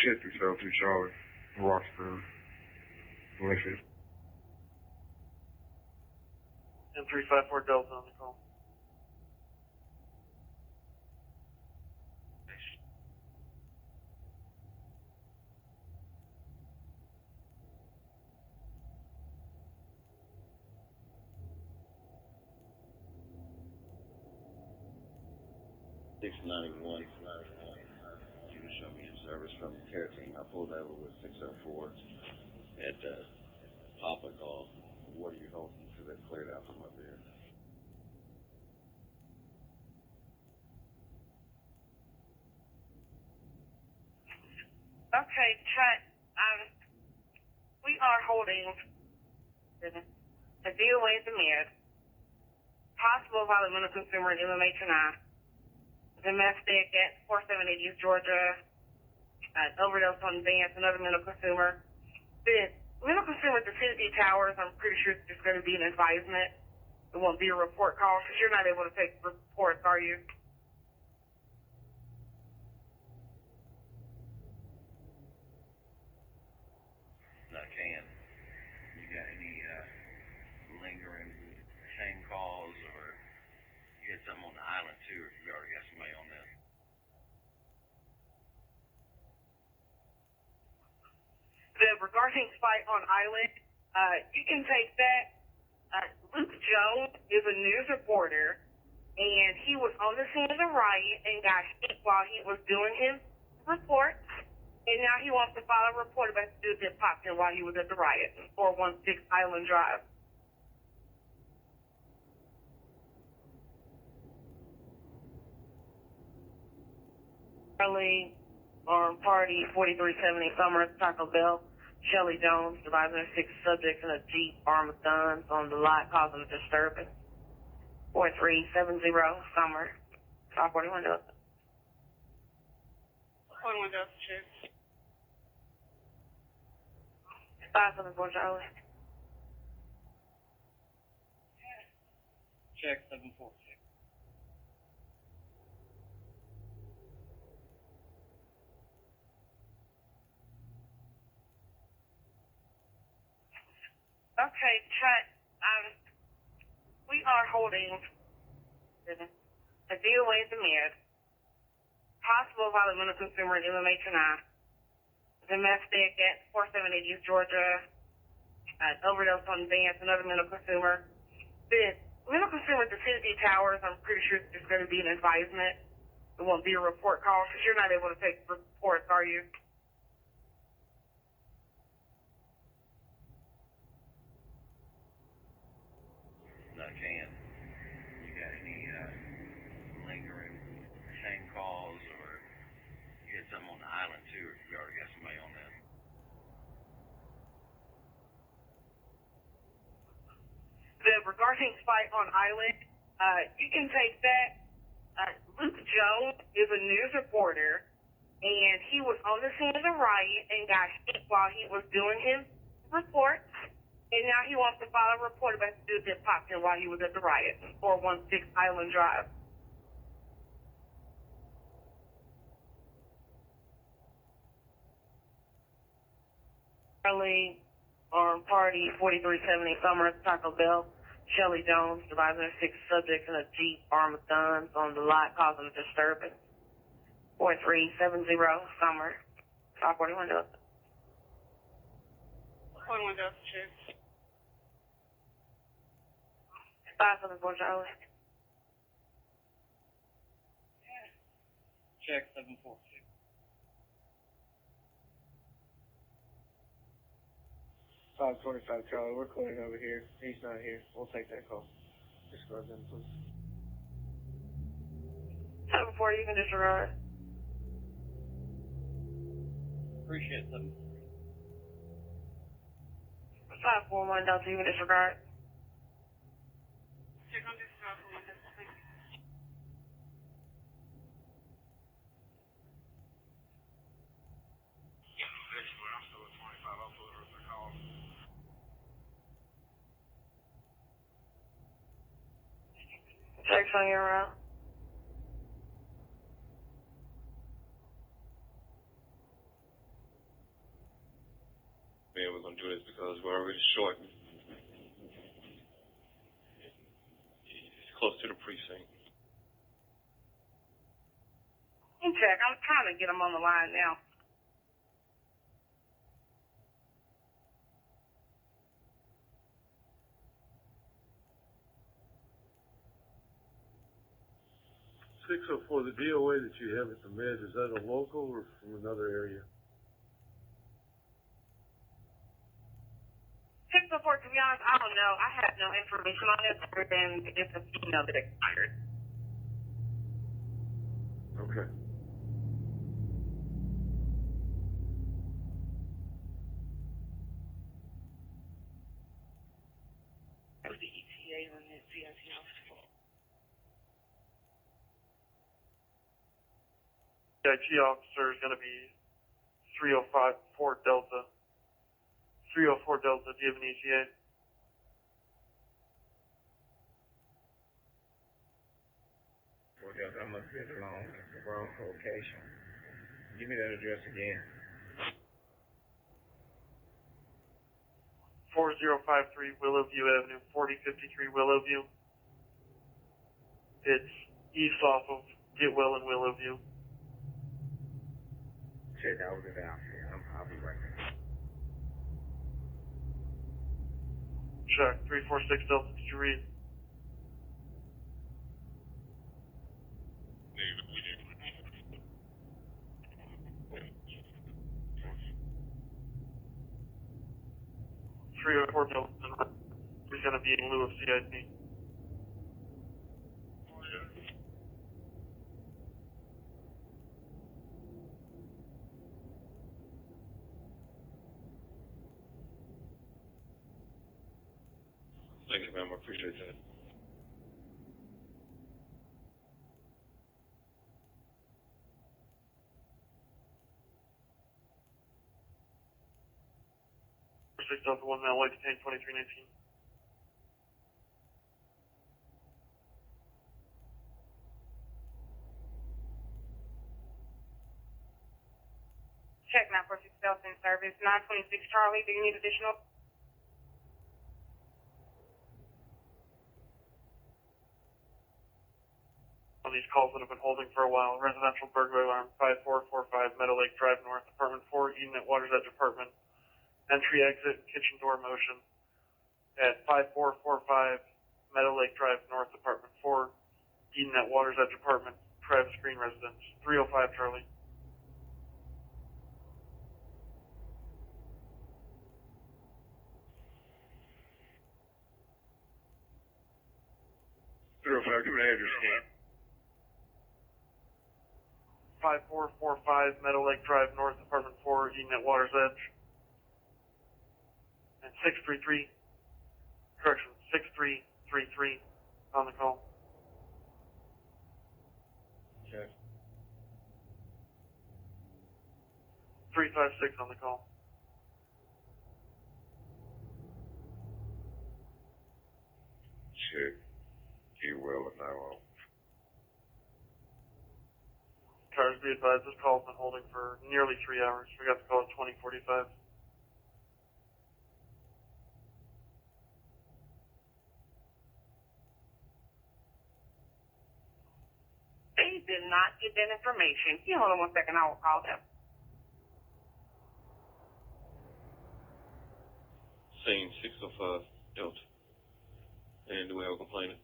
Speaker 5: Check 372 Charlie, Roxbury, Memphis.
Speaker 4: And 354 Delta on the call.
Speaker 15: $691. You can show me inside.
Speaker 10: service from the care team. I pulled over with 604 at Papa call. What are you hoping to get cleared out from up here?
Speaker 6: Okay, Chet, we are holding a DOA at the Med, possible violent mental consumer in MMA tonight, domestic at 478 East Georgia, overdose on Vance, another mental consumer. The mental consumer at the City Towers, I'm pretty sure it's just going to be an advisement. It won't be a report call because you're not able to take reports, are you?
Speaker 3: I can. You got any lingering shame calls, or you had something on the island too, or you already got somebody on that?
Speaker 6: Regarding fight on island, you can take that. Luke Jones is a news reporter, and he was on the scene of the riot and got hit while he was doing his report. And now he wants to file a report about the dude that popped him while he was at the riot, 416 Island Drive. Charlie, Party, 4370 Summer, Taco Bell, Shelly Jones, surviving 6 subjects in a Jeep armed with guns on the lot causing a disturbance. 4370 Summer, 541 Delta.
Speaker 2: 41 Delta, check.
Speaker 6: 574 Charlie.
Speaker 20: Check 746.
Speaker 6: Okay, Chet, we are holding a DOA at the Med, possible violent mental consumer in MMA tonight, domestic at 478 East Georgia, overdose on Vance, another mental consumer. The mental consumer at the City Towers, I'm pretty sure it's just going to be an advisement. It won't be a report call because you're not able to take reports, are you?
Speaker 3: I can. You got any lingering shame calls, or you had something on the island too, or you already got somebody on that?
Speaker 6: Regarding fight on island, you can take that. Luke Jones is a news reporter, and he was on the scene of the riot and got hit while he was doing his report. And now he wants to file a report about the dude that popped him while he was at the riot, 416 Island Drive. Charlie, Party, 4370 Summer, Taco Bell, Shelly Jones, surviving 6 subjects in a Jeep armed with guns on the lot causing a disturbance. 4370 Summer, 541 Delta.
Speaker 2: 41 Delta, check.
Speaker 6: 574 Charlie.
Speaker 20: Check 746.
Speaker 14: 525 Charlie, we're clearing over here. He's not here. We'll take that call. Disregard them, please.
Speaker 6: 740, you can disregard.
Speaker 20: Appreciate them.
Speaker 6: 541 Delta, you can disregard.
Speaker 2: Check on this 541 Delta, thank you.
Speaker 1: I'm still at 25. I'll pull the call.
Speaker 6: Checks on your route.
Speaker 10: Man, we're gonna do this because we're already short. It's close to the precinct.
Speaker 6: Check, I'm trying to get him on the line now.
Speaker 19: 604, the DOA that you have at the Med, is that a local or from another area?
Speaker 6: 604, to be honest, I don't know. I have no information on it other than it's a female that expired.
Speaker 19: Okay.
Speaker 6: That was the ETA on that CIT officer.
Speaker 4: CIT officer is going to be 304 Delta. 304 Delta, do you have an ETA?
Speaker 16: Well, Delta, I must be alone. It's the wrong location. Give me that address again.
Speaker 4: 4053 Willowview Avenue, 4053 Willowview. It's east off of Getwell and Willowview.
Speaker 16: Check out the outfit. I'll be right there.
Speaker 4: Check. 346 Delta, did you read?
Speaker 15: Negative, we did.
Speaker 4: 304 Delta is going to be in lieu of CIT.
Speaker 15: Thank you, ma'am. I appreciate that.
Speaker 4: Six Delta 1 mile, white detain 2319.
Speaker 2: Check 946 Delta in service. 926 Charlie, do you need additional?
Speaker 4: On these calls that have been holding for a while, residential burglary alarm 5445 Meadow Lake Drive North, apartment 4, Eden at Water's Edge apartment. Entry, exit, kitchen door motion at 5445 Meadow Lake Drive North, apartment 4, Eden at Water's Edge apartment, Travis Green residence, 305 Charlie.
Speaker 5: Give me the address again.
Speaker 4: 5445 Meadow Lake Drive North, apartment 4, Eden at Water's Edge. And 633, correction, 6333 on the call.
Speaker 19: Check.
Speaker 4: 356 on the call.
Speaker 10: Check. Getwell and now.
Speaker 4: Cars, be advised, this call's been holding for nearly 3 hours. We got the call at 2045.
Speaker 6: They did not get that information. You hold on 1 second, I will call them.
Speaker 15: Scene 605 Delta. And do we have a complainant?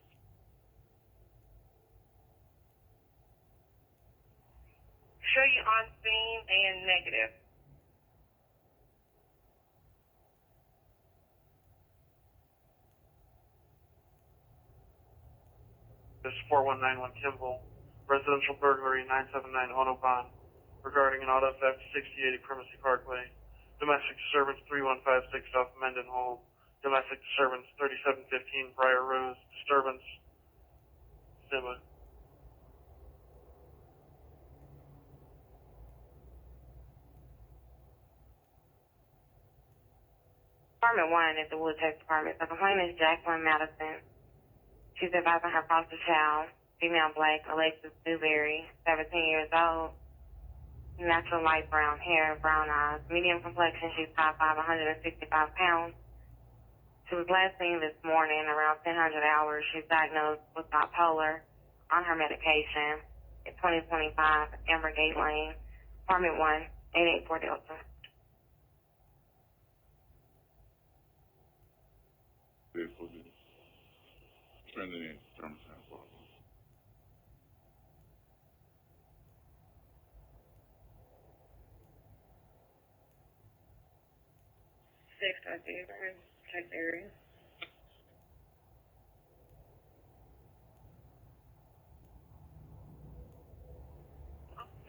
Speaker 6: Show you on scene and negative.
Speaker 4: This is 4191 Kimball, residential burglary 979 Autobahn, regarding an auto theft 6080 Primacy Parkway, domestic disturbance 3156 off Mendenhall, domestic disturbance 3715 Briar Rose, disturbance, Simba.
Speaker 2: Department 1 at the Wood Tech Department. The complainant is Jacqueline Madison. She's advising her foster child, female black, Alexis Newberry, 17 years old, natural light brown hair, brown eyes, medium complexion. She's 5'5", 165 pounds. She was last seen this morning around 1000 hours. She's diagnosed with bipolar, on her medication, at 2025 Amber Gate Lane, Department 1, 884 Delta.
Speaker 15: Trending in terms of
Speaker 6: right there. Check the area.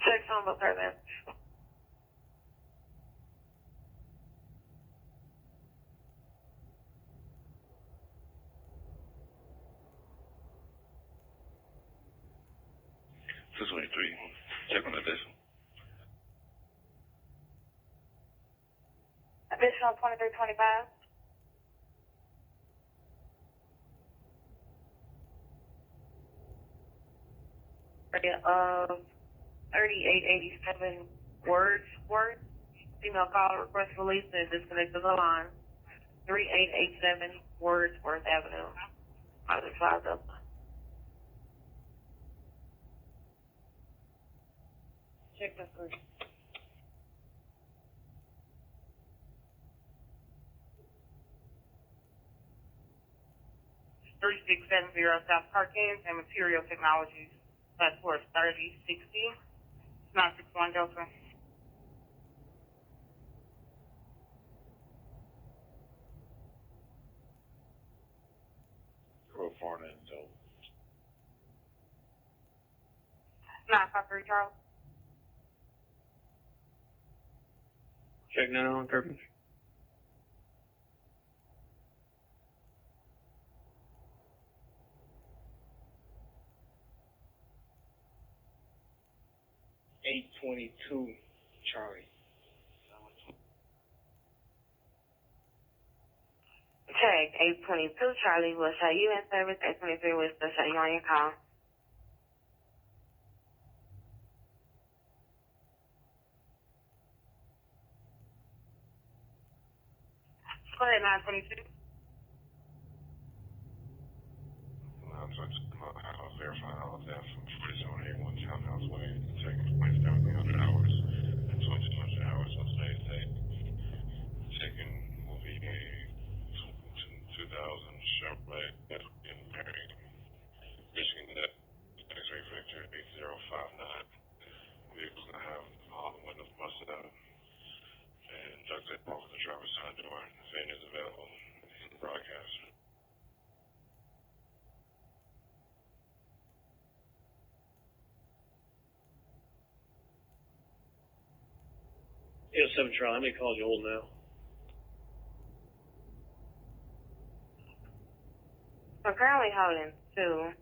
Speaker 6: Check some of her.
Speaker 15: Check on the decimal.
Speaker 2: Additional 2325.
Speaker 6: Area of 3887 words worth. Female caller request release and disconnected the line. 3887 Wordsworth Avenue. I just filed up.
Speaker 12: Check the first.
Speaker 2: Three 3670 South Parkins and Material Technologies. That's for 3060. 961 Delta.
Speaker 11: Real far in, so.
Speaker 2: 953 Charlie.
Speaker 14: Check now on purpose. $822 Charlie.
Speaker 6: Check 822 Charlie will show you in service. 823 will still show you on your call.
Speaker 2: Go ahead, 922.
Speaker 15: So I just verified all of that from Fridge on A1 Townhouse Way, taking place down 100 hours, 2200 hours on today's date. Taking will be a 2000 Chevrolet in Mary, Michigan, that X-ray Victor 8059. Vehicle's gonna have all the windows busted out and duct tape over the driver's side door. VIN is available in the broadcast.
Speaker 14: Yeah, 7 Charlie. How many calls you hold now?
Speaker 6: I'm currently holding 2.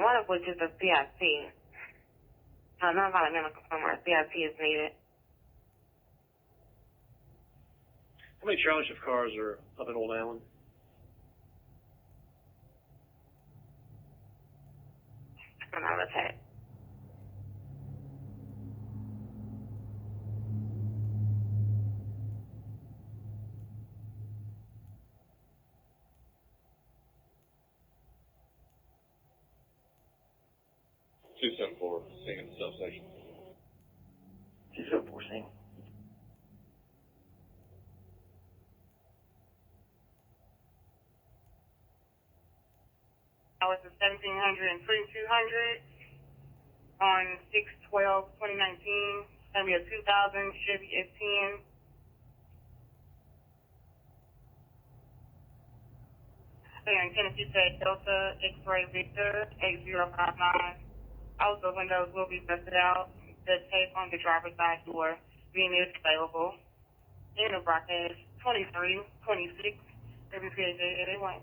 Speaker 6: One of which is a CIP. Non-violent medical somewhere. CIP is needed.
Speaker 14: How many Charlie shift cars are up in Old Allen?
Speaker 6: Another attack.
Speaker 10: Second subsection.
Speaker 20: 274 scene.
Speaker 2: Hours of 1700 and 2200 on 6/12/2019. Gonna be a 2000 Chevy S10. And Tennessee Tech Delta X-ray Victor 8059. All the windows will be busted out. The tape on the driver's side door being is available. In the broadcast 23, 26, WPAJ 881.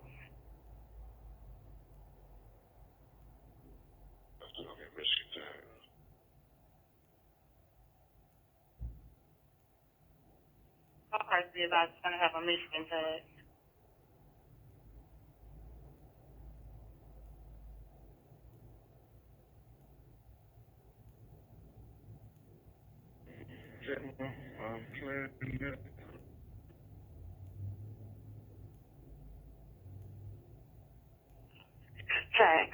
Speaker 15: Okay, Michigan time.
Speaker 2: All cars be about going to have a Michigan tag.
Speaker 6: Check.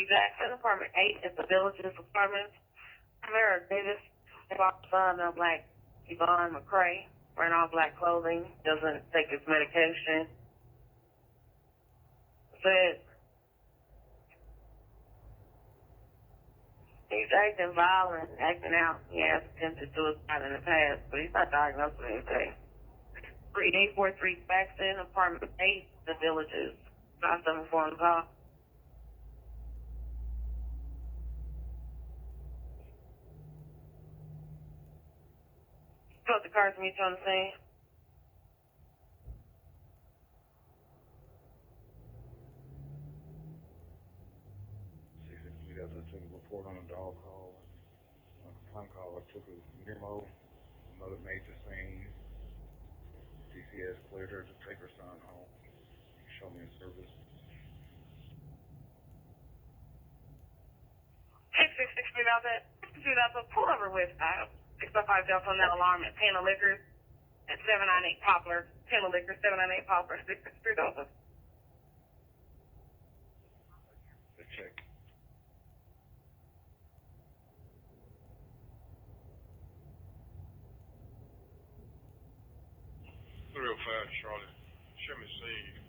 Speaker 6: Jackson, Apartment 8 is the Villages Apartment. Mara Davis, son of Black Yvonne McCray, wearing all black clothing, doesn't take his medication. Said He's acting violent, acting out. He has attempted suicide in the past, but he's not diagnosed with anything. 3843 Paxton, apartment 8, The Villages. 974 call. Put the cars to meet you on the scene.
Speaker 21: We got to take a report on a dog call. On a phone call, I took a memo. Mother made the scene. DCS cleared her to take her son home. Show me a service.
Speaker 6: 666 out that. Pull over with 605 Delta on that alarm at Pan of Liquors at 798 Poplar. Pan of Liquors, 798 Poplar, 663 Delta.
Speaker 21: Check.
Speaker 15: Charlotte. Show me scene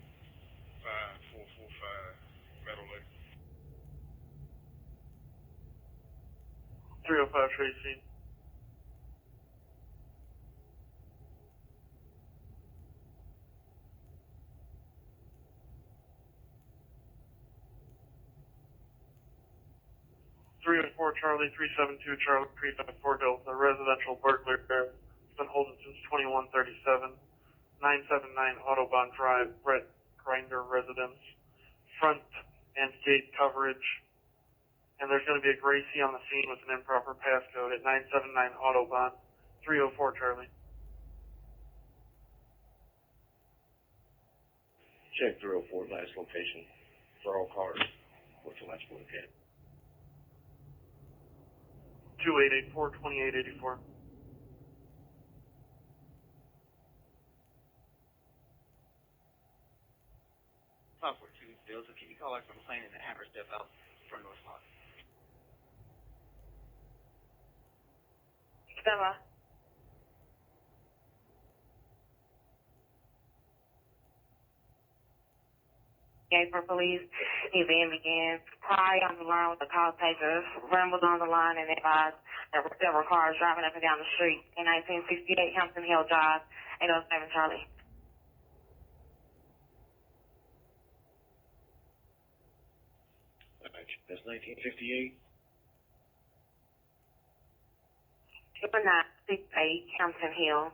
Speaker 15: 5445 Meadow Lake.
Speaker 4: 305 Tracy. Charlie, 372 Charlie, 354 Delta, residential burglary there. It's been holding since 2137. 979 Autobahn Drive, Brett Grinder residence. Front and gate coverage. And there's going to be a Gracie on the scene with an improper passcode at 979 Autobahn, 304 Charlie.
Speaker 9: Check 304 last location for all cars. What's the last location?
Speaker 4: 2884, 2884.
Speaker 8: Software 2, Delta, can you call out from plane in the average step out for North Lot?
Speaker 6: Stella. Okay, for police, event begins. Cry on the line with the call taker. Rambles on the line and advised there were several cars driving up and down the street in 1968 Hampton Hill Drive, 807 Charlie.
Speaker 21: That's 1958.
Speaker 6: 2968 Hampton Hill.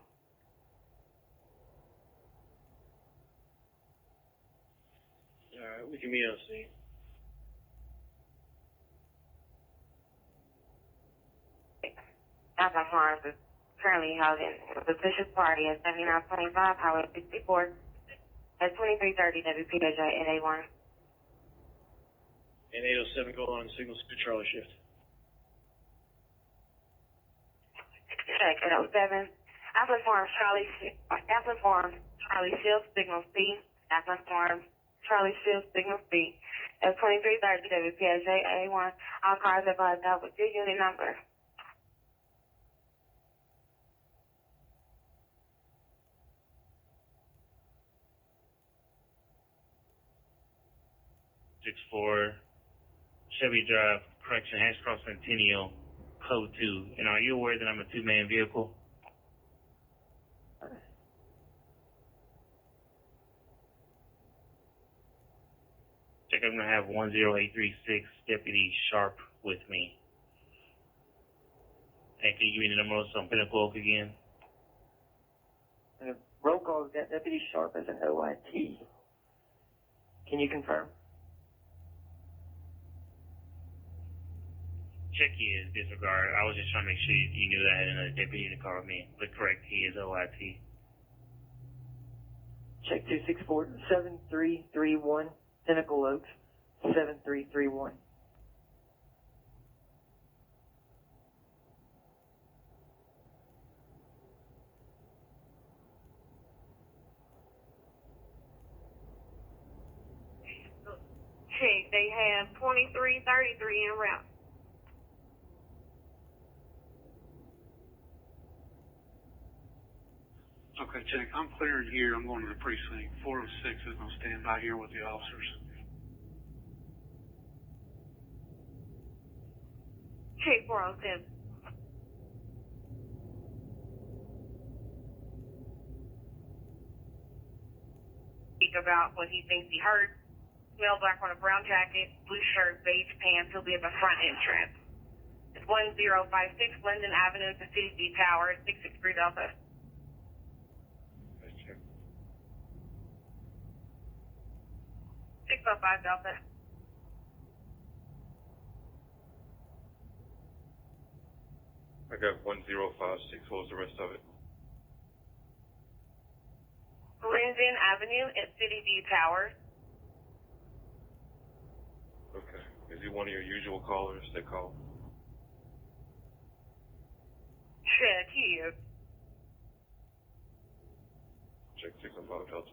Speaker 11: Alright, we can meet on scene.
Speaker 6: Alpha Farms is currently held in a suspicious party at 7925 Highway 64 at 2330 WPJ at A1.
Speaker 11: And 807 go on signal to Charlie shift.
Speaker 6: Check 807. Alpha Farms Charlie Shield signal C. Alpha Farms Charlie Shield signal C at 2330 WPJ A1. All cars advised out with your unit number.
Speaker 13: Chevy Drive, correction, Hash Cross Centennial, Code 2. And are you aware that I'm a two-man vehicle? Check, I'm going to have 10836 Deputy Sharp with me. And can you give me the number so I'm Pinnacle Oak again?
Speaker 20: Roll call's got Deputy Sharp as an OIT. Can you confirm?
Speaker 13: Check is disregard. I was just trying to make sure you knew that I had another deputy to call me. But correct, he is OIT.
Speaker 20: Check 264-7331, Pinnacle Oaks, 7331.
Speaker 6: Check, they have 2333 en route.
Speaker 23: Okay, check. I'm clearing here. I'm going to the precinct. 406 is going to stand by here with the officers.
Speaker 6: Check 407. Speak about what he thinks he heard. Male black on a brown jacket, blue shirt, beige pants. He'll be at the front entrance. It's 1056 Linden Avenue, the CDC Tower, 663 Delta.
Speaker 21: Let's check.
Speaker 6: 605 Delta.
Speaker 10: I got 1056. What was the rest of it?
Speaker 6: Linden Avenue at City View Tower.
Speaker 10: Okay. Is he one of your usual callers that call?
Speaker 6: Check, he is.
Speaker 10: Check 605 Delta.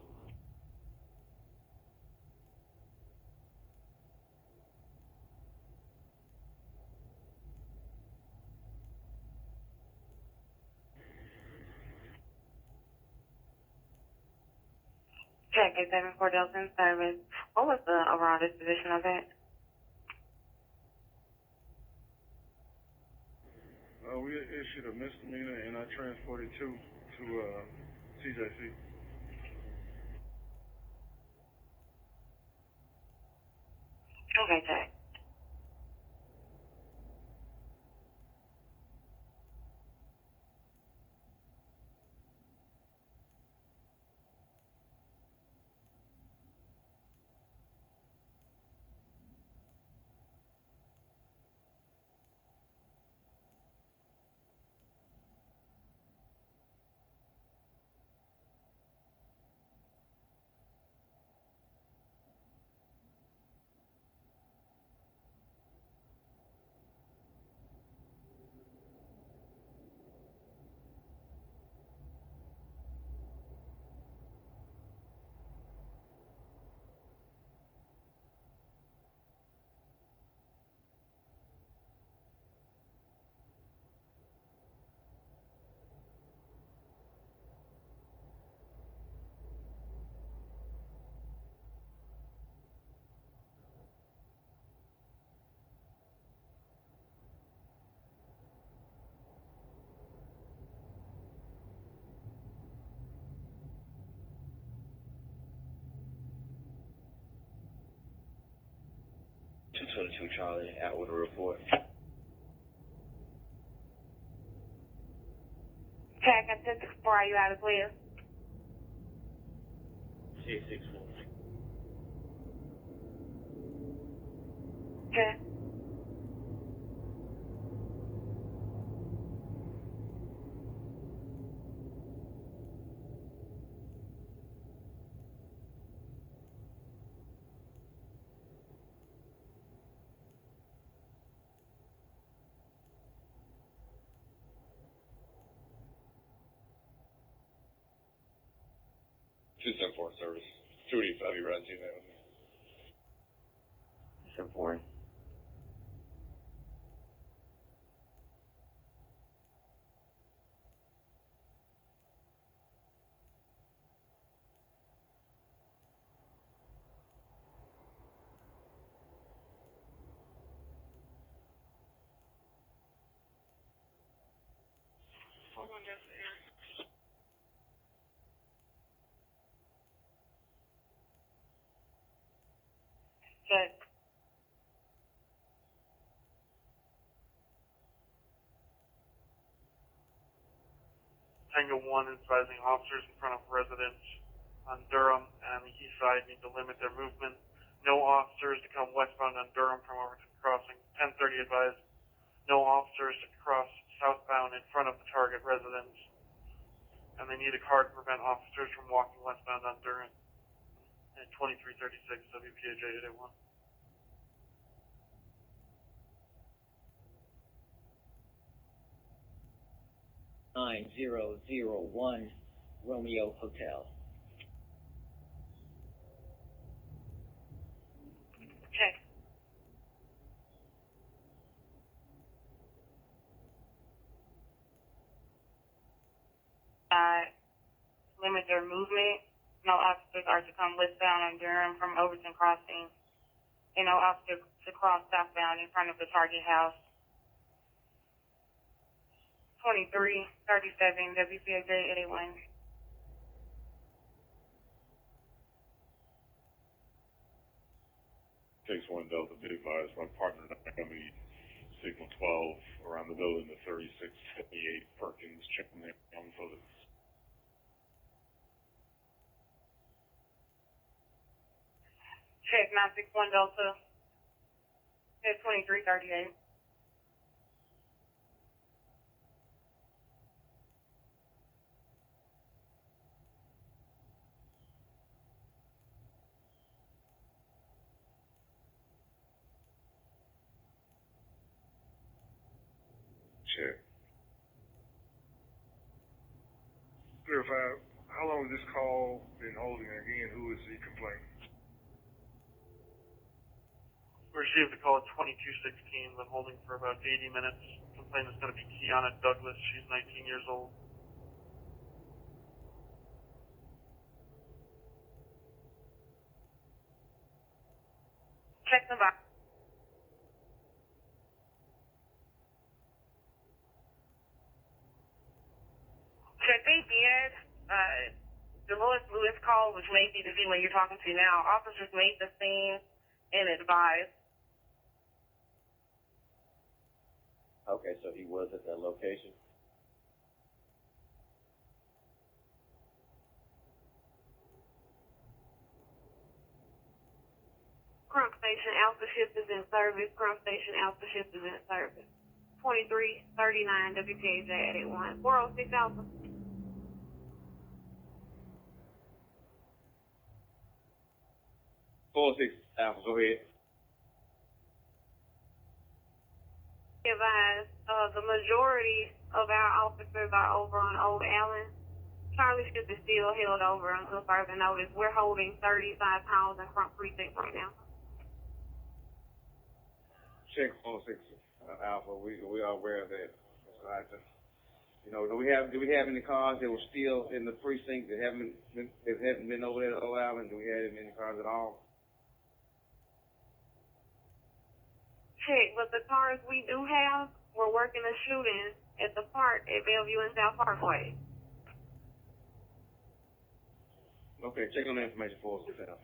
Speaker 2: Check at 74 Delta in service. What was the overall disposition of that?
Speaker 5: We issued a misdemeanor and I transported two to CJC.
Speaker 2: Okay, Jack.
Speaker 3: Charlie, out with a report.
Speaker 2: Check at 664, are you out of clear?
Speaker 13: 664.
Speaker 2: Okay.
Speaker 10: Service. 285, you right, that with me.
Speaker 3: 7-4.
Speaker 6: Hold on just a second.
Speaker 2: Check.
Speaker 4: Tango 1 is advising officers in front of residents on Durham and the east side need to limit their movement. No officers to come westbound on Durham from Overton Crossing. 1030 advised no officers to cross southbound in front of the target residence. And they need a card to prevent officers from walking westbound on Durham. And 2336 WPAJ 881.
Speaker 8: Nine 001 Romeo Hotel.
Speaker 2: Check. Limit their movement. No officers are to come westbound on Durham from Overton Crossing. And no officers to cross southbound in front of the target house. 2337 WCAJ 81.
Speaker 15: Takes 1 Delta, be advised, my partner and I are going to be signal 12 around the building to 3678 Perkins, checking their on photos.
Speaker 2: Check 961 Delta. At 2338.
Speaker 15: Check.
Speaker 5: Clarify, how long has this call been holding? And again, who is the complainant?
Speaker 4: We received a call at 2216, been holding for about 80 minutes. Complainant's going to be Kiana Douglas. She's 19 years old.
Speaker 2: Check the box. Check they did. The Lewis call, which may be the female you're talking to now. Officers made the scene and advised.
Speaker 3: Okay, so he was at that location.
Speaker 2: Crump Station Alpha Shift is in service. Crump Station Alpha Shift is in service. 2339 WPAJ 81. 406 Alpha.
Speaker 16: Alpha, go ahead.
Speaker 2: Advised, the majority of our officers are over on Old Allen. Charlie Ship is still held over until further notice. We're holding 35 pounds in front precinct right now.
Speaker 16: Check 46 Alpha. We are aware of that. You know, do we have any cars that were still in the precinct that haven't been over there to Old Allen? Do we have any cars at all?
Speaker 2: Check, but the cars we do have, we're working a shooting at the park at Bellevue and South Parkway.
Speaker 16: Okay, check on the information for us, Alpha.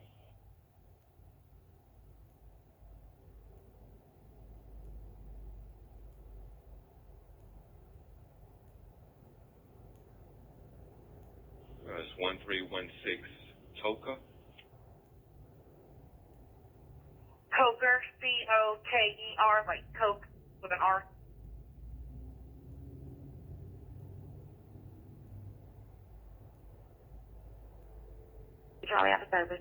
Speaker 15: It's 1316 Toka.
Speaker 2: Coker, C-O-K-E-R, like Coke with an R. Charlie, out of service.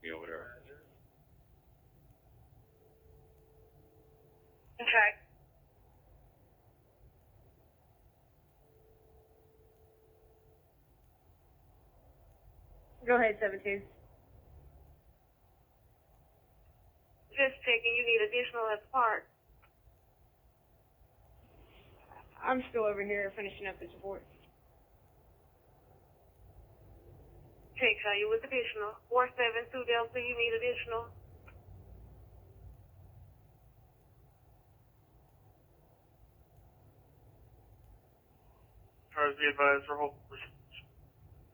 Speaker 15: Be over there.
Speaker 2: Okay.
Speaker 12: Go ahead, 17.
Speaker 2: Just checking, you need additional at the park.
Speaker 12: I'm still over here finishing up this report.
Speaker 2: Check, show you with additional. 472 Delta, you need additional.
Speaker 4: Cars be advised, we're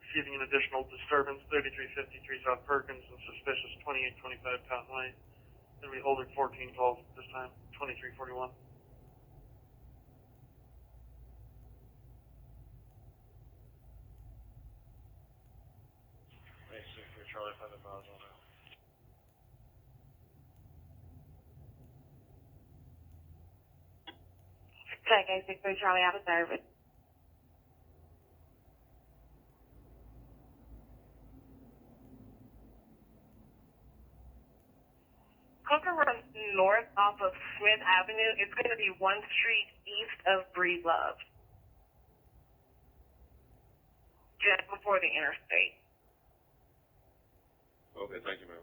Speaker 4: receiving an additional disturbance, 3353 South Perkins, and suspicious 2825 Town Way. Going to be holding 14 calls this time, 2341.
Speaker 14: Charlie, 5 miles on out.
Speaker 2: Check, 863 Charlie, out of service. Cooker runs north off of Smith Avenue. It's going to be 1 street east of Breedlove. Just before the interstate.
Speaker 15: Okay, thank you, ma'am.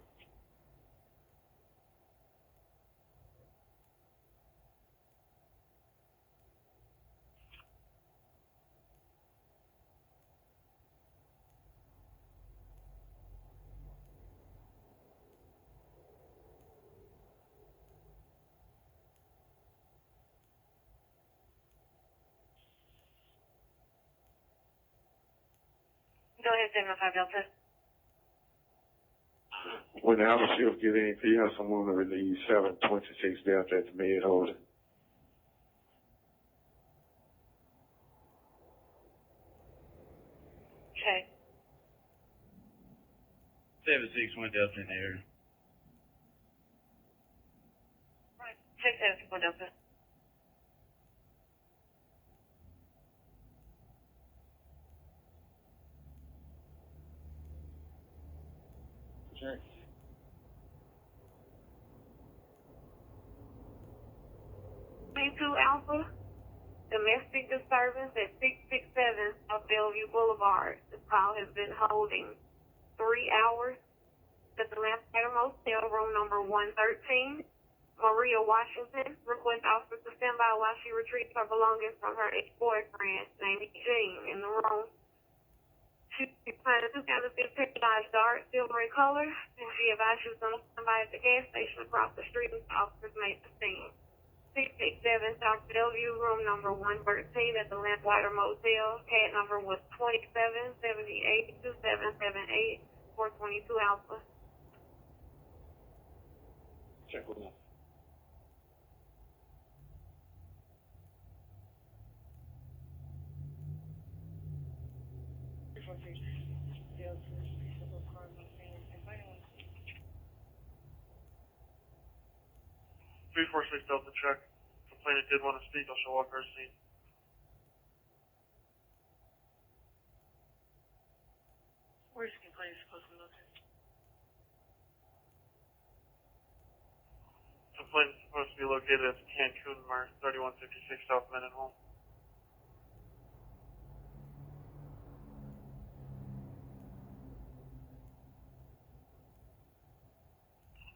Speaker 2: Go ahead, 705 Delta.
Speaker 15: When the Alpha shift get in, can you have someone to relieve 726 Delta at the mid holding?
Speaker 2: Okay.
Speaker 11: 761 Delta in the air.
Speaker 2: Right. Check 761 Delta.
Speaker 11: Check.
Speaker 2: B2 Alpha, domestic disturbance at 667 of Bellevue Boulevard. This call has been holding 3 hours at the Lamplighter Motel, room number 113. Maria Washington requests officers to stand by while she retrieves her belongings from her ex-boyfriend, named Eugene, in the room. She found a 2015 Dodge Dart, silvery color, and she advised she was going to stand by at the gas station across the street as officers made the scene. 667 South Bellevue, room number 113 at the Lamplighter Motel. CAD number was 27782778 422 Alpha.
Speaker 11: Check with them.
Speaker 4: Delta. 346 Delta check. Complainant did want to speak. I shall walk her scene.
Speaker 12: Where's the complainant supposed to be located?
Speaker 4: Complainant is supposed to be located at the Cancun Mart, 3156 South Mendenhall.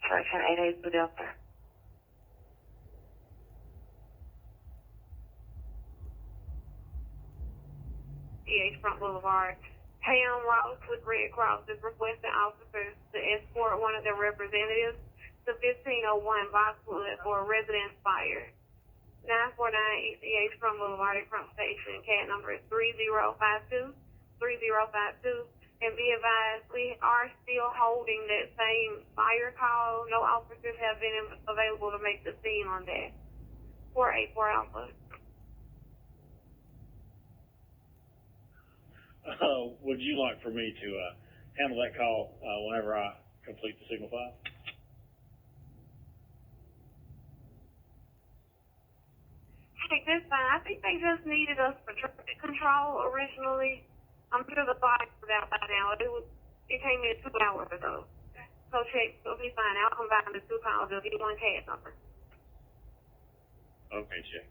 Speaker 2: Correction 882 Delta. EH Front Boulevard. Pam Ross with Red Cross is requesting officers to escort one of their representatives to 1501 Boxwood for a residence fire. 949 East EH Front Boulevard at Front Station. CAD number is 3052. And be advised, we are still holding that same fire call. No officers have been available to make the scene on that. 484 Alpha.
Speaker 11: Would you like for me to handle that call whenever I complete the signal file?
Speaker 2: Hey, that's fine. I think they just needed us for traffic control originally. I'm sure the fire was out by now. It came in 2 hours ago. So check, it'll be fine. I'll combine the two calls. It'll be one CAD number.
Speaker 11: Okay, check.